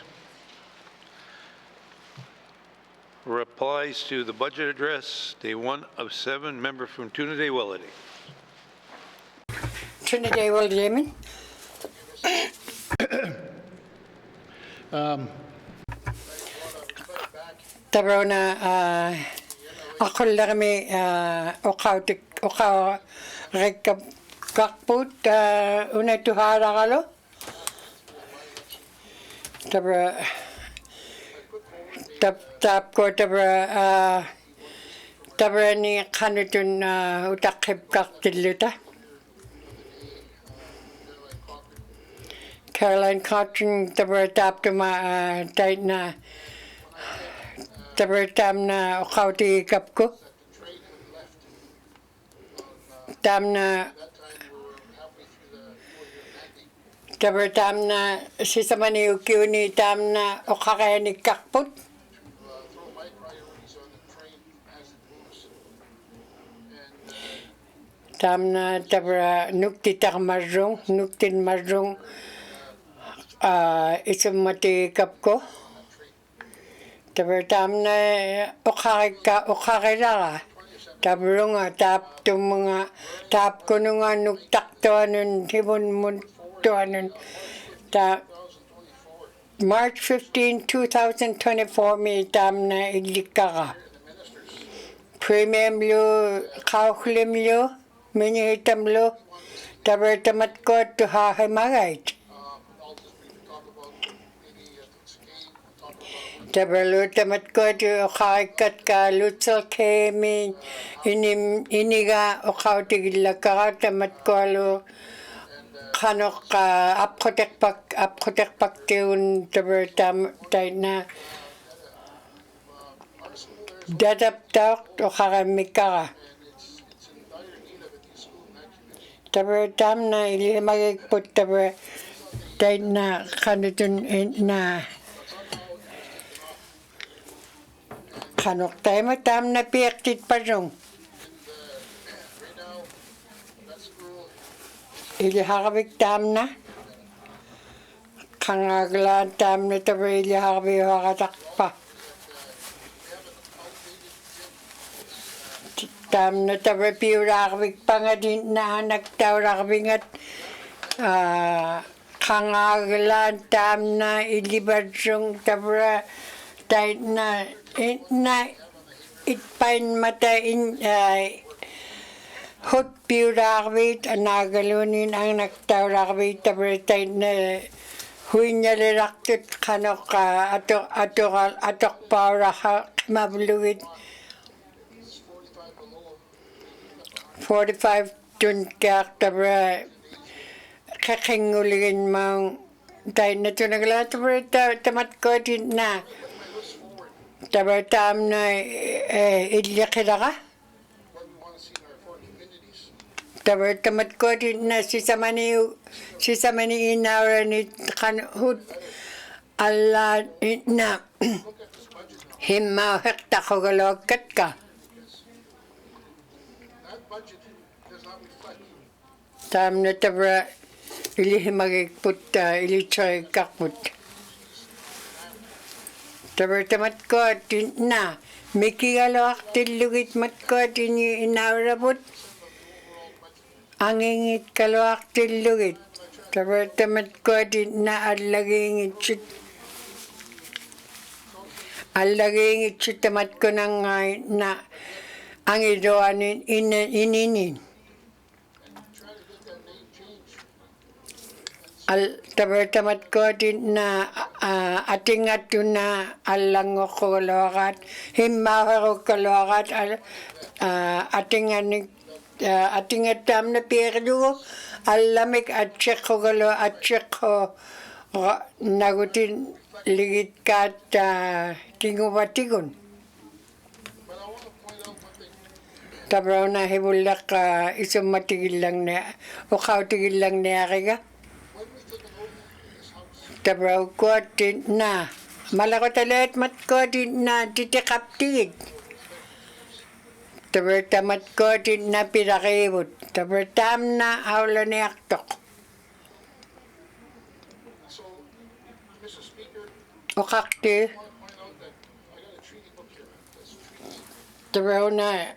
Replies to the budget address, day 1 of 7, member from Trinidad-Willity. Trinidad-Willity. Tabrona ako lang may ukaw rekap kakput una tuhara kalo. Tabra tap ko tabra ni kanutun utakip kaktiluta. Caroline Cotton tabra tap to ma tight na tabra tam na ukaw ti kapko. Tam na tabra tam na si samani ukiuni tam na ukakaya ni kakput. Tam na tabra nukti tak marjong nuktin marjong isang mati kapko. Tabra tam na ukakira tabro nga tap to mga tap ko nga nuktak to anun hibon mun to anun ta March 15, 2024 may tam na ilika ka. Premium lo, kaukulim lo, minihitam lo, tabra tamat ko to hahimagait. Tabra lo tamat ko to kaikat ka lutsal kemi iniga o kautigila ka tamat ko lo kanok apkotek pak tiun tabra tam tay na dadap tak o karamika. Tabra tam na ili magigput tabra tay na kanutun na kanok tayo mo tam na piaktit pa rong. Ili hakabik tam na. Kangaglaan tam na tabra ili hakabik hakatak pa. Tam na tabra piyo rakabik pa nga din na nagtaw rakabik at kangaglaan tam na ilibadsong tabra tayo na itpain mata hot piyo rakabit anagalunin ang nagtaw rakabit tabra tayo na huy niya liraktut kanok atok pa rakimabluwit 45 tun kak tabra kakinguligin mang tayo na tunagala tabra tamat ko din na tabra tam na ilyakira ka tabra tamat ko din na si samani inawra ni kanhut ala na himma hekta ko galokat ka tam na tabra ili magigput ili choy kakput tabra tamat ko din na mikigalawak tilugit mat ko din inawrabut angingit kalawak tilugit tabra tamat ko din na alagingit chut tamat ko nang na ang idoanin ininin tabra tamat ko din na ating atuna alang ko kalawakat himma ko kalawakat ating atam na perdo alamik at check ko galo at check ko nagutin ligit kat tinguwatigon tabra na hibulak isang matigil lang na o kautigil lang na akiga tabra ko din na malako talit mat ko din na titikaptigid tabra tamat ko din na pirakibot tabra tam na awla ni aktok Okakti. Tarona.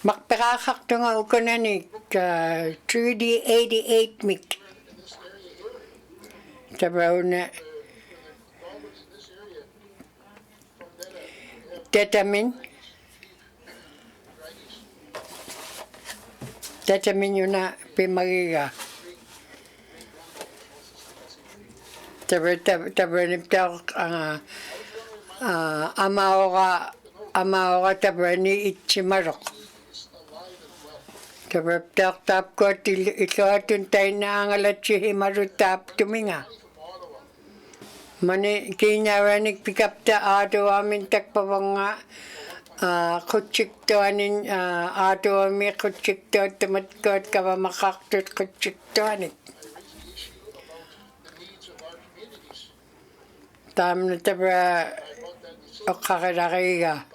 Makpakakakto nga ukunanik. 3D88 mik. Tarona. Tetamin. Tetamin yun na pimagiga. Tabanip amaoka tabani itchimarok. Tap ko ito atun tayo na angalatsi himarut tap tuminga. Mani kinyawanik pikap ta ato amin takpawanga kutsik to anin ato amin kutsik to tumatkot kawa makaktot kutsik to anin. Tam na tabra okakarakiga.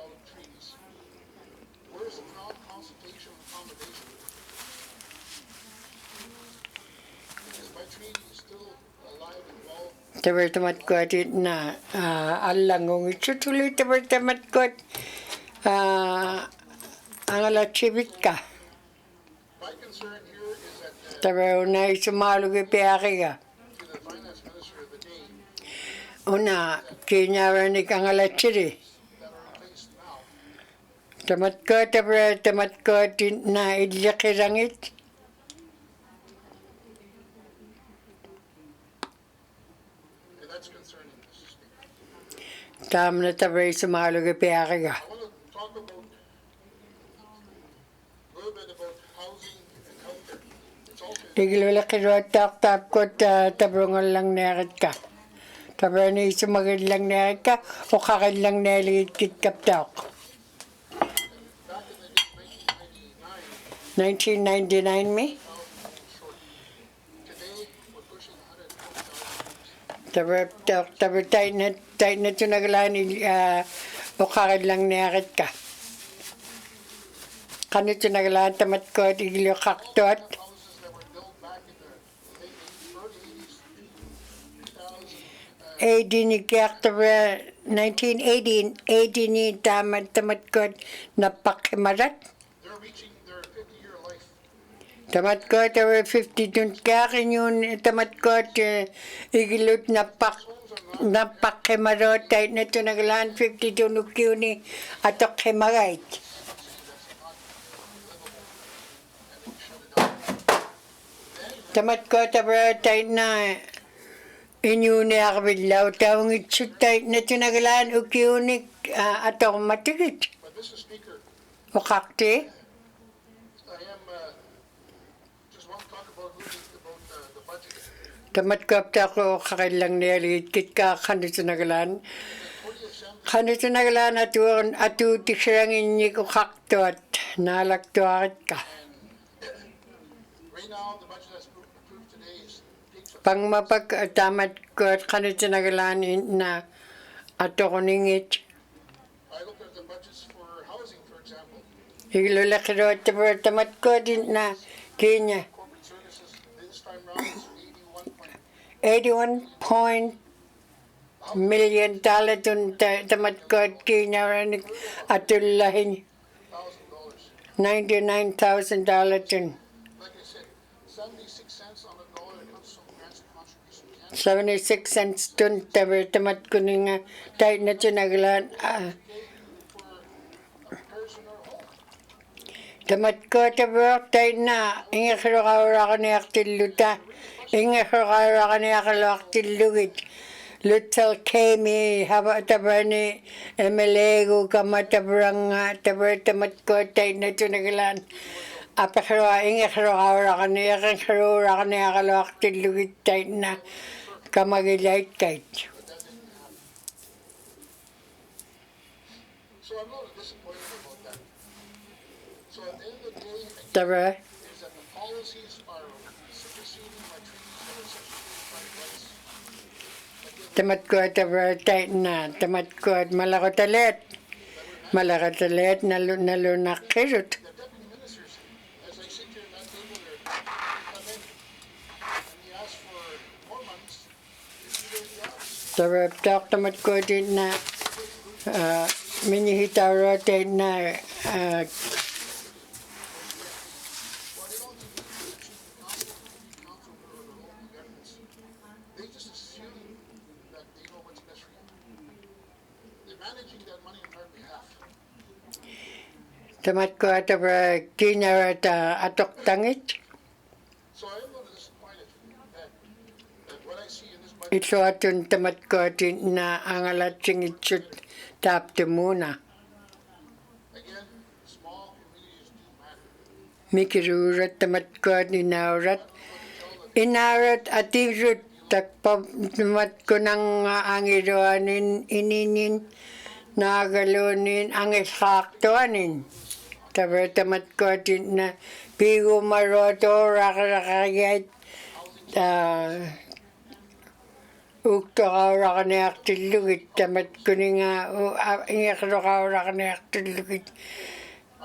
Tabra tumatkot na alangong itutuloy tabra tumatkot ang alatsibit ka. Tabra una isumalog ipiakiga. Una, kinyaranik ang alatsiri. Tamat ko na ilyakirangit. Tam na tabra sumalog ipiakiga. Tigilwala kirot tap ko tabrungan lang narit ka. Tabra ni sumagad lang narit ka o kakad lang nalit kit kaptak. 1999 me? Tabra tayo na tunagalan o kakad lang narit ka. Kano tunagalan tamat ko tigilyo kaktot. Ni October 1980 ni tamat ko napakimarat. Tamat ko tawa 50 dun kakin yun tamat ko igilot napakimarat tayo na ito nagalaan 50 dun ukyuni atok kimarait. Tamat ko tawa tayo na Inuvialuktun tawang itsutay na tinagalaan ukiunik ato matigit. O kakti? Tamat kapta ko kakailang niyalit kit ka kano tinagalaan. Kano tinagalaan atu tiksirangin ni ko kaktot nalaktuakit ka. Pang mapagtamat ko at kano tinagalaan na ato ko ningit. Iglola kiro at tamat ko din na Kenya. 81 million dun tamat ko at Kenya atulahin. $99,000 dun. 76 cents dun tamat ko nga tayo na tinagalaan. Tamat ko tayo na inga kiro ka ni aktiluta. Inga kiro ka ni aktilugit. Lutsal kemi haba tabar ni emelego kama tabarang tamat ko tayo na tinagalaan. Apa kiro inga kiro ka ni aktilugit tayo na kamagilait kahit. Tara. Tamat ko tara tayo na tamat ko malakatalet nalunak kirot. Tawa tamat ko din na minihitaw din na They just assume that they know what's best for you. They're managing that money on our behalf. tamat ko tawa kinarat atok tangit. So I am a little disappointed that what I see in this budget. Ito atun tamat ko din na ang alatsing itsut tapte muna. Again, small communities do matter. Mikirurat tamat ko din naurat. Inarat at irut tamat ko ng angiroanin ininin nagalonin ang isaktoanin. Tamat ko din na pigo maroto rakayat ukto ka rakaniaktilugit tamat ko nga ingakro ka rakaniaktilugit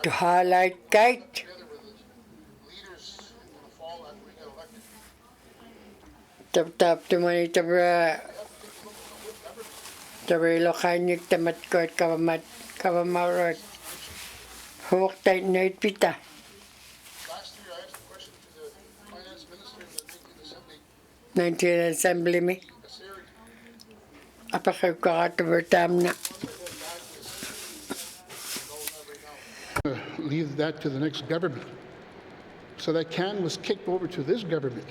to highlight kite. Tap tumani tabra lokanyik tamat ko at kawamarot hawak tayo na pita. Last year I asked a question to the finance minister in the 19th Assembly. 19 Assembly me. Apakay ko katabertam na. Leave that to the next government. So that can was kicked over to this government.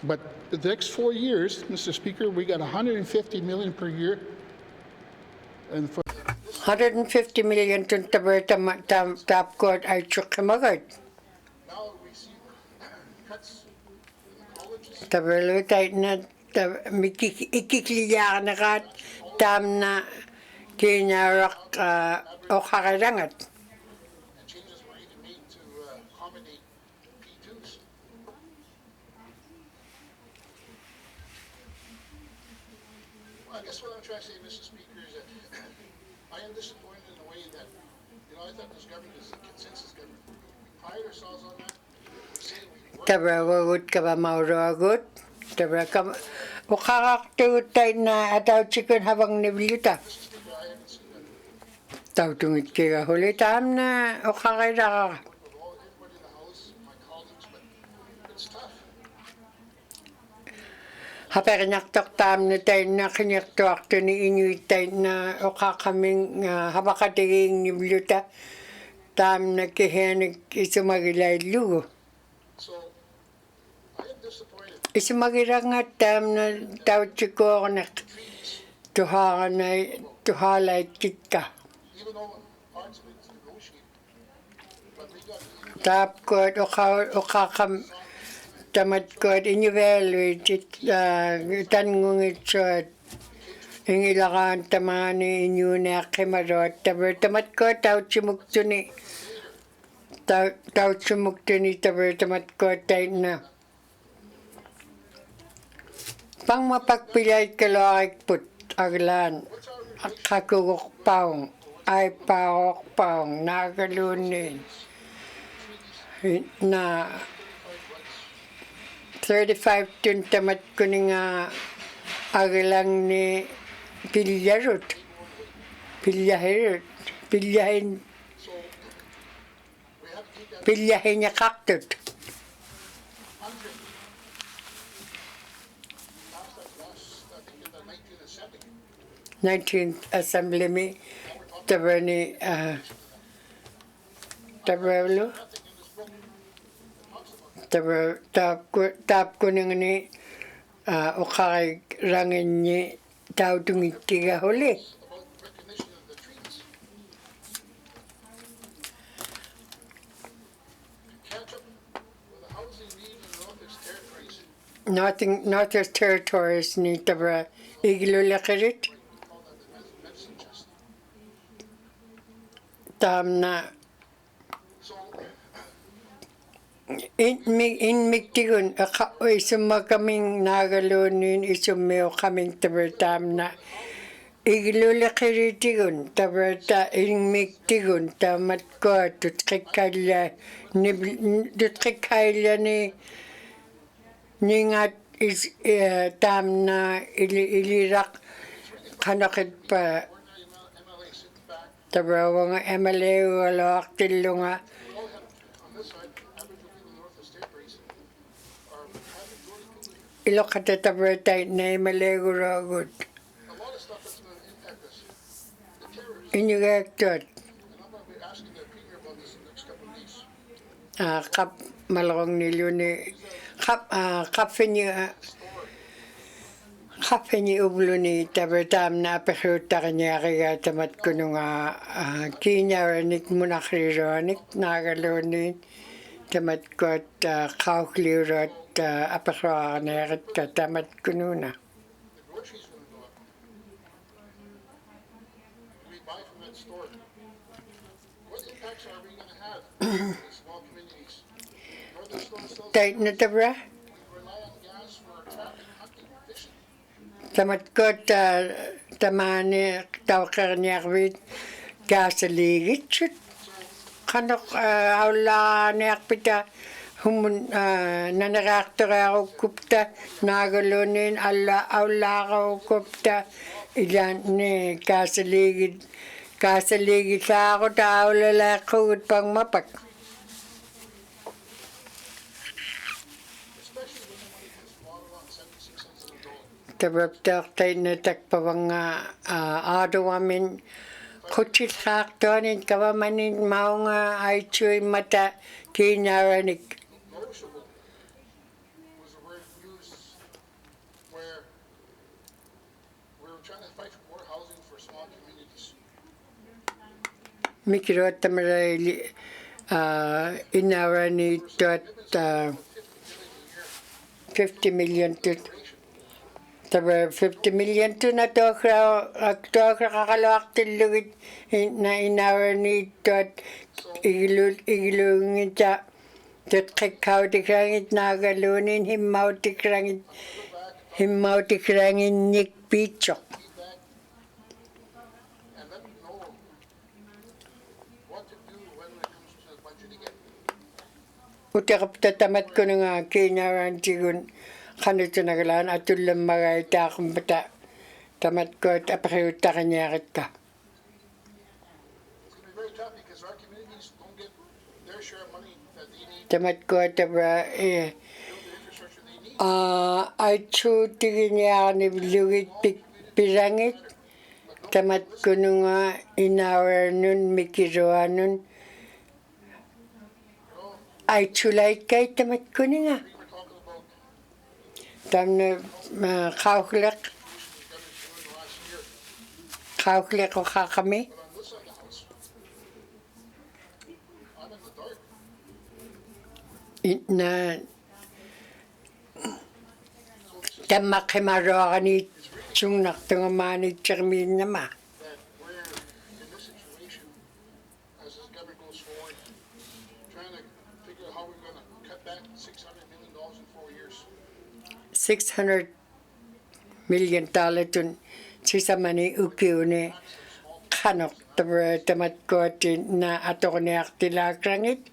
But the next 4 years, Mr. Speaker, we got 150 million per year. And for 150 million tun tabertam tap ko ay chukamagat. now we see cuts in the colleges. Taberlo tayo na ikikliya na kat tam na kinarak o kakarangat. And changes were even made to accommodate P2s. Well, I guess what I'm trying to say, Mr. Speaker, is that I am disappointed in the way that, I thought this government is a consensus government. We pride ourselves on that. We say we work. Tabrawagut ka ba mauragut? Tabra ka ukakaktugot tayo na ataw chikon habang nibilita. Mr. Speaker, I haven't seen that. Taw tungit kaya huli tam na ukakayra ka. With all everybody in the House, my colleagues, but it's tough. Hapakinaktok tam na tayo na kinyaktok to ni Inuit tayo na ukakaming habakatiging nibilita. Tam na kihenig isumagilay lugo. So, I am disappointed. Isumagirangat tam na taw chiko na tuhalay kitka. Even though parts of it's negotiated, but we got Tap ko at ukakam tamat ko at Inuvialuktun tanungit so ingilakan tamani inyuna kimarot tamat ko taw chumukto ni tamat ko tayo na pang mapagpilay kalakik put aglan at kakugok paong ay paok paong nagalunin na 35 tun tamat ko nga aglang ni pilyahin niya kaktut. I think in the 19th Assembly. 19th Assembly me tabani tabalo tap ko nang ni ukay rangin ni tao tungit kiga huli. About recognition of the treaties. To catch up with the housing needs in the Northwest Territories. Northwest Territories ni tabra igilulakirit. Call that the medicine chest. Tam na So, in migtigun isuma kaming nagalunin isumeo kaming tabertam na igilulakiritigun taberta in migtigun tamat ko tutkikaya ni ningat is tamna ilirak kanakit pa tabrawa nga MLA wala aktillo nga ilo katatabra tayo na MLA guragod Inuvialuktun kap malakong niluni kafeni ubluni tabertam na pehuta kanya kaya tamat kuno nga kinyaranik munakrironik nagaluni tamat kot kauklirot apakroanerit tamat kuno na. Tight na tabra? Tamat ko tamani tawakar niya kwit gasaligit chut kanok awla niya pita humun nanaraktor ako kupta nagalonin awla ako kupta ilan ni gasaligit sa ako tawla lakot pang mapak. Tabraptak tayo na takpawang amin kuchit kaktonin kawamanin maunga ay chuy mata kinaranik. Mikirot tamaray inarani tot 50 million to Tabar 50 million to na to kakalawak tilugit na inarani tot igilungit sa tot kikaw tikrangit nagalunin himaw tikrangit nik pichok. Utakap tatamat ko nga kinaran tigun kanito nagalaan at ulam magay takong bata tamat ko at apakayuta kanyakit ka. Tamat ko at ay chuti niya ni lugit pirangit tamat ko nga inawar nun mikiroa nun ay chulay kay tamat ko nga. Dan kauklek o kakami. Na tamak hemaro ni chung naktungamani chermin nama. $600 million tun sisamani ukiune kanok tamat ko na ato ni aktilakrangit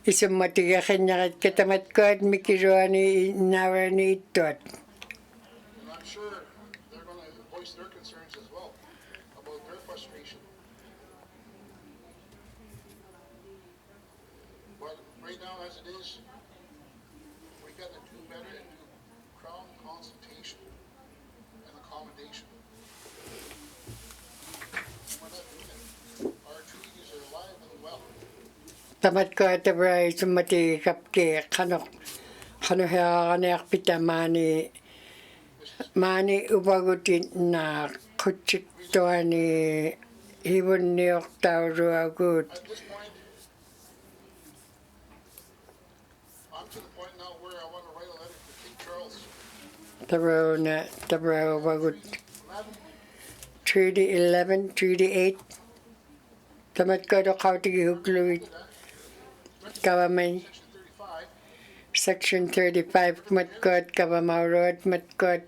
isumatiga kanyakit katamat ko at mikiroa ni nawar ni itot. Tamat ko at abray sumati kapke kanok hea kanak pita mani ubagutin na kuchik toa ni hibon ni oktaw ruagut. Tabraw ubagut 3D11, 3D8 tamat ko do kautigi hukluit Kawamay Section 35 matkot kawamaurot matkot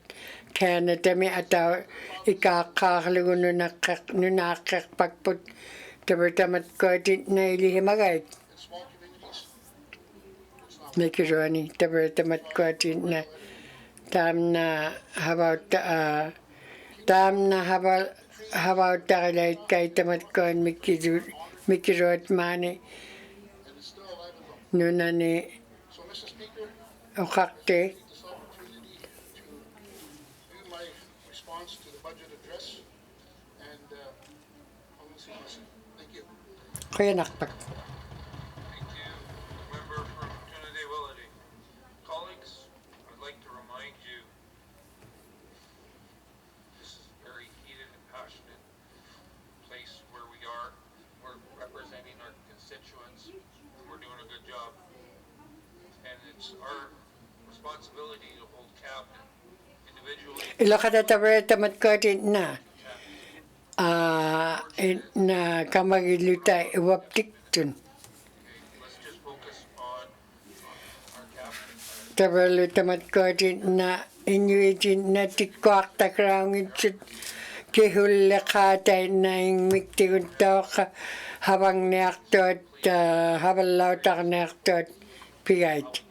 Canada mi ataw ikakakalago nunakak pagput taberta matkot na ilihimagay nakironi taberta matkot na Tamna about tagalay kay tamat kon mikirot mani and it's still alive and well. nunani So, Mr. Speaker, okakte take this opportunity to do my response to the budget address, and I'm going to see you soon. Thank you. kaya nakpak. Thank you, member from Inuvialuktun. Colleagues, I'd like to remind you, this is a very heated and passionate place where we are. We're representing our constituents. We're doing a good job. And it's our responsibility to hold cabinet individually. Ilokada tabre tamat kotin na na kamagiluta iwaptiktun. Let's just focus on our cabinet. Tabre tamat kotin na inuitin na tikwak takrangit sut kihulle katay na ing miktikun tawka habang neaktot habalautak neaktot pigait.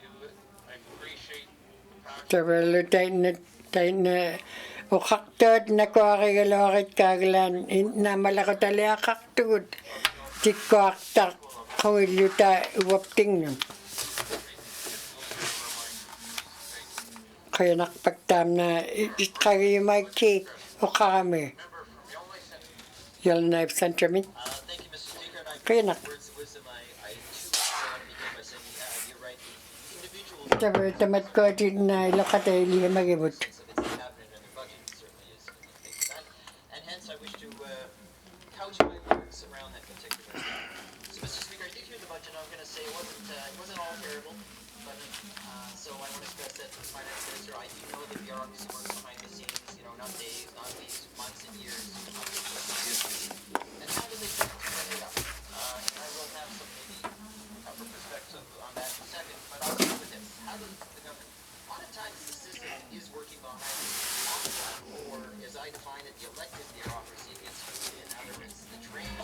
Tabre tayo na ukaktot na kuwakigalokit kaglan na malakotali akaktot tikwak tak kawiluta iwapting nun. Kaya nakpagtam na itkagimay ki ukakami. Yal na ibsantramin. Thank you, Mr. Speaker. And Kaya nak. words of wisdom, I too begin by saying, you're right. The individual Tabre tamat ko din na ilokatay liya magibot. of its cabinet and the budget certainly is a good thing for that. And hence, I wish to couch my words around that particular thing. So, Mr. Speaker, I did hear the budget. I'm going to say it wasn't all terrible, but so I want to stress that to the finance minister. I do know that bureaucracy works behind the scenes. Not days, not weeks, months, and years. And how do they set it up? And I will have some maybe tougher perspective on that in a second. But I'll start with this. How does the government? A lot of times the system is working behind the scenes, or as I define it, the elected bureaucracy. It's in other words, the trained.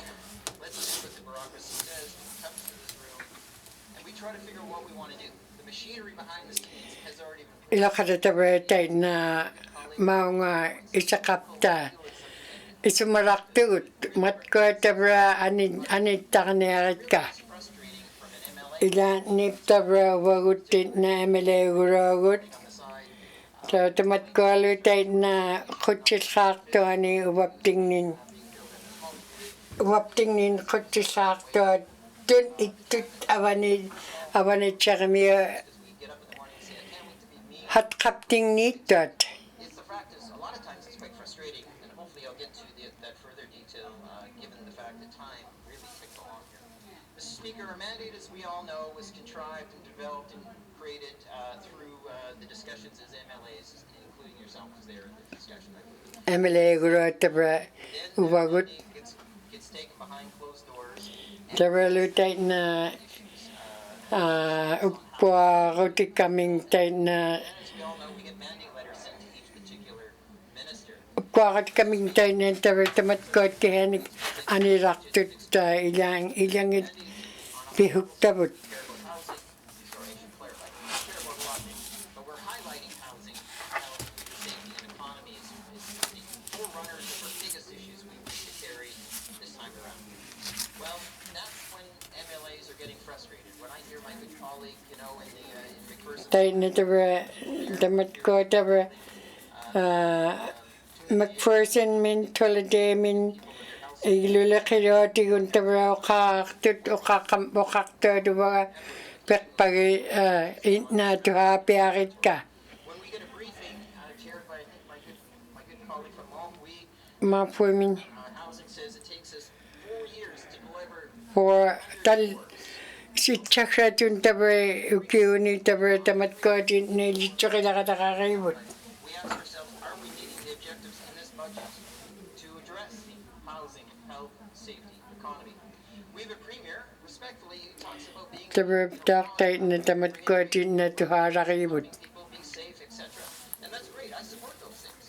Let's do what the bureaucracy says. Comes to this room, and we try to figure out what we want to do. The machinery behind the scenes has already been. Ilokada tabre tayo na maunga isakapta isumaraktot matko tabra anit takaniarit ka. Ila nip tabra wagutit na emele guragut. So tamat ko alutay na kutsisakto ani uwapting nin kutsisakto dun itut awanit chakmiya hat kapting nitot. It's the practice. A lot of times it's quite frustrating, and hopefully I'll get to that further detail, given the fact that time really ticks along here. Mr. Speaker, our mandate, as we all know, was contrived and developed and created through the discussions as MLAs, including yourself, because they were in the discussion. MLA guro tabra uwagut. Gets taken behind closed doors. Tabra lutay na upwa roti kaming tay na upwa roti kaming tay na tabra tamat ko kihanik aniraktut ilang it bihuk tabut. Tay na tabra tamat ko tabra McPherson min tolade min ilulakiroti kun tabra ukakto duwa pekpagi na tuha piarit ka. When we get a briefing chaired by, I think, my good colleague from Long, Mapumin housing says it takes us 4 years to deliver. for si chakra tun tabra ukiuni tabra tamat ko din nilitsukila katakakaibot. We ask ourselves, are we meeting the objectives in this budget to address housing, health, safety, economy? We have a premier, respectfully, who talks about being Tabra taktay na tamat ko din na tuharakibot. people, being safe, etc. And that's great. I support those things.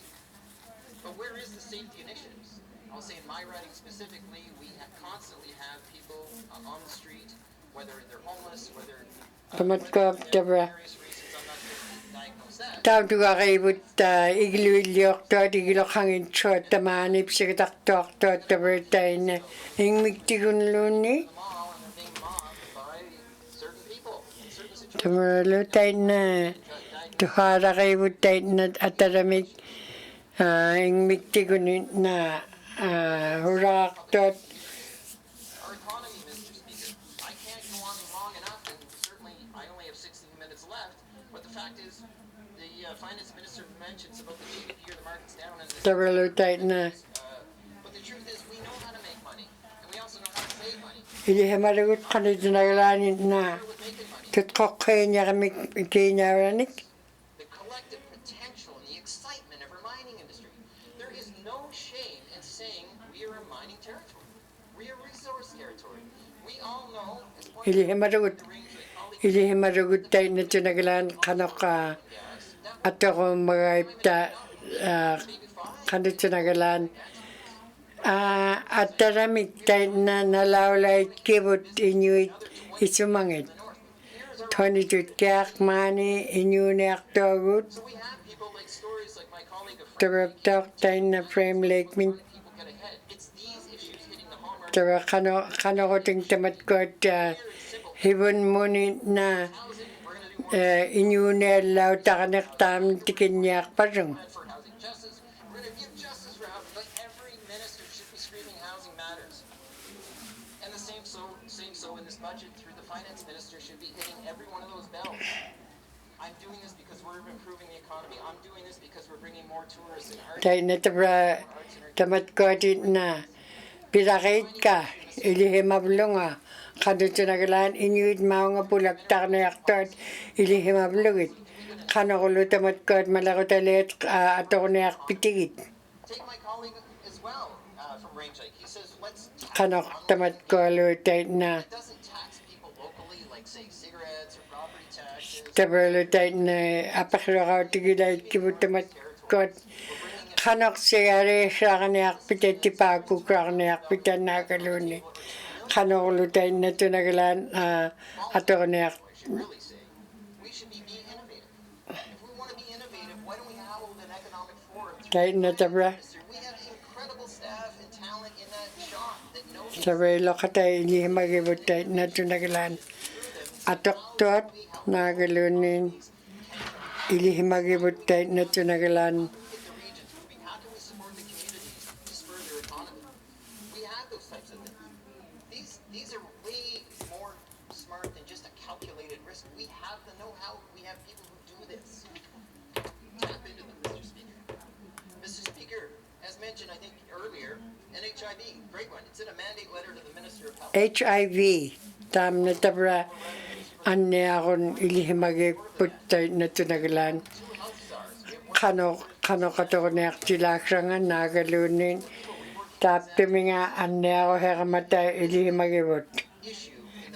But where is the safety initiatives? I'll say in my riding specifically, we constantly have people on the street, whether they're homeless, whether Tamat ko tabra tautugaqivut igiluilliortuat igilorhangitsuat tamaanipsigitartuartuat tavertaina ingmiktigunluunni tamarlu taina tuhaaraqivut taina atalamik ingmiktiguni na huraartuat Our economy, Mr. Speaker. I can't go on long enough, and certainly I only have 16 minutes left. But the fact is, the finance minister mentions about the GDP or the market's down, and tamarlu taina but the truth is, we know how to make money, and we also know how to save money. ilihimaragut qanitinagalaani na tutqoqqeeniaramik kiinaaranik The collective potential and the excitement of our mining industry. There is no shame in saying we are a mining territory. We are a resource territory. We all know, as ilihimaragut tainatunagalaan qanoqa atoqumagaipta qanitunagalaan attaramik taina nalaulaitkivut inuit isumangit tonitut kiaqmaani inuuniartuagut taraptaq taina frame lakemin tara qanoquting tamatkuat hivun muni na inuuniallau taqaniqtaam tikinniarparung for housing justice. We're going to give justice for housing, but every minister should be screaming housing matters. And the same so in this budget through the finance minister should be hitting every one of those bells. I'm doing this because we're improving the economy. I'm doing this because we're bringing more tourists and art. taina tabra tamatkuatit na pilaqit ka ilihimavlunga qanitunagalaan inuit maunga pulaktaqniartuat ilihimavlugit qanoqulu tamatkuat malaqutaleet atoqniarpitigit Take my colleague as well from Range Lake. He says, let's qanoq tamatkualu taina it doesn't tax people locally, like say cigarettes or property taxes. tabralu taina apaqluqautigilaitkivut tamatkuat qanoq sigareessaqniarpita tipaakukraqniarpita naakaluni qanoqlu taina tunagalaan atoqniar Really say we should be innovative. If we want to be innovative, why don't we hold an economic forum? taina tabra We have incredible staff and talent in that shop that knows tabrailoqata ilihimagivut taina tunagalaan atoqtuat naagalunin ilihimagivut taina tunagalaan how can we support the communities to spur their economy? We have those types of things. These are way more smart than just a calculated risk. We have the know-how. We have people who do this. Tap into them, Mr. Speaker. Mr. Speaker, as mentioned, I think earlier, NHIV, great one. It's in a mandate letter to the Minister of Health. HIV tamna tabra annearun ilihimagiput taina tunagalaan qanoqatoqniartilaaksanga naagalunin taappiminga annearu heramata ilihimagivut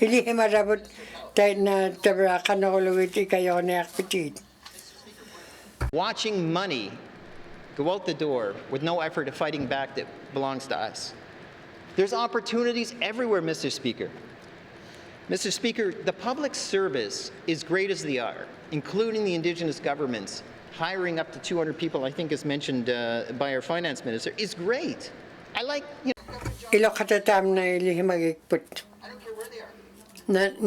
ilihimaravut taina tabra qanoqulugit ikajorniarpitit Watching money go out the door with no effort of fighting back that belongs to us. There's opportunities everywhere, Mr. Speaker. Mr. Speaker, the public service, as great as they are, including the Indigenous governments, hiring up to 200 people, I think as mentioned by our finance minister, is great. I like, ilokata tamna ilihimagikput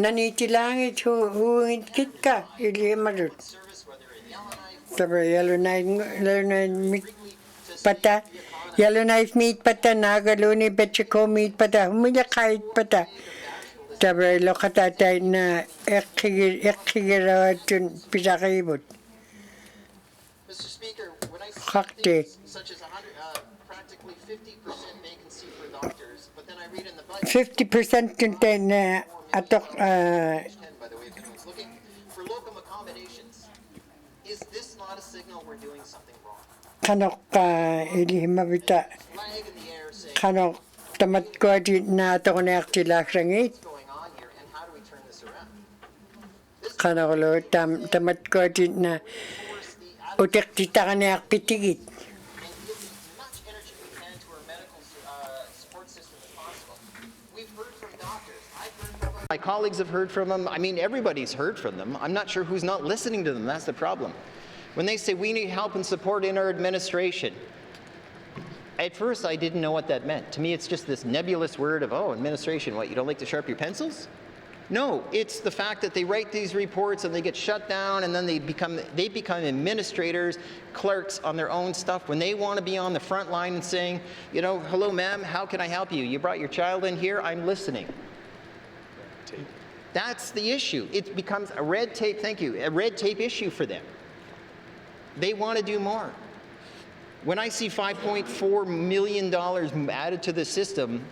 nanitilangit huingit kitka ilihimarut tabra yellowknife meat pata yellowknife meat pata nagaluni betchiko meat pata humilakait pata tabra ilokata taina ekkigirawatun pisaqibut Mr. Speaker, when I Hakte. see things such as practically 50% vacancy for doctors, but then I read in the budget 50% contain atok 10, by the way, if anyone's looking, for locum accommodations. Is this not a signal we're doing something wrong? kanok ilihimabita Flag in the air saying kanok tamatkuati na atoqniartilaaqsangit what's going on here and how do we turn this around? kanaqlu tamatkuati na utiqtitaqaniarpitigit And give as much energy we can to our medical support system as possible. We've heard from doctors. I've heard from My colleagues have heard from them. I mean, everybody's heard from them. I'm not sure who's not listening to them. That's the problem. When they say we need help and support in our administration, at first I didn't know what that meant. To me, it's just this nebulous word of, oh, administration, what, you don't like to sharpen your pencils? No, it's the fact that they write these reports and they get shut down, and then they become administrators, clerks on their own stuff when they want to be on the front line and saying, you know, hello ma'am, how can I help you? You brought your child in here, I'm listening. That's the issue. It becomes a red tape, thank you, a red tape issue for them. They want to do more. When I see $5.4 million added to the system,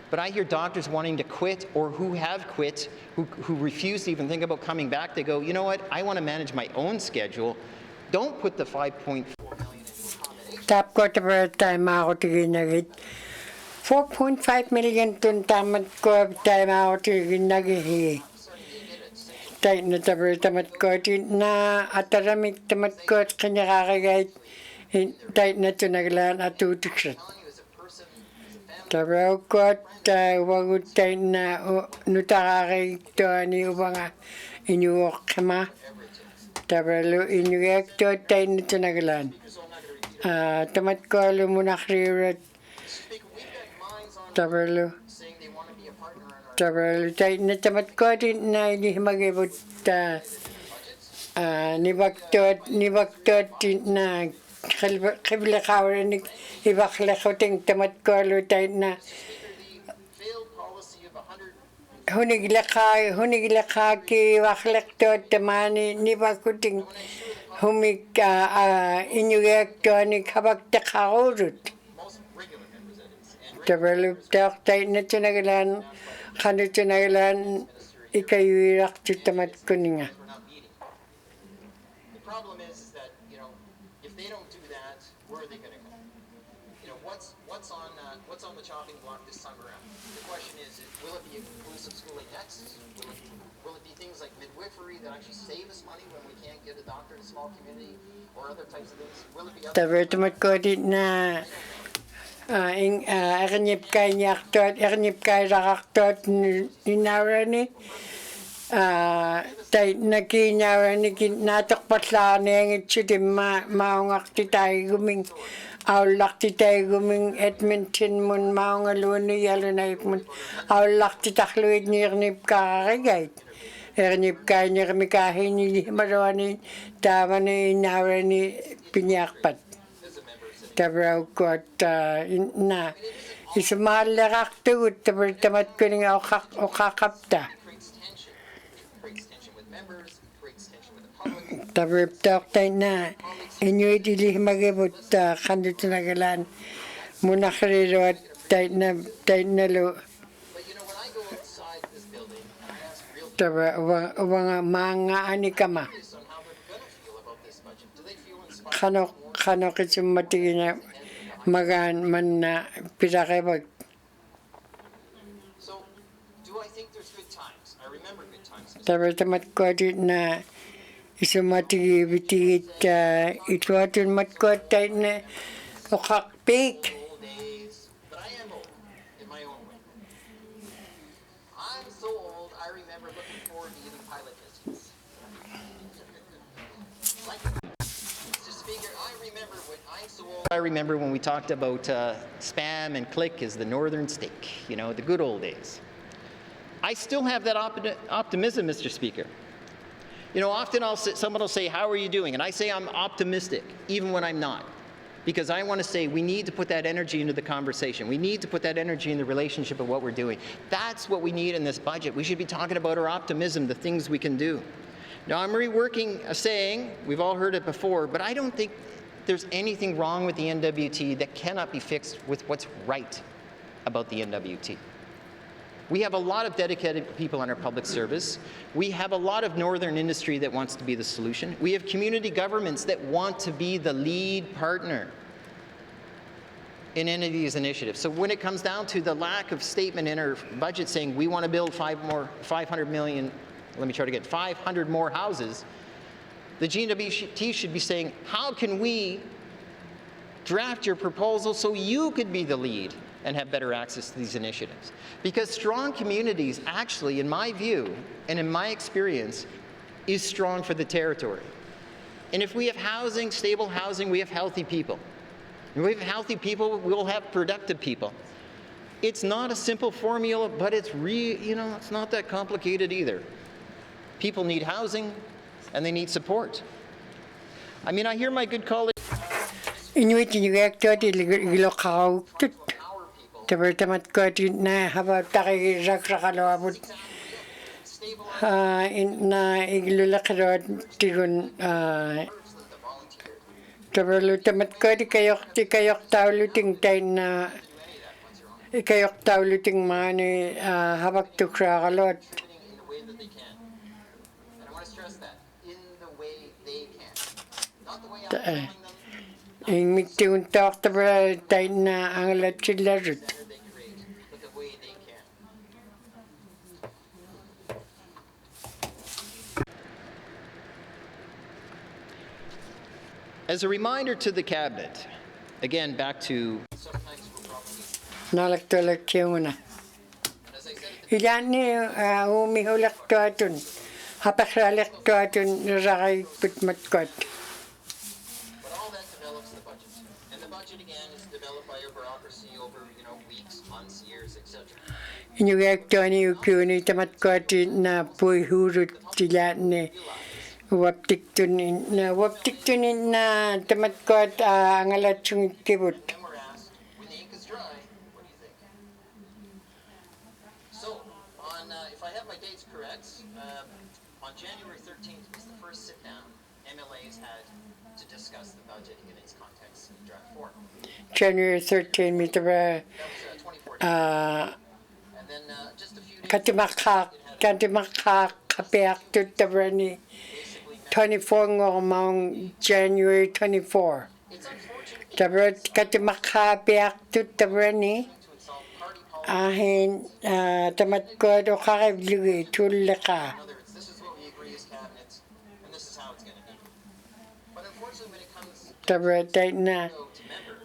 but I hear doctors wanting to quit or who have quit, who refuse to even think about coming back, they go, you know what, I want to manage my own schedule. Don't put the $5.4 million in Tap ko time ako tiginagit. 4.5 million tun tamat ko time ako tiginagit. Tay na tamat ko na ataramik tamat ko kanya kakagait. Tay na tunaglan atutikset. Tabraw ko wagut tay na nutakakay to ni ubanga inuok kama. Tabralo inuyak to tay na tunaglan. Tamat ko lumunakrirat. Tabralo tay na tamat ko din na himagibot nibaktot na khibla khawranik ibakhlakoting tamat ko tay na hunigilakha ki wakhlaktot tamani nibakuting humik inyugak to ni khabak takhawrut develop tay na tunagalan khanu tunagalan ikayurak tamat ko ninga. The problem is that, you know, if they don't do that, where are they going to go? You know, what's on the chopping block this time around? The question is, will it be inclusive schooling next? Will it be things like midwifery that actually save us money when we can't get a doctor in a small community, or other types of things? Will it be other Tamat ko din na ernip kay nyaktot ernip kay rakaktot ninawrani tay nakinyawrani natok patla neng chidim maungak ti tay guming aulak ti tay guming Edmonton mun maungaluni yalunay mun aulak ti takluid ni ernip kakagait ernip kay nirmikahin ni marwani tamani nawrani pinyakpat. Tabraw ko na isumalarak tugut tamat ko nga o kakapta. Tabraw tayo na inyo itili magibot kandut nagalan muna kariro at tayo na lo. Tabraw mga anikama. Kano kisumati na magan man na pisakibag. So, do I think there's good times? I remember good times. Tabi tamat ko na isumati bitigit ituatun mat ko tayo na ukakpik. But I am old in my own way. I'm so old, I remember looking forward to getting pilot lessons. I remember when we talked about spam and click as the northern steak, you know, the good old days. I still have that optimism, Mr. Speaker. You know, often someone will say, how are you doing? And I say I'm optimistic, even when I'm not. Because I want to say we need to put that energy into the conversation. We need to put that energy in the relationship of what we're doing. That's what we need in this budget. We should be talking about our optimism, the things we can do. Now, I'm reworking a saying, we've all heard it before, but I don't think there's anything wrong with the NWT that cannot be fixed with what's right about the NWT. We have a lot of dedicated people in our public service. We have a lot of northern industry that wants to be the solution. We have community governments that want to be the lead partner in any of these initiatives. So when it comes down to the lack of statement in our budget saying we want to build 500 more houses, the GWT should be saying, how can we draft your proposal so you could be the lead and have better access to these initiatives. Because strong communities actually, in my view and in my experience, is strong for the territory. And if we have housing, stable housing, we have healthy people. If we have healthy people, we'll have productive people. It's not a simple formula, but it's it's not that complicated either. People need housing and they need support. I mean, I hear my good colleague. Inuvialuktun iluqaqauktut tamat na habautaqigiraksaqaluavut na iglulaqaruat tigun tabalu tamat kayoqtauluting tainna kayoqtauluting maani habaktuksaqaluat. In miktiun taaqtabra tainna angalatsilarut. As a reminder to the Cabinet, again, back to Nalaktualakkiunguna. Ilani umihulaktuatun hapaqsaalektuatun raqaikput But all that develops the budget. And the budget, again, is developed by a bureaucracy over, weeks, months, years, etc. Inuvialuktuni ukiuni tamatkuati na puihurut tilani waptiktunin na tamatkuat angalatsungikibut. Then we're asked, when the ink is dry, what do you think? So, if I have my dates correct, on January 13th was the first sit-down MLAs had to discuss the budget in its context in draft form. January 13, mitaba That was 24 days. And then just a few days katimakha kapiaktut tabrani 24 ngormang January 24. Tabrat katimakha piaktut tabrani ahin tamatkod o kakiblugi tulaka. This is what we agree as cabinets, and this is how it's going to be. But unfortunately, when it comes Tabrat na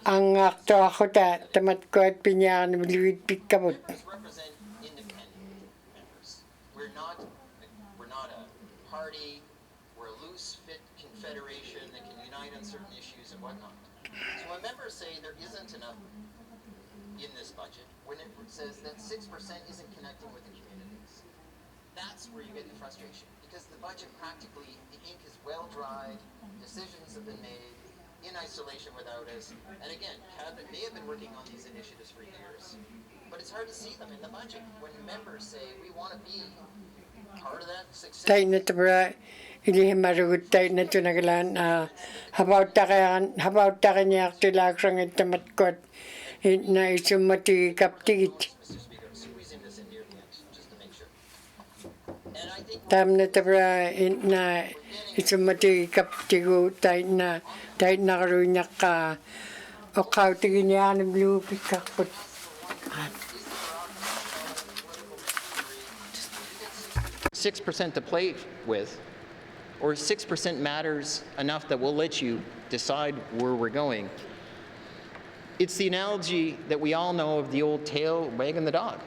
ang akto ako tamatkod pinyakan blugi pikabut. represent independent members. We're not a party. We're a loose fit confederation that can unite on certain issues and whatnot. So when members say there isn't enough in this budget, when it says that 6% isn't connecting with the communities, that's where you get the frustration. Because the budget practically, the ink is well dried, decisions have been made in isolation without us. And again, Cabinet may have been working on these initiatives for years, but it's hard to see them in the budget when members say we want to be part of that success. Taina tabra ilihimarugut taina tunagalan habautakanyak tilaksang itamatkod na isumati kaptigit. Tamna tabra na isumati kaptigu taina karunyak ka o kautigin yan ang blue pikakput. 6% to play with, or 6% matters enough that we'll let you decide where we're going. It's the analogy that we all know of the old tail wagging the dog.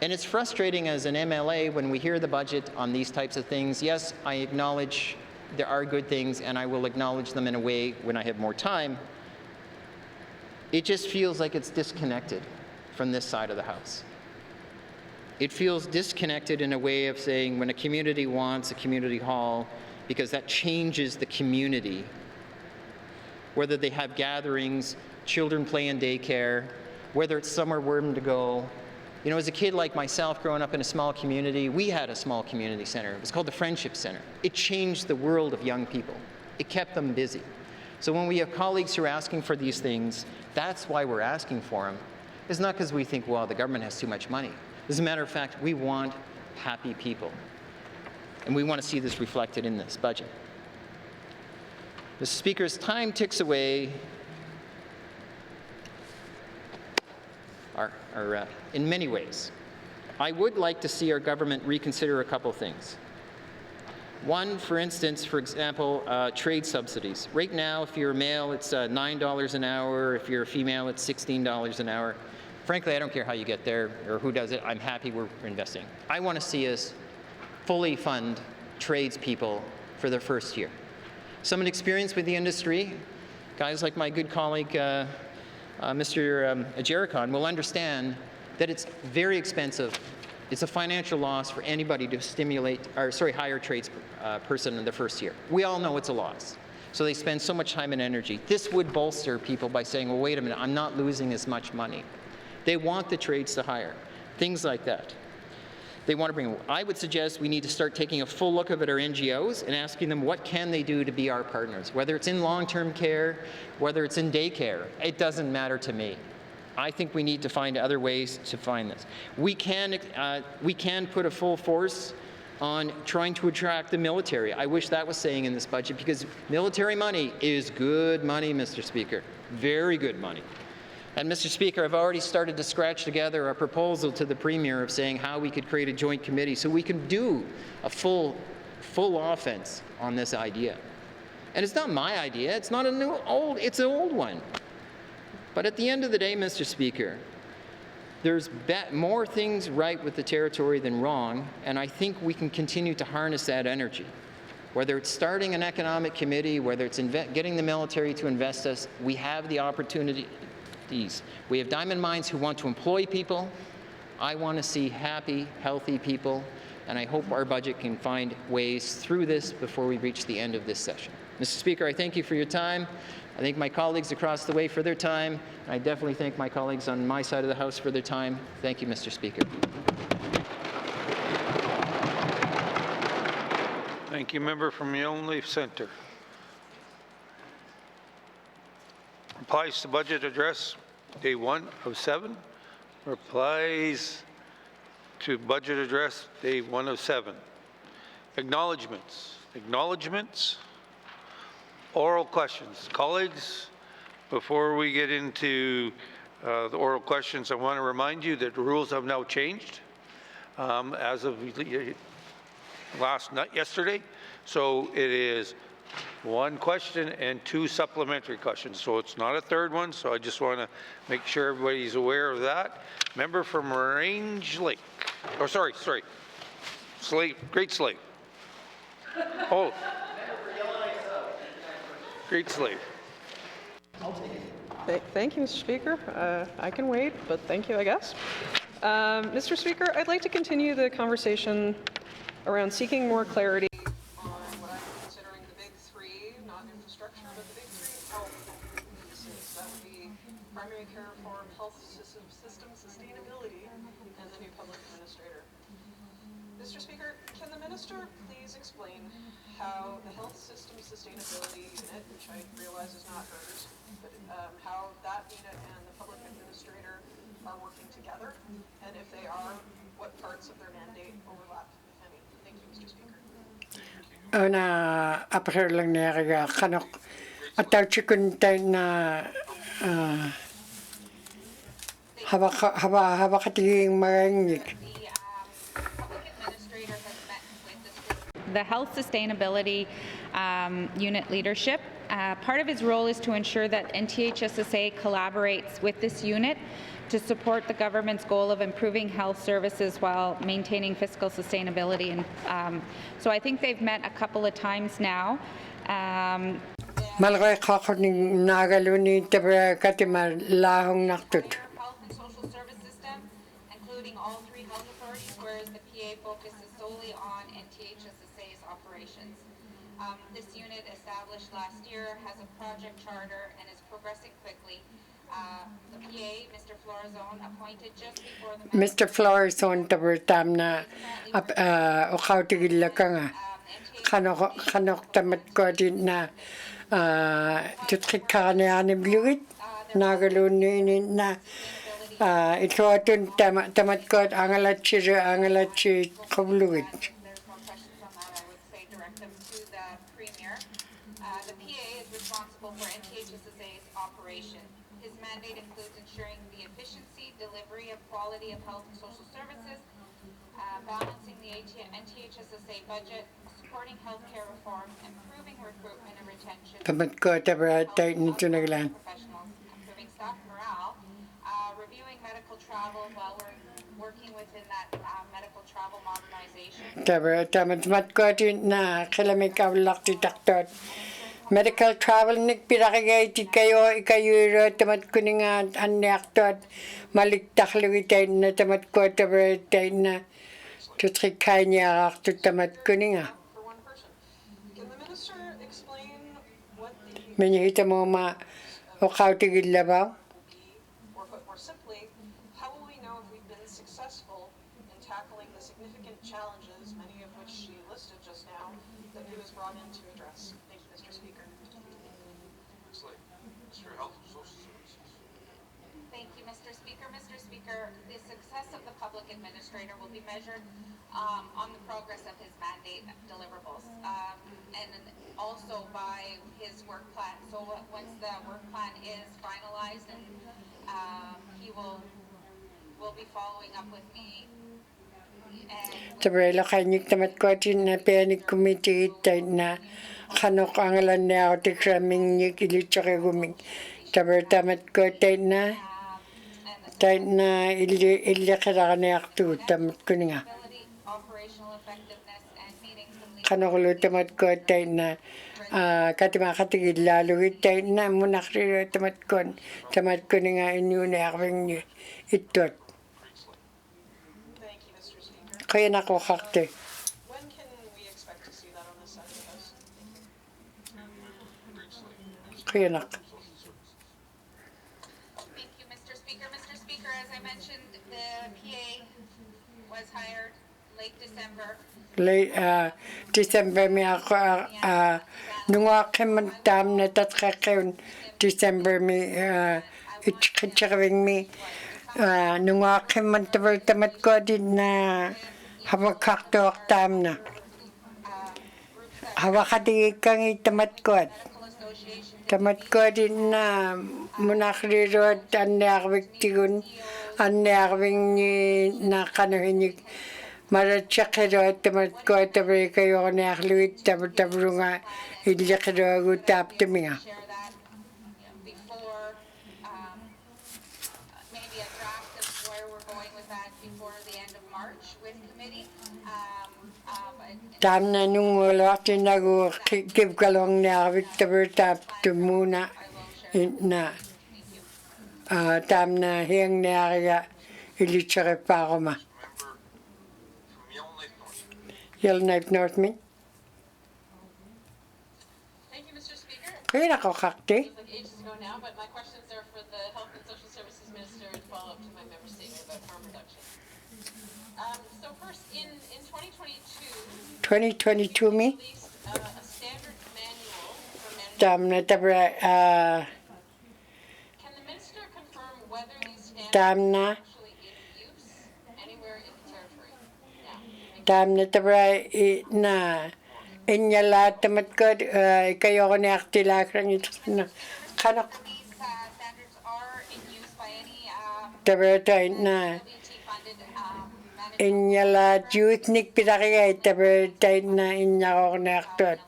And it's frustrating as an MLA when we hear the budget on these types of things. Yes, I acknowledge there are good things, and I will acknowledge them in a way when I have more time. It just feels like it's disconnected from this side of the House. It feels disconnected in a way of saying when a community wants a community hall, because that changes the community, whether they have gatherings, children play in daycare, whether it's somewhere for them to go. You know, as a kid like myself growing up in a small community, we had a small community center. It was called the Friendship Center. It changed the world of young people. It kept them busy. So when we have colleagues who are asking for these things, that's why we're asking for them. It's not because we think, well, the government has too much money. As a matter of fact, we want happy people. And we want to see this reflected in this budget. Mr. Speaker, as time ticks away, in many ways, I would like to see our government reconsider a couple things. One, for instance, for example, trade subsidies. Right now, if you're a male, it's $9 an hour. If you're a female, it's $16 an hour. Frankly, I don't care how you get there or who does it. I'm happy we're investing. I want to see us fully fund tradespeople for their first year. Someone experienced with the industry, guys like my good colleague, Mr. Jericon, will understand that it's very expensive. It's a financial loss for anybody to hire a trades person in the first year. We all know it's a loss. So they spend so much time and energy. This would bolster people by saying, well, wait a minute, I'm not losing as much money. They want the trades to hire, things like that. They want to bring. I would suggest we need to start taking a full look at our NGOs and asking them what can they do to be our partners, whether it's in long-term care, whether it's in daycare. It doesn't matter to me. I think we need to find other ways to find this. We can put a full force on trying to attract the military. I wish that was saying in this budget, because military money is good money, Mr. Speaker, very good money. And Mr. Speaker, I've already started to scratch together a proposal to the Premier of saying how we could create a joint committee so we can do a full offense on this idea. And it's not my idea, it's not it's an old one. But at the end of the day, Mr. Speaker, there's more things right with the territory than wrong, and I think we can continue to harness that energy. Whether it's starting an economic committee, whether it's getting the military to invest us, we have the opportunities. We have diamond mines who want to employ people. I want to see happy, healthy people, and I hope our budget can find ways through this before we reach the end of this session. Mr. Speaker, I thank you for your time. I thank my colleagues across the way for their time, and I definitely thank my colleagues on my side of the House for their time. Thank you, Mr. Speaker. Thank you, member from Yonge Leaf Centre. Replies to budget address, day 1 of 7. Replies to budget address, day 1 of 7. Acknowledgements. Acknowledgements. Oral questions. Colleagues, before we get into the oral questions, I want to remind you that the rules have now changed as of yesterday. So it is 1 question and 2 supplementary questions. So it's not a third one. So I just want to make sure everybody's aware of that. Member from Range Lake. Oh, sorry. Slave, Great Slave. Oh. Great Slave. Thank you, Mr. Speaker. I can wait, but thank you, I guess. Mr. Speaker, I'd like to continue the conversation around seeking more clarity on what I'm considering the big 3, not infrastructure, but the big 3 health pieces. That would be primary care reform, health system sustainability, and the new public administrator. Mr. Speaker, can the minister please explain how the health system sustainability unit, which I realize is not hers, but how that unit and the public administrator are working together, and if they are, what parts of their mandate overlap, if any. Thank you, Mr. Speaker. Ana apre lang nega kanok ataw chikunta na haba katiging marangik. The Health Sustainability Unit leadership. Part of his role is to ensure that NTHSSA collaborates with this unit to support the government's goal of improving health services while maintaining fiscal sustainability. And so I think they've met a couple of times now. Malgay kakuning nagaluni tabra katimar lahong naktut. Health and social service system, including all 3 health authorities, whereas the PA focuses solely on NTHSSA's operations. This unit, established last year, has a project charter and is progressing quickly. The PA, Mr. Florazone, appointed just before the... Mr. Florazone tabertam na ukaw tigil ka nga. Kanok tamat ko din na tutkik ka na ani bluit nagaluni na ito atun tamat ko angalatchi kabluit. For NTHSSA's operation. His mandate includes ensuring the efficiency, delivery of quality of health and social services, balancing the NTHSSA budget, supporting healthcare reform, improving recruitment and retention, Tamat ko tabra tayo nito naglan. professionals, improving staff morale, reviewing medical travel while we're working within that medical travel modernization. Tabra tamat ko din na kilamay kawlak ti doktor. Medical travel nik pirakagay ti kayo ikayuro tamat ko nga anaktot maliktak lugi tayo na tamat ko tabra tayo na tutrikay niya akto tamat ko nga. For one person. Can the minister explain what the Minihita mo ma o kautigil labaw? or put more simply, how will we know if we've been successful in tackling the significant challenges, many of which she listed just now, that he was brought in to address? Thank you, Mr. Speaker. Mr. Health and Social Services. Thank you, Mr. Speaker. Mr. Speaker, the success of the public administrator will be measured on the progress of his mandate deliverables and also by his work plan. So once the work plan is finalized, and he will be following up with me. Tabra lakanyik tamat ko din na pianik committee tayo na kanok ang alan na ako ti kraming nyik ilitsaka guming. Tabra tamat ko tayo na ili kada na akto tamat ko nga. Kanok lo tamat ko tayo na katimakati lalo tayo na munakri tamat ko nga inyo na aking itot. Kaya na ko kakte. When can we expect to see that on the side of the House? Kaya na. Thank you, Mr. Speaker. Mr. Speaker, as I mentioned, the PA was hired late December. Late December mi ako nung aking mantam na tatkakayon December mi itchakawing mi nung aking mantabal tamat ko din na hawakakto tam na hawakati kang itamat ko din na munakrirot anakawik tigun anakawing na kanuhinig Marachakero tamat ko tabi kayo nakluit tabro nga ilikero ko tap timi nga. Before maybe a draft of where we're going with that before the end of March with committee. Tam na nung wala tinago give kalong na Victor tap tumuna na tam na hiyang na kaya ilikero pa ako ma. Yellowknife North me. Thank you, Mr. Speaker. Kaya ako kakte. It was like ages ago now, but my questions are for the Health and Social Services Minister and follow up to my member statement about harm reduction. So first, in 2022, me. released a standard manual for managing. Tam na tabra Can the minister confirm whether these standards tam na are actually in use anywhere in the territory now? tam na tabra na inyala tamat ko kayo ko na aktilakrang ito na kanok These standards are in use by any tabra tayo na inyala youthnik pinakigay tabra tayo na inya ko na aktot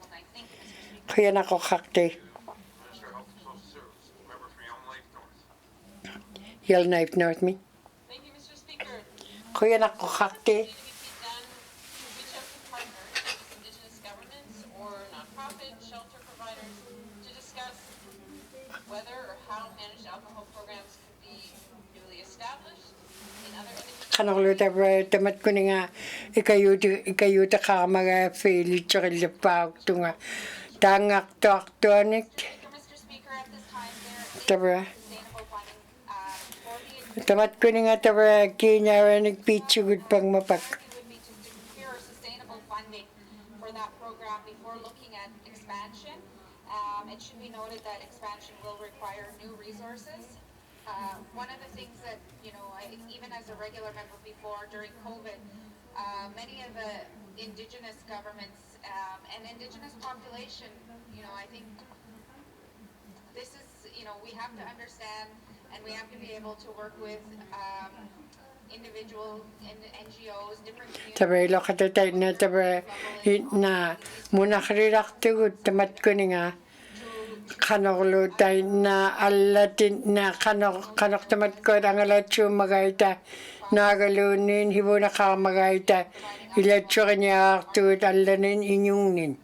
kaya na ko kakte Minister of Health and Social Services, member for Yellowknife North. Yellowknife North me. Thank you, Mr. Speaker. Kuya na ko kakte. Reach out to partners, such as Indigenous governments or nonprofit shelter providers, to discuss whether or how managed alcohol programs could be newly established in other Indigenous. Kanok tabra tamat ko nga ikayo ta ka mga faili tsaka lipaw tunga tangak toktonik Mr. Speaker, at this time there tabra sustainable funding for the tamat ko nga tabra kinya nagpitsugod pang mapak would be to secure sustainable funding for that program before looking at expansion. It should be noted that expansion will require new resources. One of the things that, even as a regular member before during COVID, many of the Indigenous governments and Indigenous population, I think this is, we have to understand and we have to be able to work with individuals and NGOs, different Tabe lo katatay na tabe na munakriraktugut tamat kuninga kanoklo tay na alatin na kanok tamat ko angalachu magaita nagalunin hibo na kamagaita ilachu kanya tugut alanin inyungnin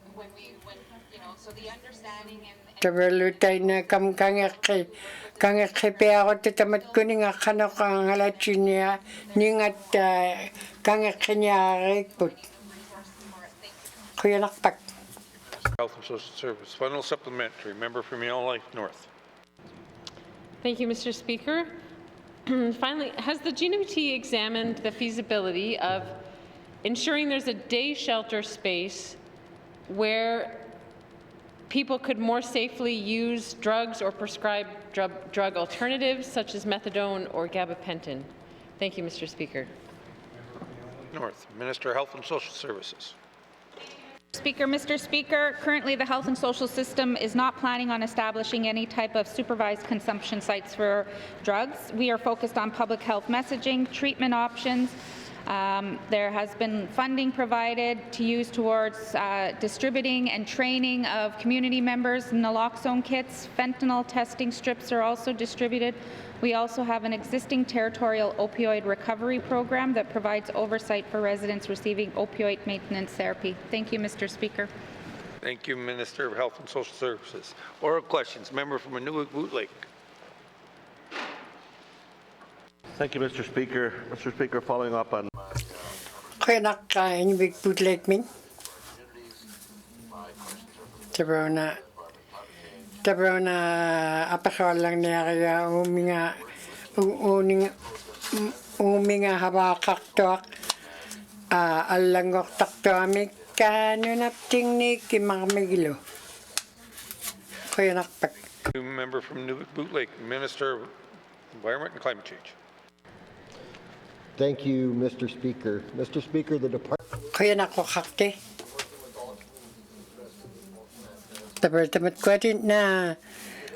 tabe lo tay na kangek pe ako tamat kuninga kanok angalachu niya ningat kangek kanya rekput kuyanakpak. Health and Social Service. Final supplementary. Member from Yellow Life North. Thank you, Mr. Speaker. Finally, has the GNT examined the feasibility of ensuring there's a day shelter space where people could more safely use drugs or prescribe drug alternatives such as methadone or gabapentin? Thank you, Mr. Speaker. North. Minister of Health and Social Services. Mr. Speaker, currently the health and social system is not planning on establishing any type of supervised consumption sites for drugs. We are focused on public health messaging, treatment options. There has been funding provided to use towards distributing and training of community members. Naloxone kits, fentanyl testing strips are also distributed. We also have an existing territorial opioid recovery program that provides oversight for residents receiving opioid maintenance therapy. Thank you, Mr. Speaker. Thank you, Minister of Health and Social Services. Oral questions. Member from Inuvialuktun Lake. Thank you, Mr. Speaker. Mr. Speaker, following up on Inuvialuktun Lake min. Tabrona apakalang niya kaya uminga habakaktok alangok taktoamik kanunapting ni kimamigilo. Kaya nakpak. Member from Inuvialuktun Lake, Minister of Environment and Climate Change. Thank you, Mr. Speaker. Mr. Speaker, the Department... Kaya nakokakte. Tamat ko din na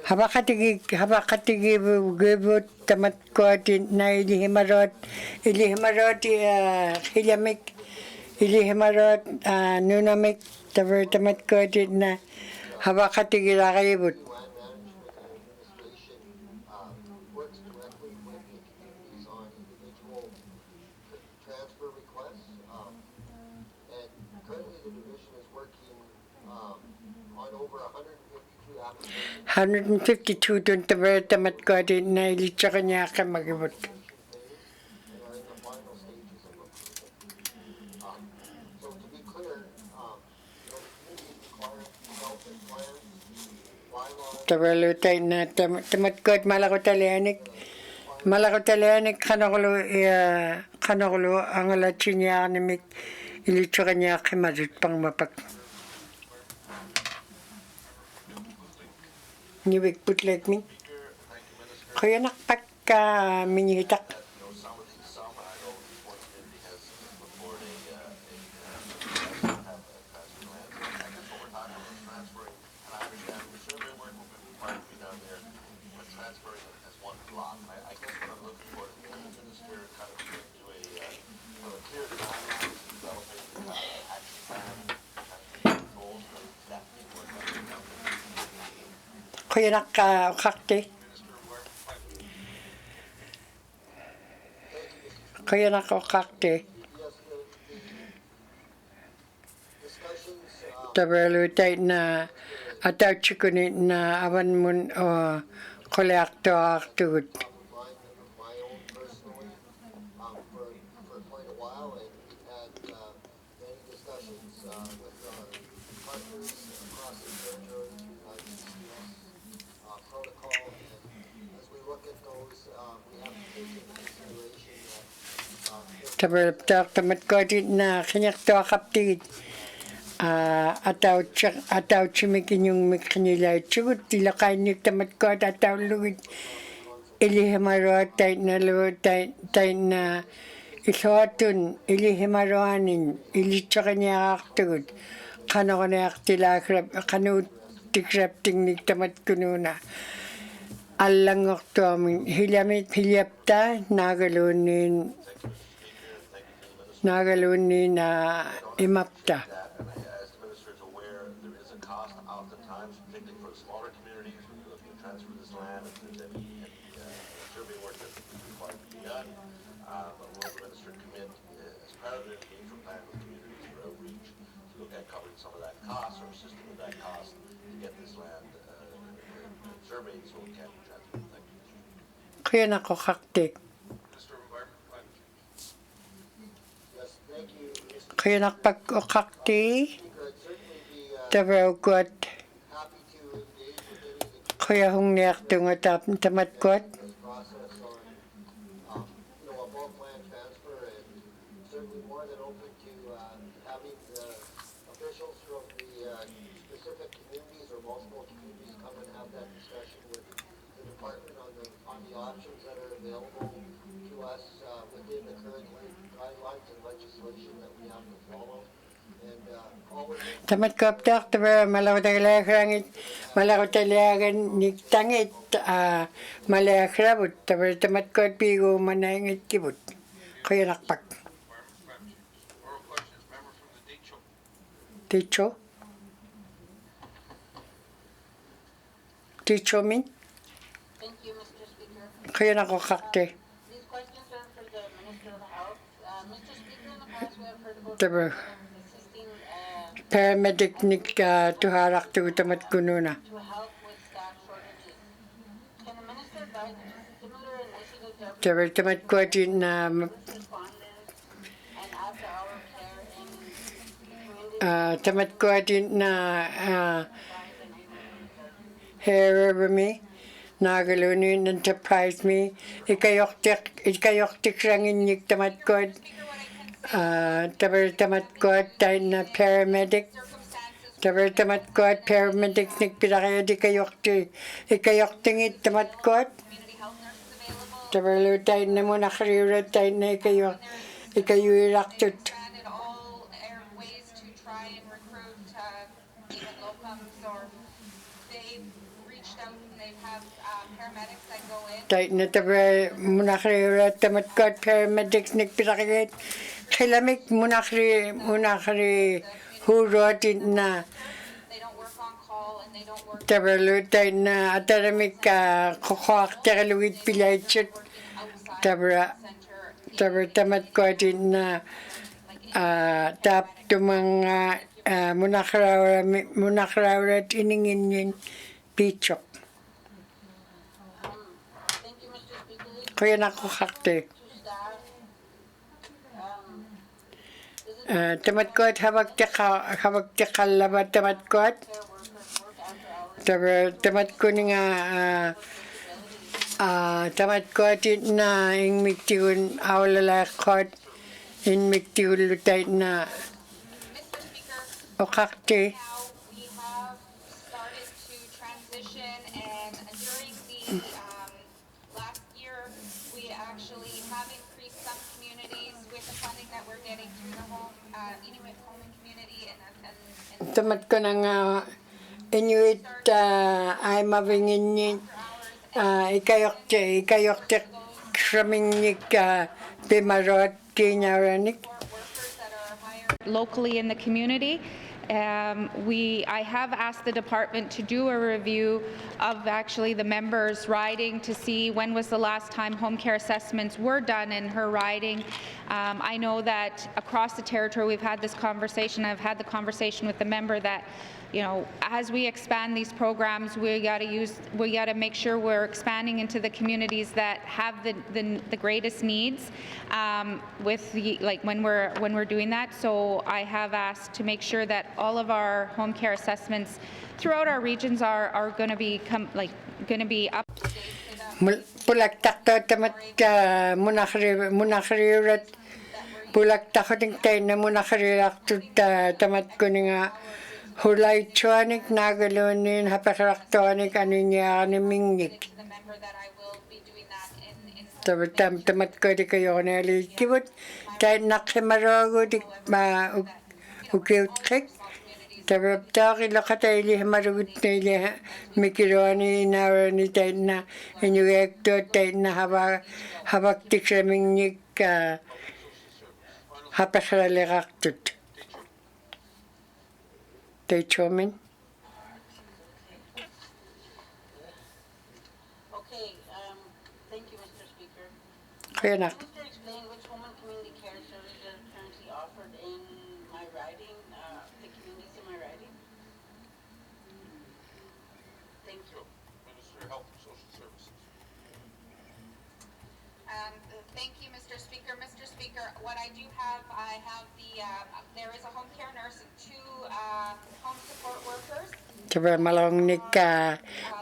habakatigi gibut tamat ko din na ilihimarot ilihimarot nunamik tamat ko din na habakatigi lakibut. on 152 dun tamat ko din na ilitsa kanya ka magibot. Tabalutay na tamat ko at malakotalianik kanokolo ang alatsin niya namik ilitsa kanya ka madut pang mapak. Inuvialuktun Lake min. Kaya nakpak ka minihitak. Kaya nakakakte. Kaya nakakakte. Tabalutay na ataw chikunin na awan mun o kolekto aktugut. Tamat ko din na kinyakto akaptigit ataw chimikin yung mikinila chugut tilakay ni tamat ko at ataw lugit ilihimarot tay na isotun ilihimaroanin ilitsa kanya aktugut kano ko na aktila kanu tikrapting ni tamat ko nuna аллангортуамин хилиапта наагалуунниин имапта As the minister is aware, there is a cost oftentimes, particularly for smaller communities, when you're looking to transfer this land, if there's any survey work that is required to be done. But will the minister commit, as part of the engagement plan with communities for outreach, to look at covering some of that cost or assisting with that cost to get this land surveyed so it can be transferred? Thank you. qianaqoqarti qianarpak oqarti tavaukuat qiahungniartunga tamatkuat tamatkuaptaartava malaqutaliagan niktangit maliaksravut tamatkuat piiguumanaingitkivut qianarpak Ticho min Thank you, Mr. Speaker. qianaqoqarti These questions are for the Minister of Health. Mr. Speaker, in the past we have heard about tava assisting paramedic nik tuharaqtugu tamatkununa to help with staff shortages. Can the Minister advise if similar initiatives are tava tamatkuatin responders and after-hour care in the community? tamatkuatin hererami naagalunin enterprise me ikayortiqranginnik tamatkuat tamatkuat taina paramedic tamatkuat paramedic nik pilariat ikayortingit tamatkuat tavalu taina munaqriurat taina ikayuiraqtut ways to try and recruit even locums, or they've reached out and they have paramedics that go in. taina tava munaqriurat tamatkuat paramedics nik pilariat qilamik munaqri huruatin na tavalu taina ataramik qoqoaqtaqalugit pilaitsut tava tamatkuatin na taptumanga munaqraurat ininginnin piitsok qianaqoqarti tamatkuat havaktiqallava tamatkuat tava tamatkuninga tamatkuatin na ingmiktigun aulalaqqaat inmiktigullu taitna oqarti We have started to transition, and during the last year, we actually have increased some communities with the funding that we're getting through the Inuit home community and tamatkunanga Inuit aimavinginnin ikayortiqramingnik pimaruat kiinaranik locally in the community. I have asked the department to do a review of actually the members' riding to see when was the last time home care assessments were done in her riding. I know that across the territory we've had this conversation. I've had the conversation with the member that, you know, as we expand these programs, we got to make sure we're expanding into the communities that have the greatest needs with the, like when we're doing that. So I have asked to make sure that all of our home care assessments throughout our regions are going to be up to date. Pulaktaqta tamat munaqriurat pulaktaqating taina munaqriartut tamat kuninga hulaitsuanik naagalunin hapaqraqtuanik aninyaanimingnik tamat kodikayornaliikkivut tainnaqimaruagutik ukiutqik Tabaptaki lakataili hamarugutnaili mikironi narani taina inuekto taina habaktikramingnik hapasralegaktut. Teichomin. Okay, thank you, Mr. Speaker. Kaya Can Mr. explain which women community care services are currently offered in my riding, the communities in my riding? Thank you. Minister of Health and Social Services. Thank you, Mr. Speaker. Mr. Speaker, what I do have, I have there is a home care nurse and 2 home support workers. Tabar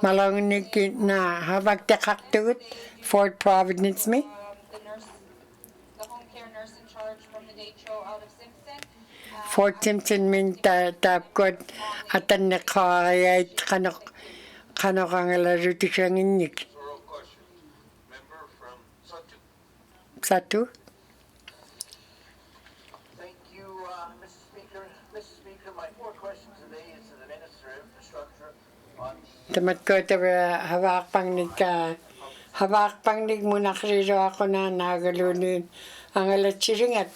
malongnik na habaktakaktugut Fort Providence me. The home care nurse in charge from the Decho out of Simpson. Fort Simpson min tapkot atan na kayait kanok ang alarutikranginnik. Oral question. Member from Satu. Satu? Thank you, Mr. Speaker. Mr. Speaker, my 4 questions today is to the Minister of Infrastructure on Tamat ko tabar hawak pangnig muna kriro ako na nagalunin ang alatsiringat.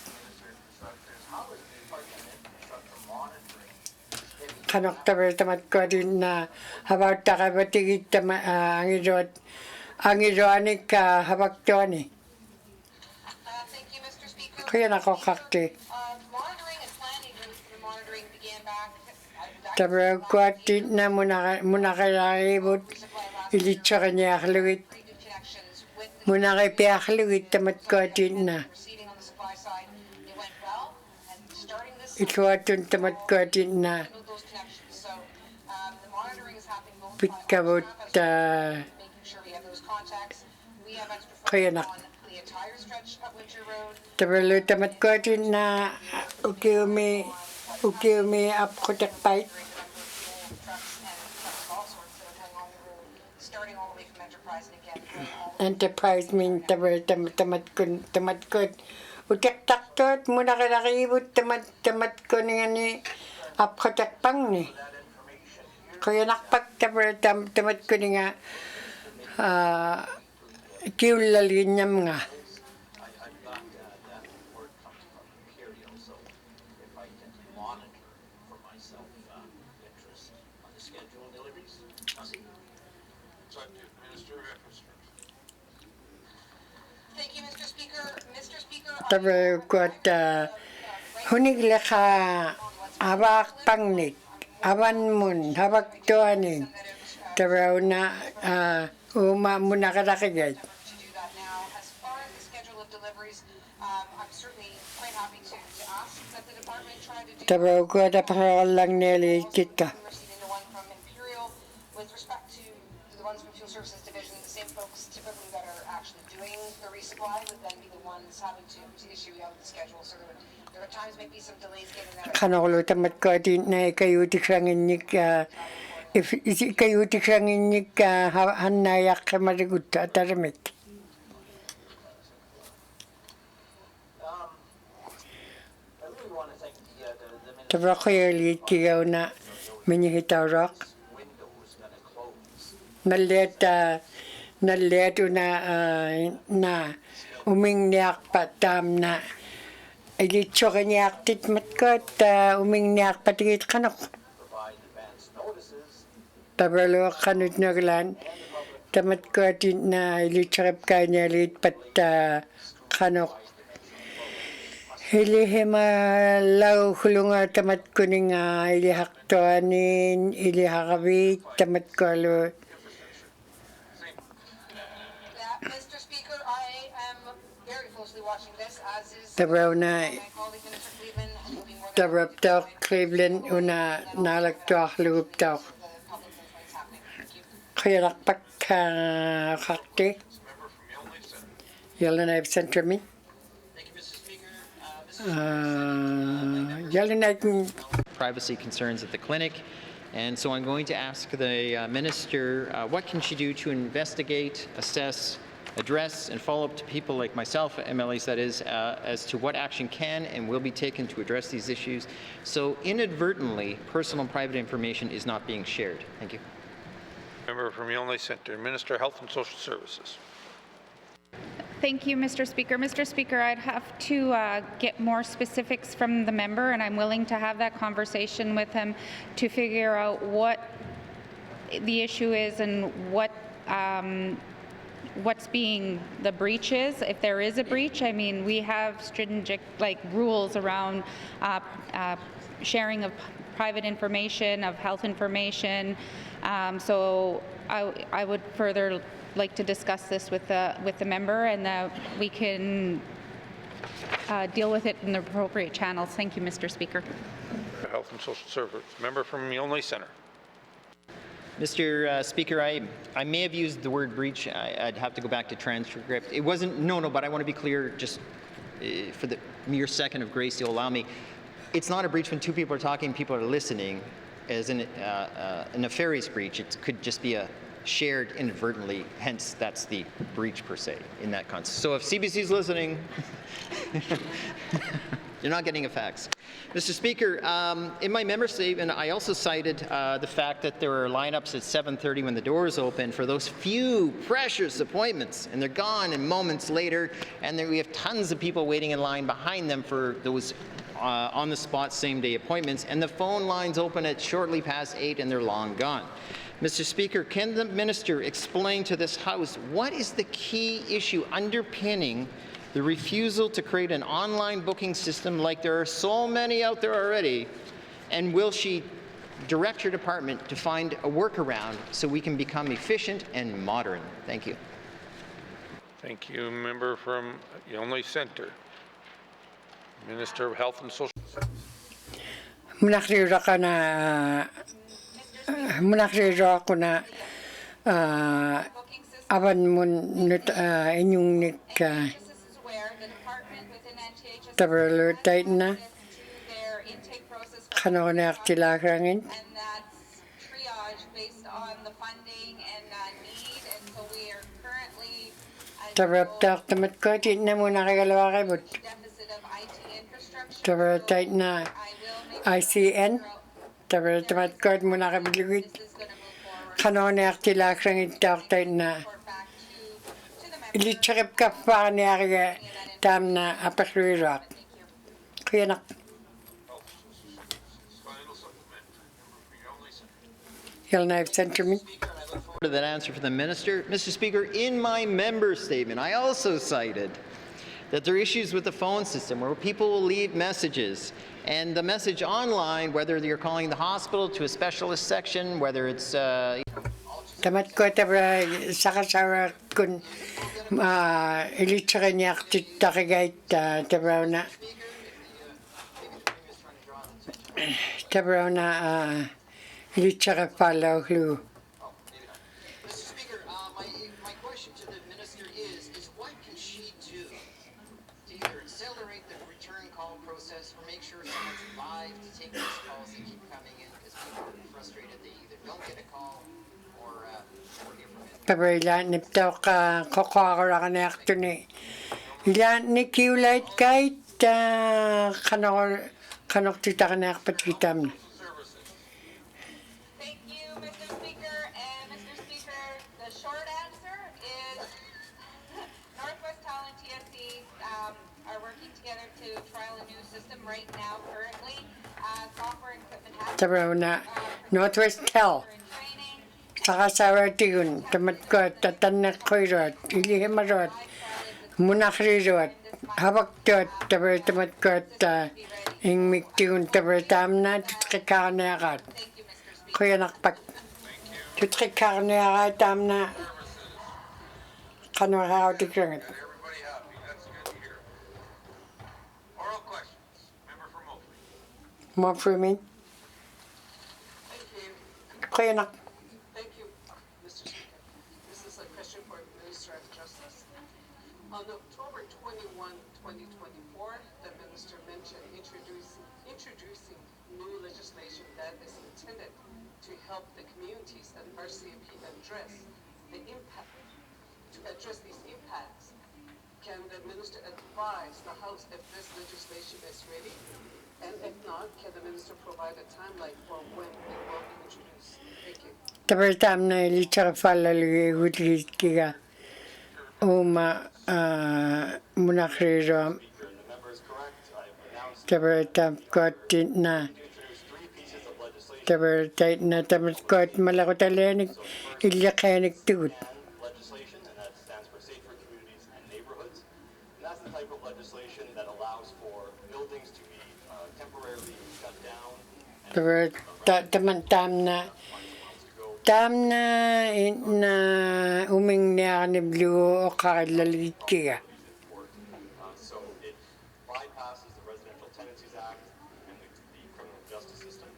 Kanok tabar tamat ko din na hawak takabatigit ang iroanik hawak tuani. Kaya nako kakti. Tabar ko atit na muna kalakibot ilitsa kanya akluwit. Muna kay piakluwit tamat ko atit na. Ikuatun tamat ko atit na. Pitkabot kaya nak. Tabalo tamat ko atit na ukiumi apkotak Enterprise min tamat ko utak taktot muna kalakibot tamat ko ni apkotak pang ni. Kaya nakpak tamat ko ni nga kiulalinyam nga. Tabar ko at hunigla ka habak pangnik, awan mun, habak tuanin, tabar na muna kalakigay. Tabar ko at apakalang nilikit ka. With respect to the ones from Fuel Services Division, the same folks typically that are actually doing the resupply would then be the ones having to issue out the schedule. So there would times maybe some delays getting that. Kanoklo tamat ko atin na ikayutikranginnik ikayutikranginnik hanayak kamarigut ataramit. Tabar ko yalit kiyaw na minihitawrak. Nalet na umingniak patam na ilitso kanyak titmat ko at umingniak patigit kanok. Tabalo kanut naglan tamat ko atin na ilitso kanya lit pat kanok. Ilihima lau hulunga tamat ko nga ilihaktuanin ilihakabit tamat ko alo. Mr. Speaker, I am very closely watching this, as is Tabraw na my colleague Minister Cleveland, and will be more than tabraptok Cleveland una nalagtok luguptok. Kaya nakpak kakti. Yellowknife Center me. Yellowknife. Privacy concerns at the clinic. And so I'm going to ask the Minister, what can she do to investigate, assess, address and follow up to people like myself, MLAs that is, as to what action can and will be taken to address these issues. So inadvertently, personal and private information is not being shared. Thank you. Member from Yonge Centre, Minister of Health and Social Services. Thank you, Mr. Speaker. Mr. Speaker, I'd have to get more specifics from the member, and I'm willing to have that conversation with him to figure out what the issue is and what's being the breach is. If there is a breach, I mean, we have stringent rules around sharing of private information, of health information. So I would further like to discuss this with the member, and we can deal with it in the appropriate channels. Thank you, Mr. Speaker. Health and Social Services. Member from Yonge Centre. Mr. Speaker, I may have used the word breach. I'd have to go back to transcript. It wasn't, no, but I want to be clear, just for the mere second of grace you'll allow me. It's not a breach when two people are talking, people are listening, as in a nefarious breach. It could just be a shared inadvertently, hence that's the breach per se in that context. So if CBC's listening, you're not getting a fax. Mr. Speaker, in my member statement, I also cited the fact that there were lineups at 7:30 when the doors open for those few precious appointments, and they're gone and moments later, and then we have tons of people waiting in line behind them for those on-the-spot same-day appointments, and the phone lines open at shortly past 8 and they're long gone. Mr. Speaker, can the minister explain to this House what is the key issue underpinning the refusal to create an online booking system like there are so many out there already, and will she direct her department to find a workaround so we can become efficient and modern? Thank you. Thank you. Member from Yonge Centre. Minister of Health and Social Services. Munakriyo ako na aban mo inyong nik tabralutay na kano na aktilakrangin tabraptak tamat ko di na muna kagalawa kayo tabralutay na ICN tamat ko muna kabilugit kanone aktilakrang itakta na ilitsakip ka pa niya tam na apakrirak kaya na Yonge Centre me. For that answer for the minister. Mr. Speaker, in my member statement, I also cited that there are issues with the phone system where people will leave messages, and the message online, whether you're calling the hospital to a specialist section, whether it's tamat ko tabra sakasawa kun ilitsaka niya takigait tabra na ilitsaka palaw hlu. Pero ilan niptaw ka kokokora ka na akto ni ilan ni kiulait kahit kanok tita ka na akpatikitam. Thank you, Mr. Speaker. And Mr. Speaker, the short answer is Northwest Talent TSC are working together to trial a new system right now currently. Software equipment has Pero na Northwest Tel. Sakasawa tigun tamat ko tatanak ko irot ilihim marot munakrirot habak tot tamat ko ingmik tigun tatam na tutkikarne akat kuya nakpak tutkikarne akat tam na kanwaraw tikrangat. More for me. Kuya nak. On October 21, 2024, the minister mentioned introducing new legislation that is intended to help the communities that RCMP address the impact to address these impacts. Can the minister advise the House if this legislation is ready? And if not, can the minister provide a timeline for when it will be introduced? Thank you. Tabertam na ilitsaka falali hutlikiga uma munakriro tabertam kotit na tabertait na tamat kot malakotalenik ilyakanik tugut. Legislation, and that stands for Safer Communities and Neighborhoods. And that's the type of legislation that allows for buildings to be temporarily shut down. Tabertam tamna na uming niya ni blue o kakalalikika. So it bypasses the Residential Tenancies Act and the criminal justice system.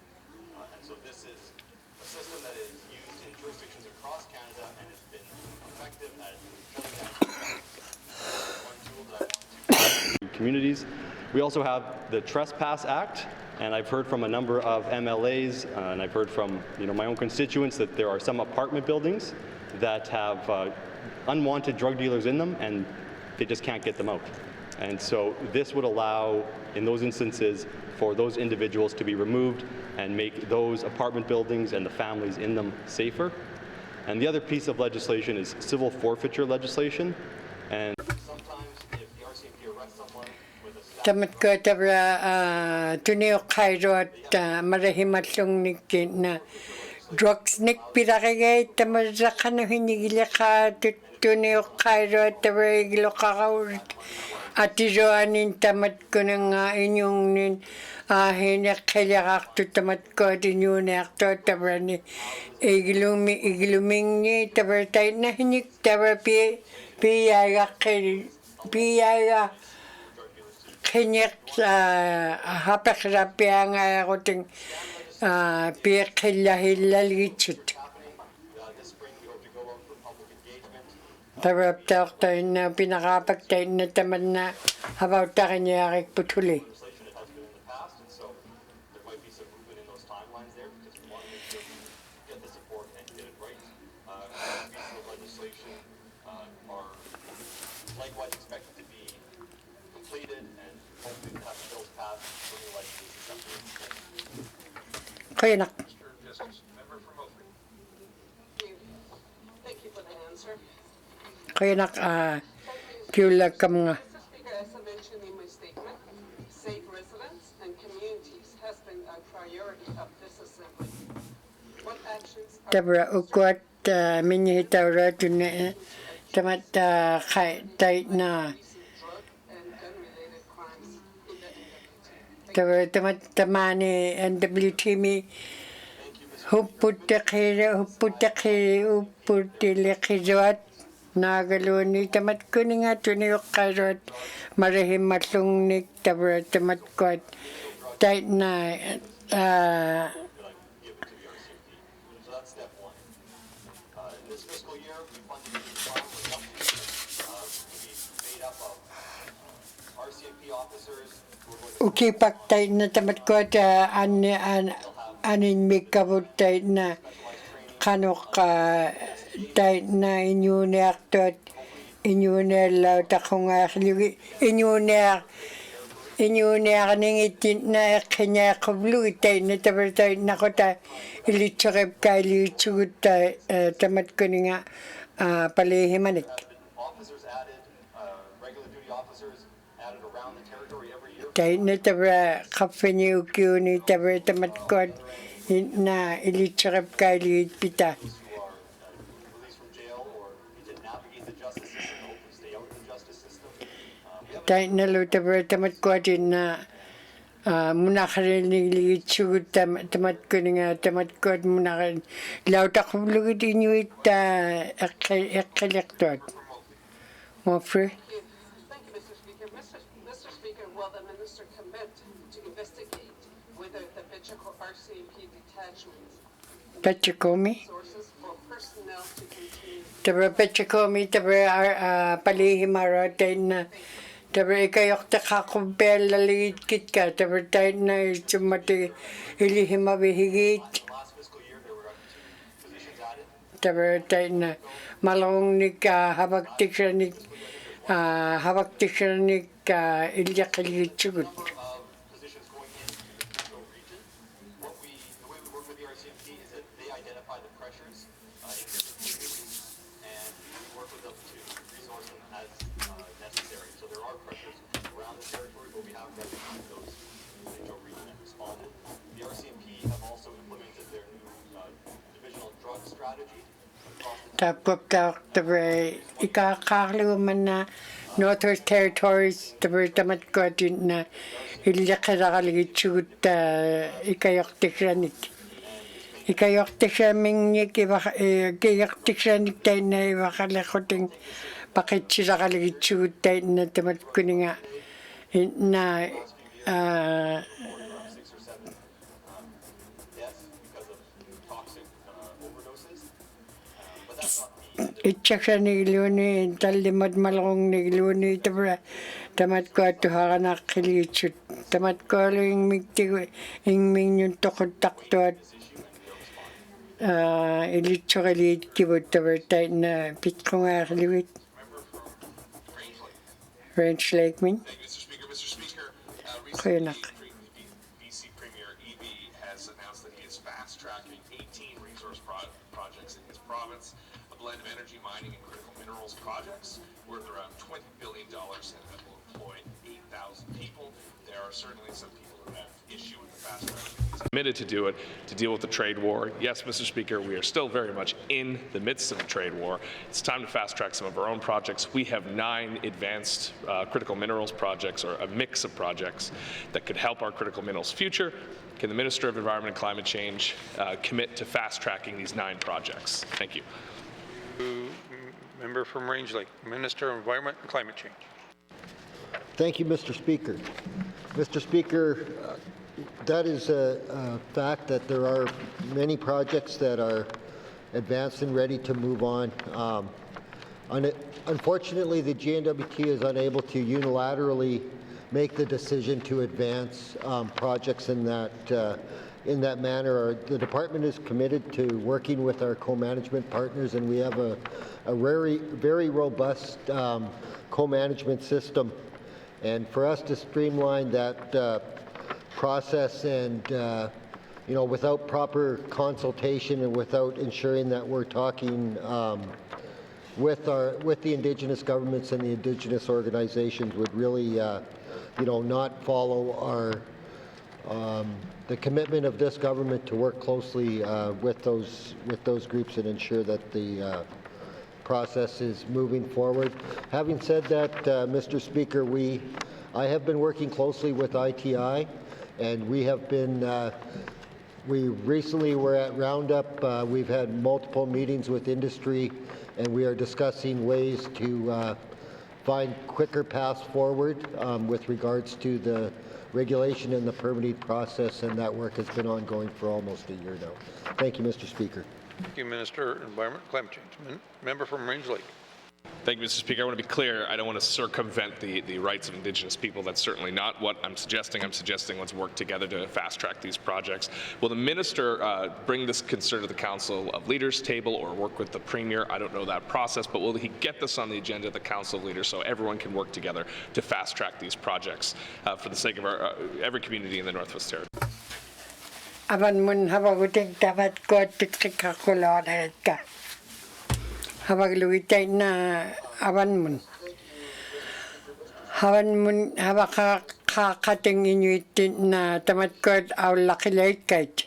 And so this is a system that is used in jurisdictions across Canada and has been effective at shutting down one tool that communities. We also have the Trespass Act, and I've heard from a number of MLAs, and I've heard from my own constituents that there are some apartment buildings that have unwanted drug dealers in them, and they just can't get them out. And so this would allow, in those instances, for those individuals to be removed and make those apartment buildings and the families in them safer. And the other piece of legislation is civil forfeiture legislation. And sometimes if the RCMP arrests someone with a Tamat ko tabra tunio kairot marahimatlong nikin na drugs nik pirakagay tamarzakan hinigila ka tunio kairot tabra iglo kakaurit atiro anin tamat ko ng inyong nin hinak kailangan to tamat ko inyong akto tabra ni igluming ni tabra tayo na hinik tabra piyaya Kinyak hapakarapiang akoting pikilahilalichit. Tarap tayo na pinakapag tayo na taman na habaw tayo niya aking putuli. likewise expected to be completed and hopefully have bills passed for new licenses accepted. Kaya nak. Member for Moultrie. Thank you for the answer. Kaya nak kiulag ka mga. Mr. Speaker, as I mentioned in my statement, safe residents and communities has been a priority of this assembly. What actions are Tabra ukwat minyitaw rato na tamat kay tayo na tamat tamani NWT mi huputakira uputilikizwat nagaluni tamat kuning ato ni karot marahim matlungnik tabra tamat kwat tayo na ukipak tayo na tamat ko at anin mikabot tayo na kanok tayo na inyuner at inyuner laut akong inyuner ningitin na kanya kablu tayo na tabat tayo na ko tayo ilitsarap ka ilitsugut tayo tamat ko nga palihimanik. Tayo na tabra kapanya ukiyo ni tabra tamat ko na ilitsarap ka ilitpita. Tayo na lo tabra tamat ko na munakarin ilitsugut tamat ko nga tamat ko munakarin lauta kublugit inyuit ekalektot. Mo free? Will the minister commit to investigate whether the Pechaco RCMP detachments Pechacomi? sources for personnel to continue? Tabra Pechacomi, tabra palihimara tayo na tabra ikayok ta kakumpel laligit kit ka tabra tayo na sumati ilihimabihigit tabertain malongnik habaktiksanik ilyaqilgitsugut. Positions going into the central region. The way we work with the RCMP is that they identify the pressures in different communities, and we work with them to resource them as necessary. So there are pressures around the territory, but we have recognized those in the central region and responded. The RCMP have also implemented their new divisional drug strategy across the Tapkop tabre ikaqarluman na Northwest Territories tabre tamatkotin na ilyaqilaqalgitsugut ikayaqtikranik. Ikayaqtikramingnik ikayaqtikranik taina ivaqalequting paqitsilaqalgitsugut taina tamatkuninga na itsaksanigiluuni tallimat malaqungnigiluuni tabra tamatkuattuhaqanaqqilgitsut tamatkualuingmiktigu ingmingnun toquttaqtuat ilitsuqiliitkivut tabra taina pitqungaarlivit Range Lake min Quinaq. BC Premier EB has announced that he is fast-tracking 18 resource projects in his province, a blend of energy, mining, and critical minerals projects worth around $20 billion and that will employ 8,000 people. There are certainly some people who have issue with the fast track. He's committed to do it, to deal with the trade war. Yes, Mr. Speaker, we are still very much in the midst of a trade war. It's time to fast-track some of our own projects. We have 9 advanced critical minerals projects, or a mix of projects, that could help our critical minerals future. Can the Minister of Environment and Climate Change commit to fast-tracking these 9 projects? Thank you. Member from Range Lake, Minister of Environment and Climate Change. Thank you, Mr. Speaker. Mr. Speaker, that is a fact that there are many projects that are advanced and ready to move on. Unfortunately, the GNWT is unable to unilaterally make the decision to advance projects in that manner. The department is committed to working with our co-management partners, and we have a very robust co-management system. And for us to streamline that process and without proper consultation and without ensuring that we're talking with the Indigenous governments and the Indigenous organizations would really not follow our the commitment of this government to work closely with those groups and ensure that the process is moving forward. Having said that, Mr. Speaker, I have been working closely with ITI, and we have been. We recently were at Roundup. We've had multiple meetings with industry, and we are discussing ways to find quicker paths forward with regards to the regulation and the permitting process, and that work has been ongoing for almost a year now. Thank you, Mr. Speaker. Thank you, Minister of Environment and Climate Change. Member from Range Lake. Thank you, Mr. Speaker. I want to be clear. I don't want to circumvent the rights of Indigenous people. That's certainly not what I'm suggesting. I'm suggesting let's work together to fast-track these projects. Will the Minister bring this concern to the Council of Leaders table or work with the Premier? I don't know that process, but will he get this on the agenda of the Council of Leaders so everyone can work together to fast-track these projects for the sake of every community in the Northwest Territories? Aban mun habagutik dapat ko tikakakulod ka. Habagluitay na aban mun habakating inuitin na tamat ko awlakilait kait.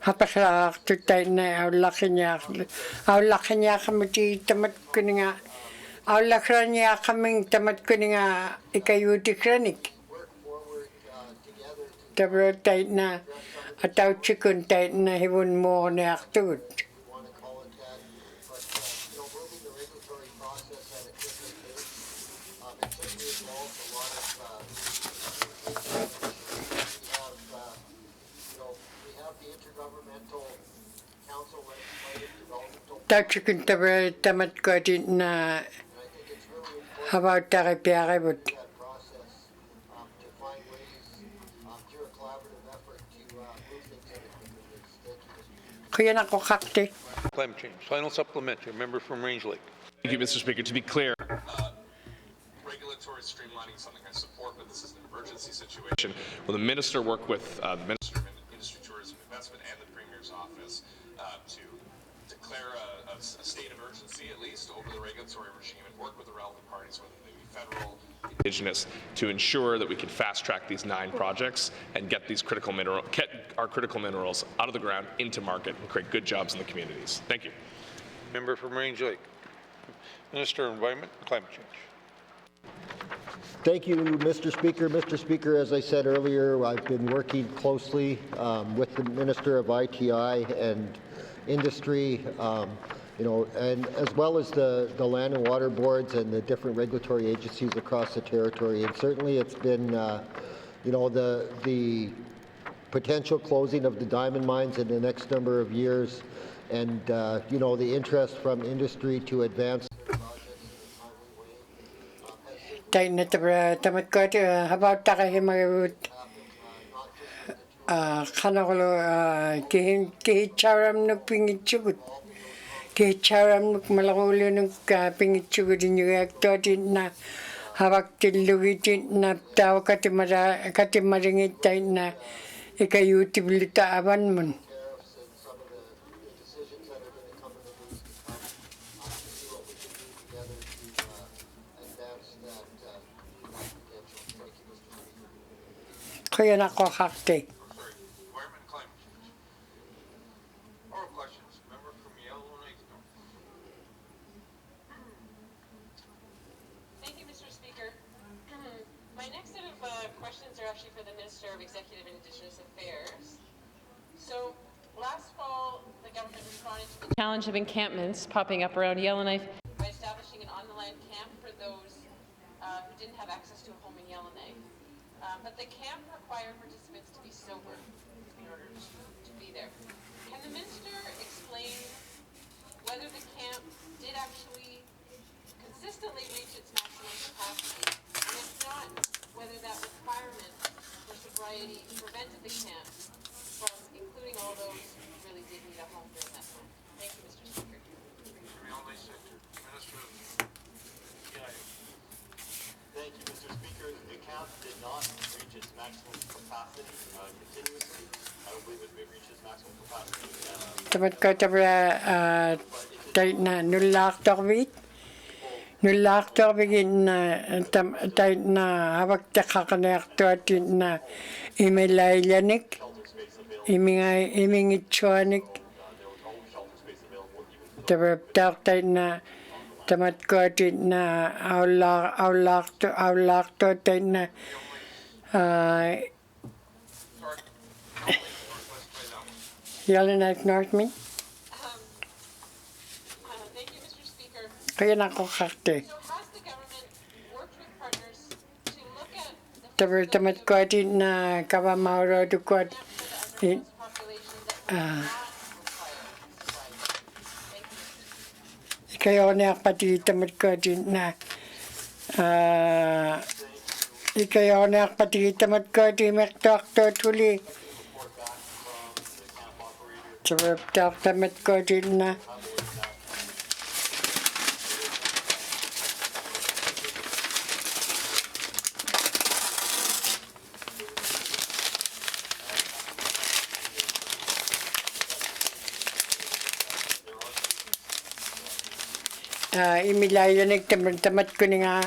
Hapaklak tutay na awlakinya kami tamat ko nga awlakranya kaming tamat ko nga ikayutikranik. Tabro tayo na ataw chikun tayo na hibun mo na aktut. Taw chikun tabro tamat ko din na habaw tayo piyakibot. Kuya na ko kakte. Climate change. Final supplementary. Member from Range Lake. Thank you, Mr. Speaker. To be clear, regulatory streamlining is something I support, but this is an emergency situation. Will the minister work with the Minister of Industry, Tourism, Investment and the Premier's office to declare a state of urgency, at least, over the regulatory regime and work with the relevant parties, whether they be federal, Indigenous, to ensure that we can fast-track these 9 projects and get our critical minerals out of the ground into market and create good jobs in the communities. Thank you. Member from Range Lake. Minister of Environment and Climate Change. Thank you, Mr. Speaker. Mr. Speaker, as I said earlier, I've been working closely with the Minister of ITI and Industry, and as well as the land and water boards and the different regulatory agencies across the territory. And certainly it's been, the potential closing of the diamond mines in the next number of years, and the interest from industry to advance. Tayo tamat ko about takahimagawit. Kanakolo kihicharam nuk pingitsugut. Kihicharam nuk malakulo nuk pingitsugut inuvialuktun na hawak tilugitin na tao katimaringit tayo na ikayutibilita aban mun. Kuya na ko kakte. Thank you, Mr. Speaker. My next set of questions are actually for the Minister of Executive and Indigenous Affairs. So, last fall, the government responded to the challenge of encampments popping up around Yellowknife by establishing an on-the-land camp for those who didn't have access to a home in Yellowknife. But the camp required participants to be sober in order to be there. Can the Minister explain whether the camp did actually consistently reach its maximum capacity, and if not, whether that requirement for sobriety prevented the camp from including all those who really did need a home during that time? Thank you, Mr. Speaker. Thank you, Mr. Speaker. The camp did not reach its maximum capacity continuously. I don't believe it reached its maximum capacity. Tamat ko tayo na nulak torbit. Nulak torbigin na tayo na hawak takakanak tuatin na imilaylanik, imingitsuanik. Tayo na tamat ko na aulak to tayo na Yellowknife North me. Thank you, Mr. Speaker. Kaya na ko kakte. So has the government worked with partners to look at Tabar tamat ko na kawamauro to ko ikaw na pati tamat ko na ikaw na pati tamat ko mektok to tuli. Tabar tamat ko na imilayanig tamat ko nga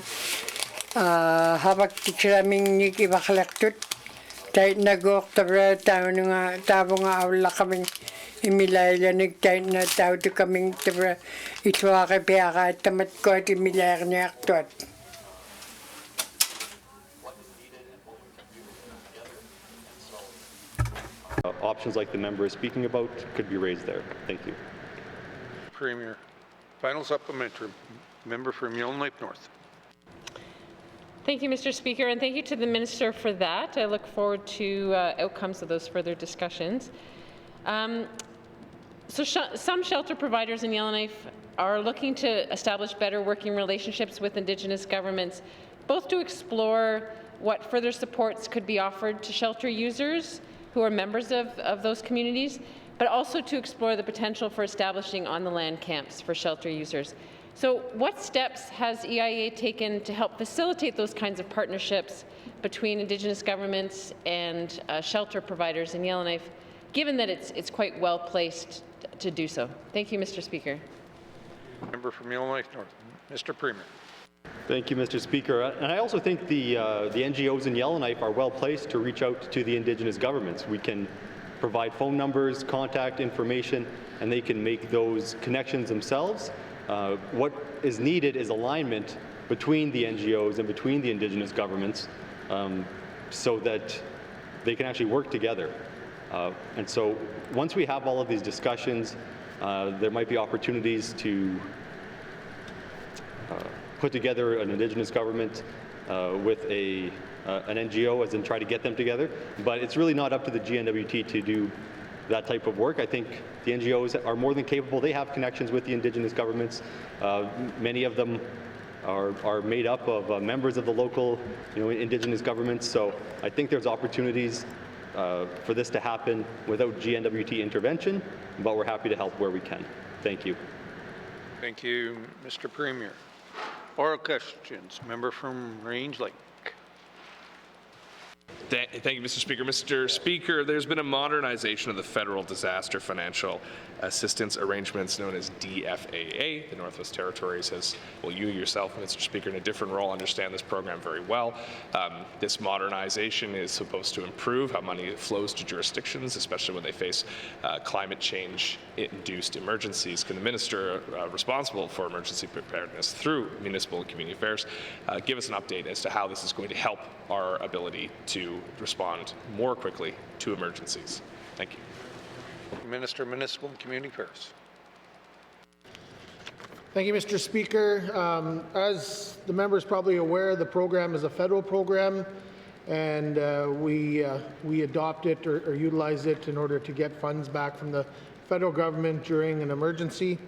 hawak tikraming ni ibakalaktut tayo nagok tabra tayo nga tabo nga awla kaming imilayanig tayo na tao to kaming tabra itwa kay piyaka tamat ko at imilayag niya aktuat. Options like the member is speaking about could be raised there. Thank you. Premier. Final supplementary. Member from Yellowknife North. Thank you, Mr. Speaker, and thank you to the Minister for that. I look forward to outcomes of those further discussions. Some shelter providers in Yellowknife are looking to establish better working relationships with Indigenous governments, both to explore what further supports could be offered to shelter users who are members of those communities, but also to explore the potential for establishing on-the-land camps for shelter users. So what steps has EIA taken to help facilitate those kinds of partnerships between Indigenous governments and shelter providers in Yellowknife, given that it's quite well placed to do so? Thank you, Mr. Speaker. Member from Yellowknife North, Mr. Premier. Thank you, Mr. Speaker. And I also think the NGOs in Yellowknife are well placed to reach out to the Indigenous governments. We can provide phone numbers, contact information, and they can make those connections themselves. What is needed is alignment between the NGOs and between the Indigenous governments so that they can actually work together. And so once we have all of these discussions, there might be opportunities to put together an Indigenous government with an NGO, as in try to get them together. But it's really not up to the GNWT to do that type of work. I think the NGOs are more than capable. They have connections with the Indigenous governments. Many of them are made up of members of the local, Indigenous governments. So I think there's opportunities for this to happen without GNWT intervention, but we're happy to help where we can. Thank you. Thank you, Mr. Premier. Oral questions. Member from Range Lake. Thank you, Mr. Speaker. Mr. Speaker, there's been a modernization of the Federal Disaster Financial Assistance Arrangements known as DFAA. The Northwest Territories has, well, you yourself, Mr. Speaker, in a different role, understand this program very well. This modernization is supposed to improve how money flows to jurisdictions, especially when they face climate change-induced emergencies. Can the minister responsible for emergency preparedness through municipal and community affairs give us an update as to how this is going to help our ability to respond more quickly to emergencies? Thank you. Minister of Municipal and Community Affairs. Thank you, Mr. Speaker. As the member is probably aware, the program is a federal program, and we adopt it or utilize it in order to get funds back from the federal government during an emergency.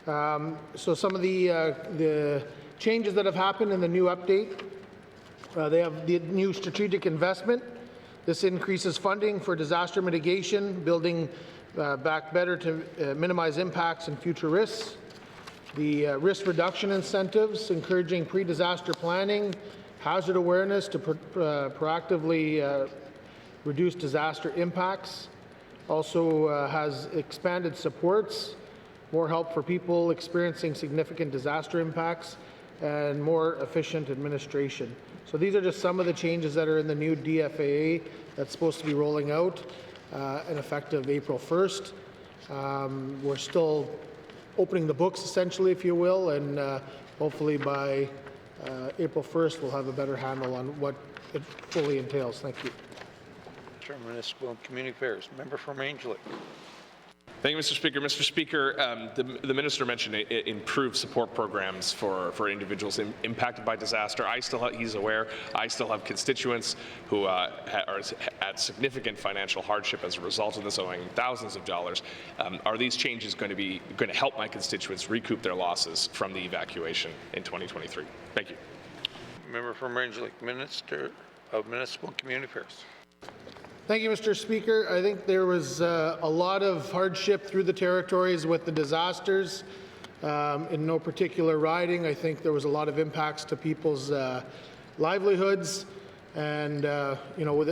So some of the changes that have happened in the new update, they have the new strategic investment. This increases funding for disaster mitigation, building back better to minimize impacts and future risks. The risk reduction incentives, encouraging pre-disaster planning, hazard awareness to proactively reduce disaster impacts. Also has expanded supports, more help for people experiencing significant disaster impacts, and more efficient administration. So these are just some of the changes that are in the new DFAA that's supposed to be rolling out and effective April 1st. We're still opening the books, essentially, if you will, and hopefully by April 1st we'll have a better handle on what it fully entails. Thank you. Municipal and Community Affairs. Member from Range Lake. Thank you, Mr. Speaker. Mr. Speaker, the minister mentioned improved support programs for individuals impacted by disaster. He's aware, I still have constituents who are at significant financial hardship as a result of this, owing thousands of dollars. Are these changes going to help my constituents recoup their losses from the evacuation in 2023? Thank you. Member from Range Lake, Minister of Municipal and Community Affairs. Thank you, Mr. Speaker. I think there was a lot of hardship through the territories with the disasters. In no particular riding, I think there was a lot of impacts to people's livelihoods, and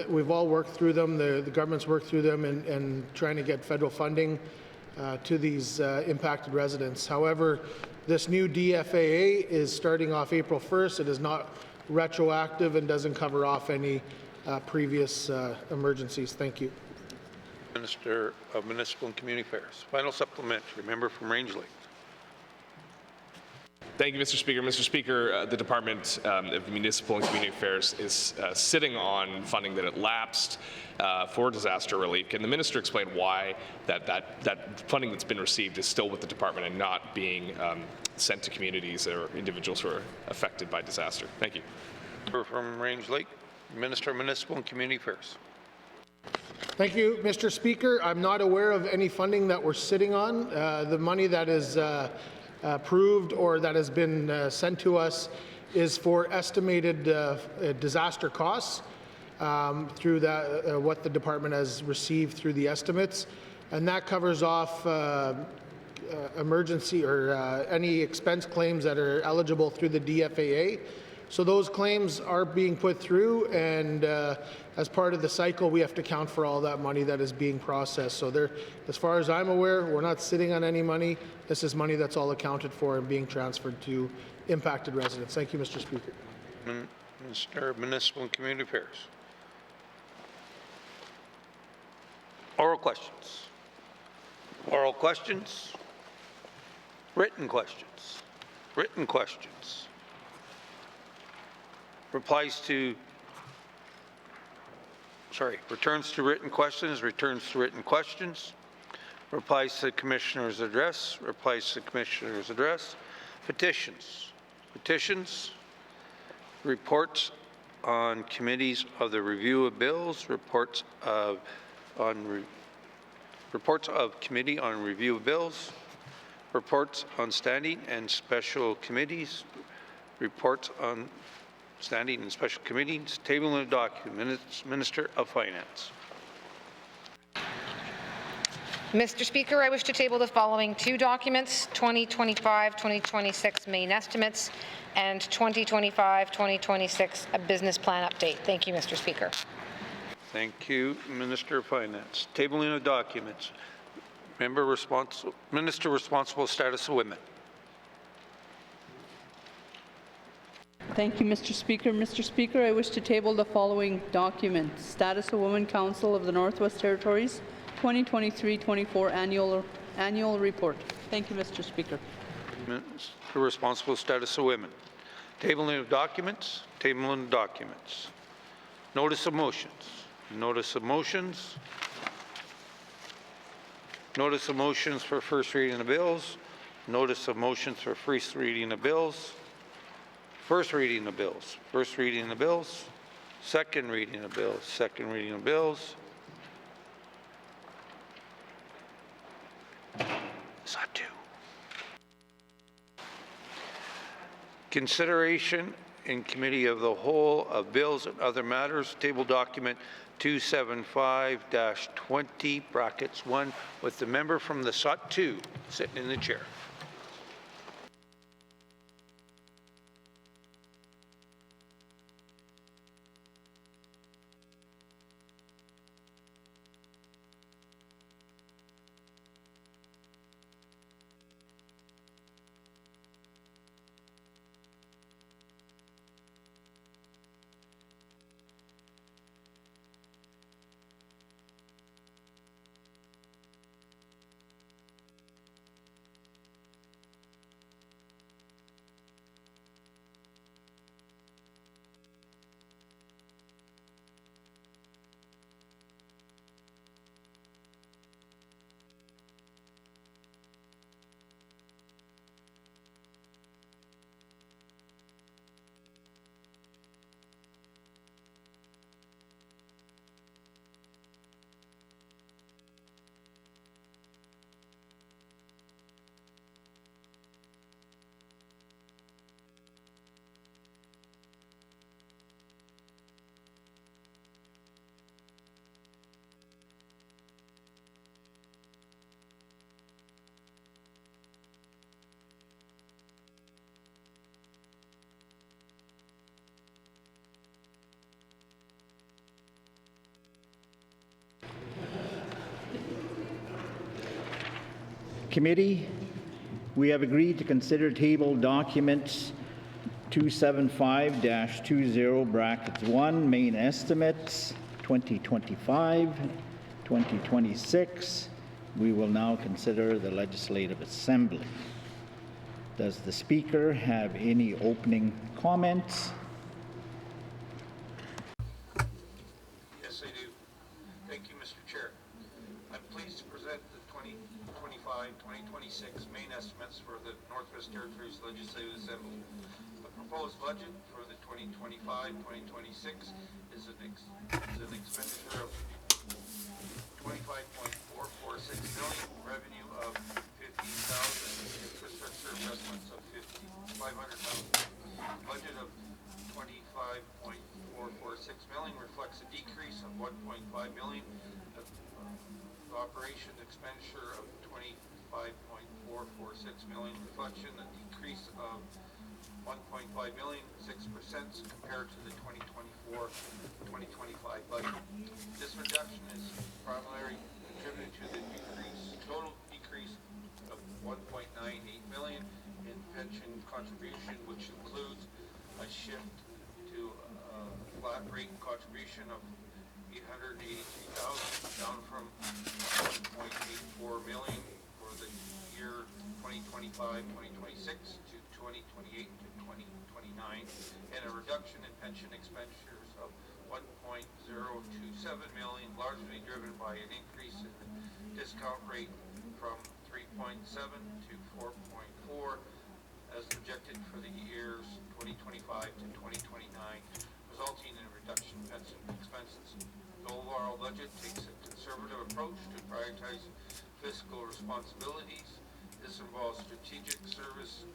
we've all worked through them. The government's worked through them and trying to get federal funding to these impacted residents. However, this new DFAA is starting off April 1st. It is not retroactive and doesn't cover off any previous emergencies. Thank you. Minister of Municipal and Community Affairs. Final supplementary. Member from Range Lake. Thank you, Mr. Speaker. Mr. Speaker, the Department of Municipal and Community Affairs is sitting on funding that it lapsed for disaster relief. Can the minister explain why that funding that's been received is still with the department and not being sent to communities or individuals who are affected by disaster? Thank you. Member from Range Lake. Minister of Municipal and Community Affairs. Thank you, Mr. Speaker. I'm not aware of any funding that we're sitting on. The money that is approved or that has been sent to us is for estimated disaster costs through what the department has received through the estimates. and that covers off emergency or any expense claims that are eligible through the DFAA. So those claims are being put through, and as part of the cycle, we have to account for all that money that is being processed. So there, as far as I'm aware, we're not sitting on any money. This is money that's all accounted for and being transferred to impacted residents. Thank you, Mr. Speaker. Minister of Municipal and Community Affairs. Oral questions. Oral questions. Written questions. Written questions. Returns to written questions, returns to written questions. Replies to the Commissioner's address, replies to the Commissioner's address. Petitions. Petitions. Reports on committees of the review of bills, reports of committee on review of bills, reports on standing and special committees, reports on standing and special committees, tabling of documents. Minister of Finance. Mr. Speaker, I wish to table the following two documents: 2025-2026 main estimates and 2025-2026 a business plan update. Thank you, Mr. Speaker. Thank you, Minister of Finance. Tabling of documents. Minister responsible, status of women. Thank you, Mr. Speaker. Mr. Speaker, I wish to table the following documents: Status of Women Council of the Northwest Territories 2023-24 annual report. Thank you, Mr. Speaker. Minister responsible, status of women. Tabling of documents. Tabling of documents. Notice of motions. Notice of motions. Notice of motions for first reading of bills. Notice of motions for first reading of bills. First reading of bills. First reading of bills. Second reading of bills. Second reading of bills. Satu. Consideration in committee of the whole of bills and other matters. Table document 275-20 brackets 1 with the member from the SOT2 sitting in the chair. Committee, we have agreed to consider table documents 275-20 brackets 1 main estimates 2025-2026. We will now consider the Legislative Assembly. Does the Speaker have any opening comments? Yes, I do. Thank you, Mr. Chair. I'm pleased to present the 2025-2026 main estimates for the Northwest Territories Legislative Assembly. The proposed budget for the 2025-2026 is an expenditure of $25.446 million, revenue of $15,000, infrastructure investments of $500,000. Budget of $25.446 million reflects a decrease of $1.5 million operation expenditure of 25.446 million, reflection a decrease of 1.5 million, 6% compared to the 2024-2025 budget. This reduction is primarily attributed to the total decrease of 1.98 million in pension contribution, which includes a shift to a flat rate contribution of 883,000, down from 1.84 million for the year 2025-2026 to 2028 to 2029, and a reduction in pension expenditures of 1.027 million, largely driven by an increase in the discount rate from 3.7 to 4.4 as projected for the years 2025 to 2029, resulting in a reduction in pension expenses. The overall budget takes a conservative approach to prioritize fiscal responsibilities. This involves strategic service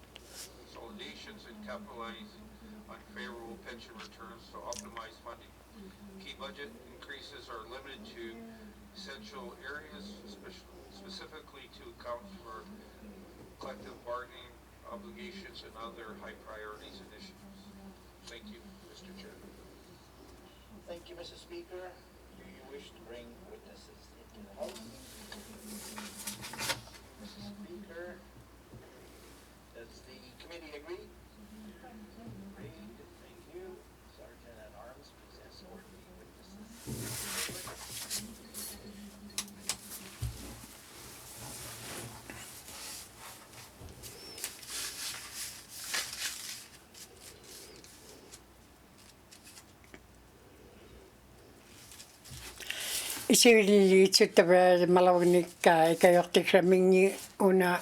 consolidations and capitalizing on favorable pension returns to optimize funding. Key budget increases are limited to essential areas, specifically to account for collective bargaining obligations and other high priorities initiatives. Thank you, Mr. Chair. Thank you, Mr. Speaker. Do you wish to bring witnesses into the House? Mr. Speaker, does the committee agree? Agreed. Thank you. Sergeant at Arms, please escort the witnesses. Isili tsutaba malawnik ikayoktik sa mingi una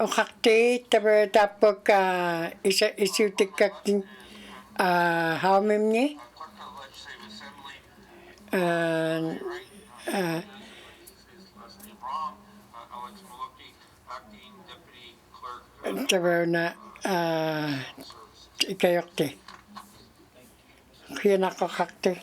Okakti taba tapok isutik kakting haumimni taba na ikayokti Kaya nakakakti.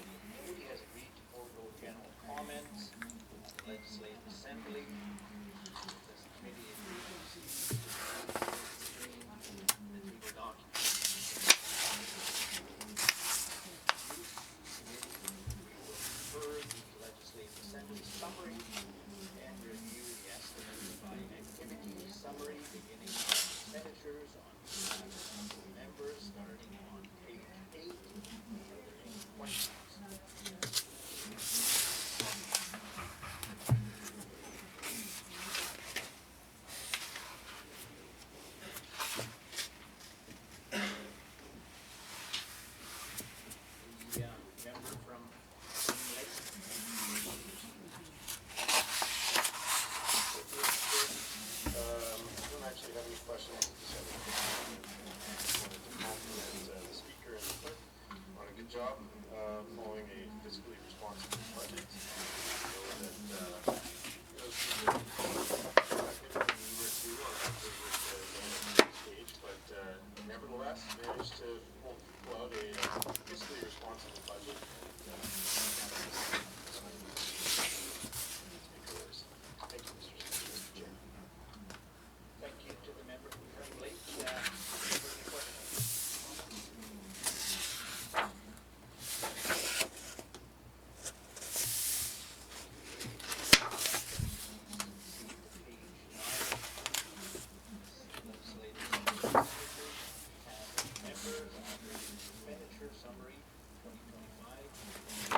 Expenditure summary 2025,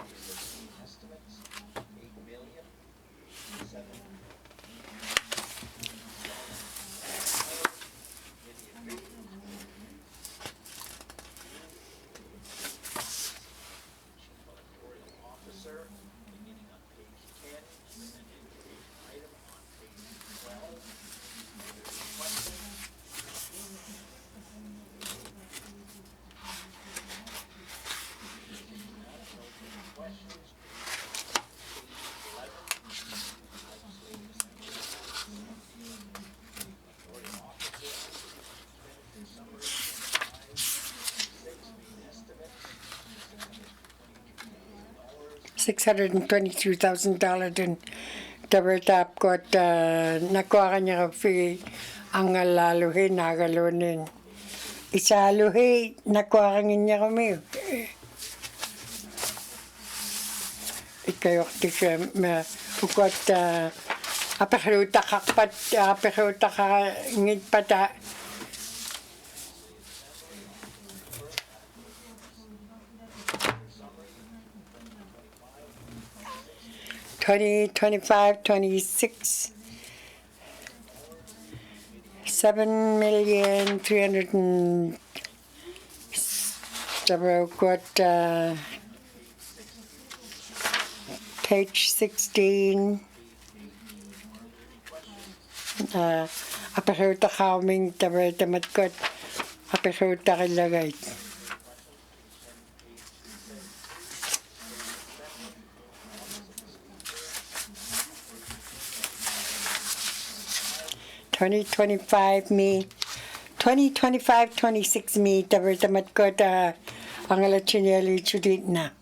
estimate $622,000 din. Tabetap kot nakuha niya fi ang laluhi nagalunin. Isaluhi nakuha niya kami. Ikaw siya ukot apahuta kakpat apahuta ka ngit pata. $25, $26, $7,300,000. Got page 16. Apahuta kaming tamat got apahuta kilagay. Me 2025-26 me tamat ko ang alachineli chudit na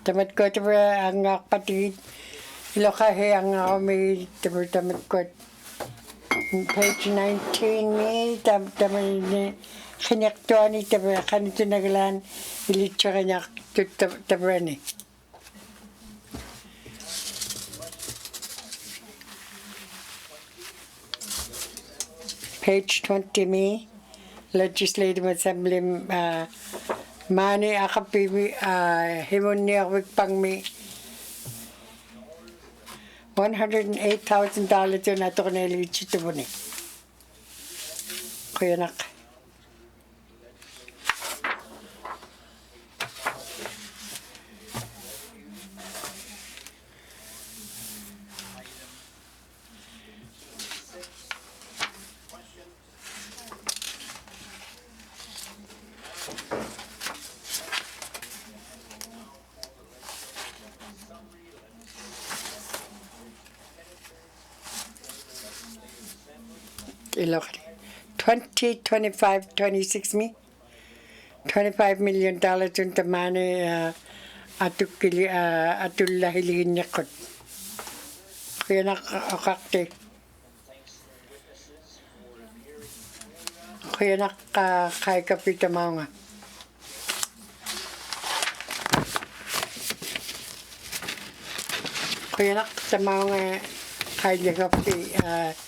tamat ko ang kapatid ilokahe ang may tamat ko page 19 me tamat kinaktuani tamat kanito naglan ilitsa kanyak tabrani. Page 20 me, Legislative Assembly mani akapiwi himon niya pang me $108,000 yun ato na ilichito mo ni. Kuya nak. $25-26 me, $25 million yung tamani atulahilihin niya kot. Kaya nakakakte. Kaya nakakay kapita mga. Kaya nakatamaw nga kaya kapita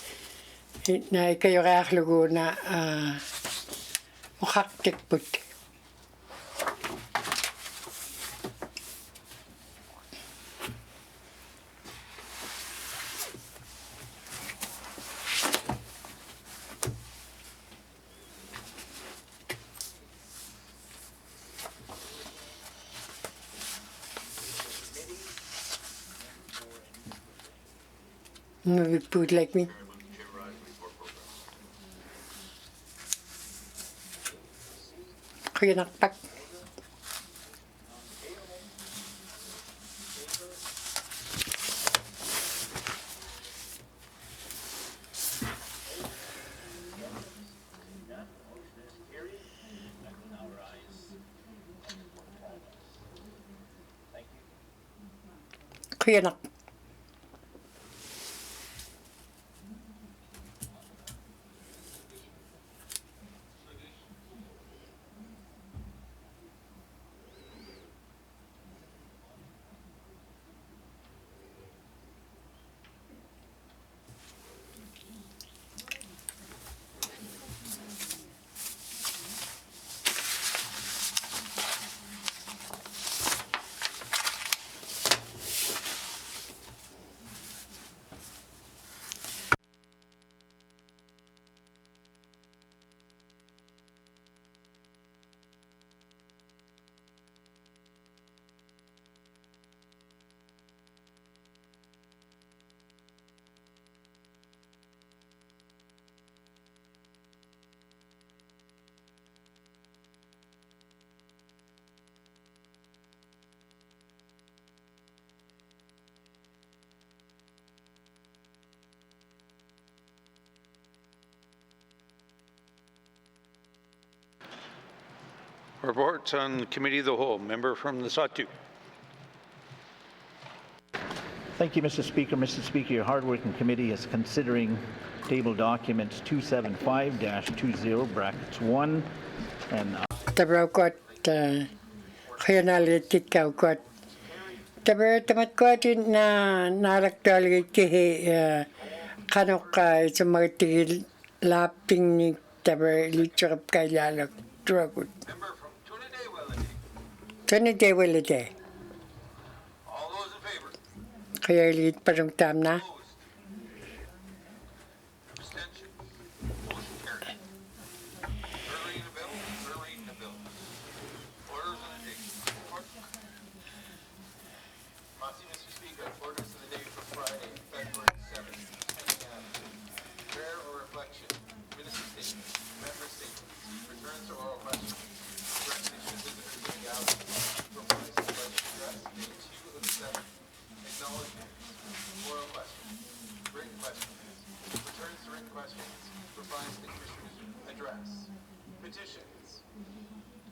na ikayo kaklugo na mukaktik put. Maybe put like me. Kaya nakpak. Kaya nak. Reports on Committee of the Whole. Member from the Satu. Thank you, Mr. Speaker. Mr. Speaker, your hardworking committee is considering table documents 275-20 brackets 1 and Tabra kot khianalitik kau kot. Tabra tamat kot na naraktal ke kanok sumagtigil lapting ni tabra lichap kailalak tragut. Tunide walide. All those in favor? Kaya lit parang tamna. Abstention. Motion carried. Third reading of bill. Third reading of bill. Orders of the day. Mr. Speaker, orders of the day for Friday, February 7th. Prayer or reflection. Minister statements. Member statements. Returns to oral questions. Recognition of visitors in the gallery. Replies to budget address. Day 2 of 7. Acknowledgements. Oral questions. Written questions. Returns to written questions. Replies to Commissioner's address. Petitions.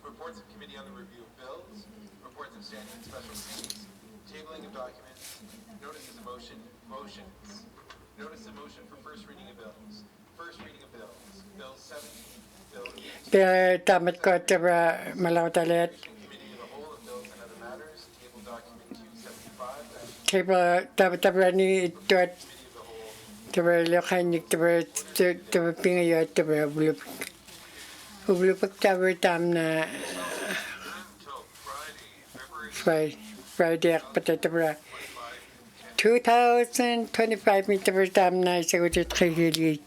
Reports of committee on the review of bills. Reports of standing and special committees. Tabling of documents. Notices of motion. Motions. Notice of motion for first reading of bills. First reading of bills. Bill 17. Bill 18. Tamat kot tabra malawtalet. Committee of the whole of bills and other matters. Table document 275. Tabra ni tuat tabra lokhanik tabra pingayot tabra ublupak tabra tamna Friday pata tabra 2025 mi tabra tamna isagutit khigili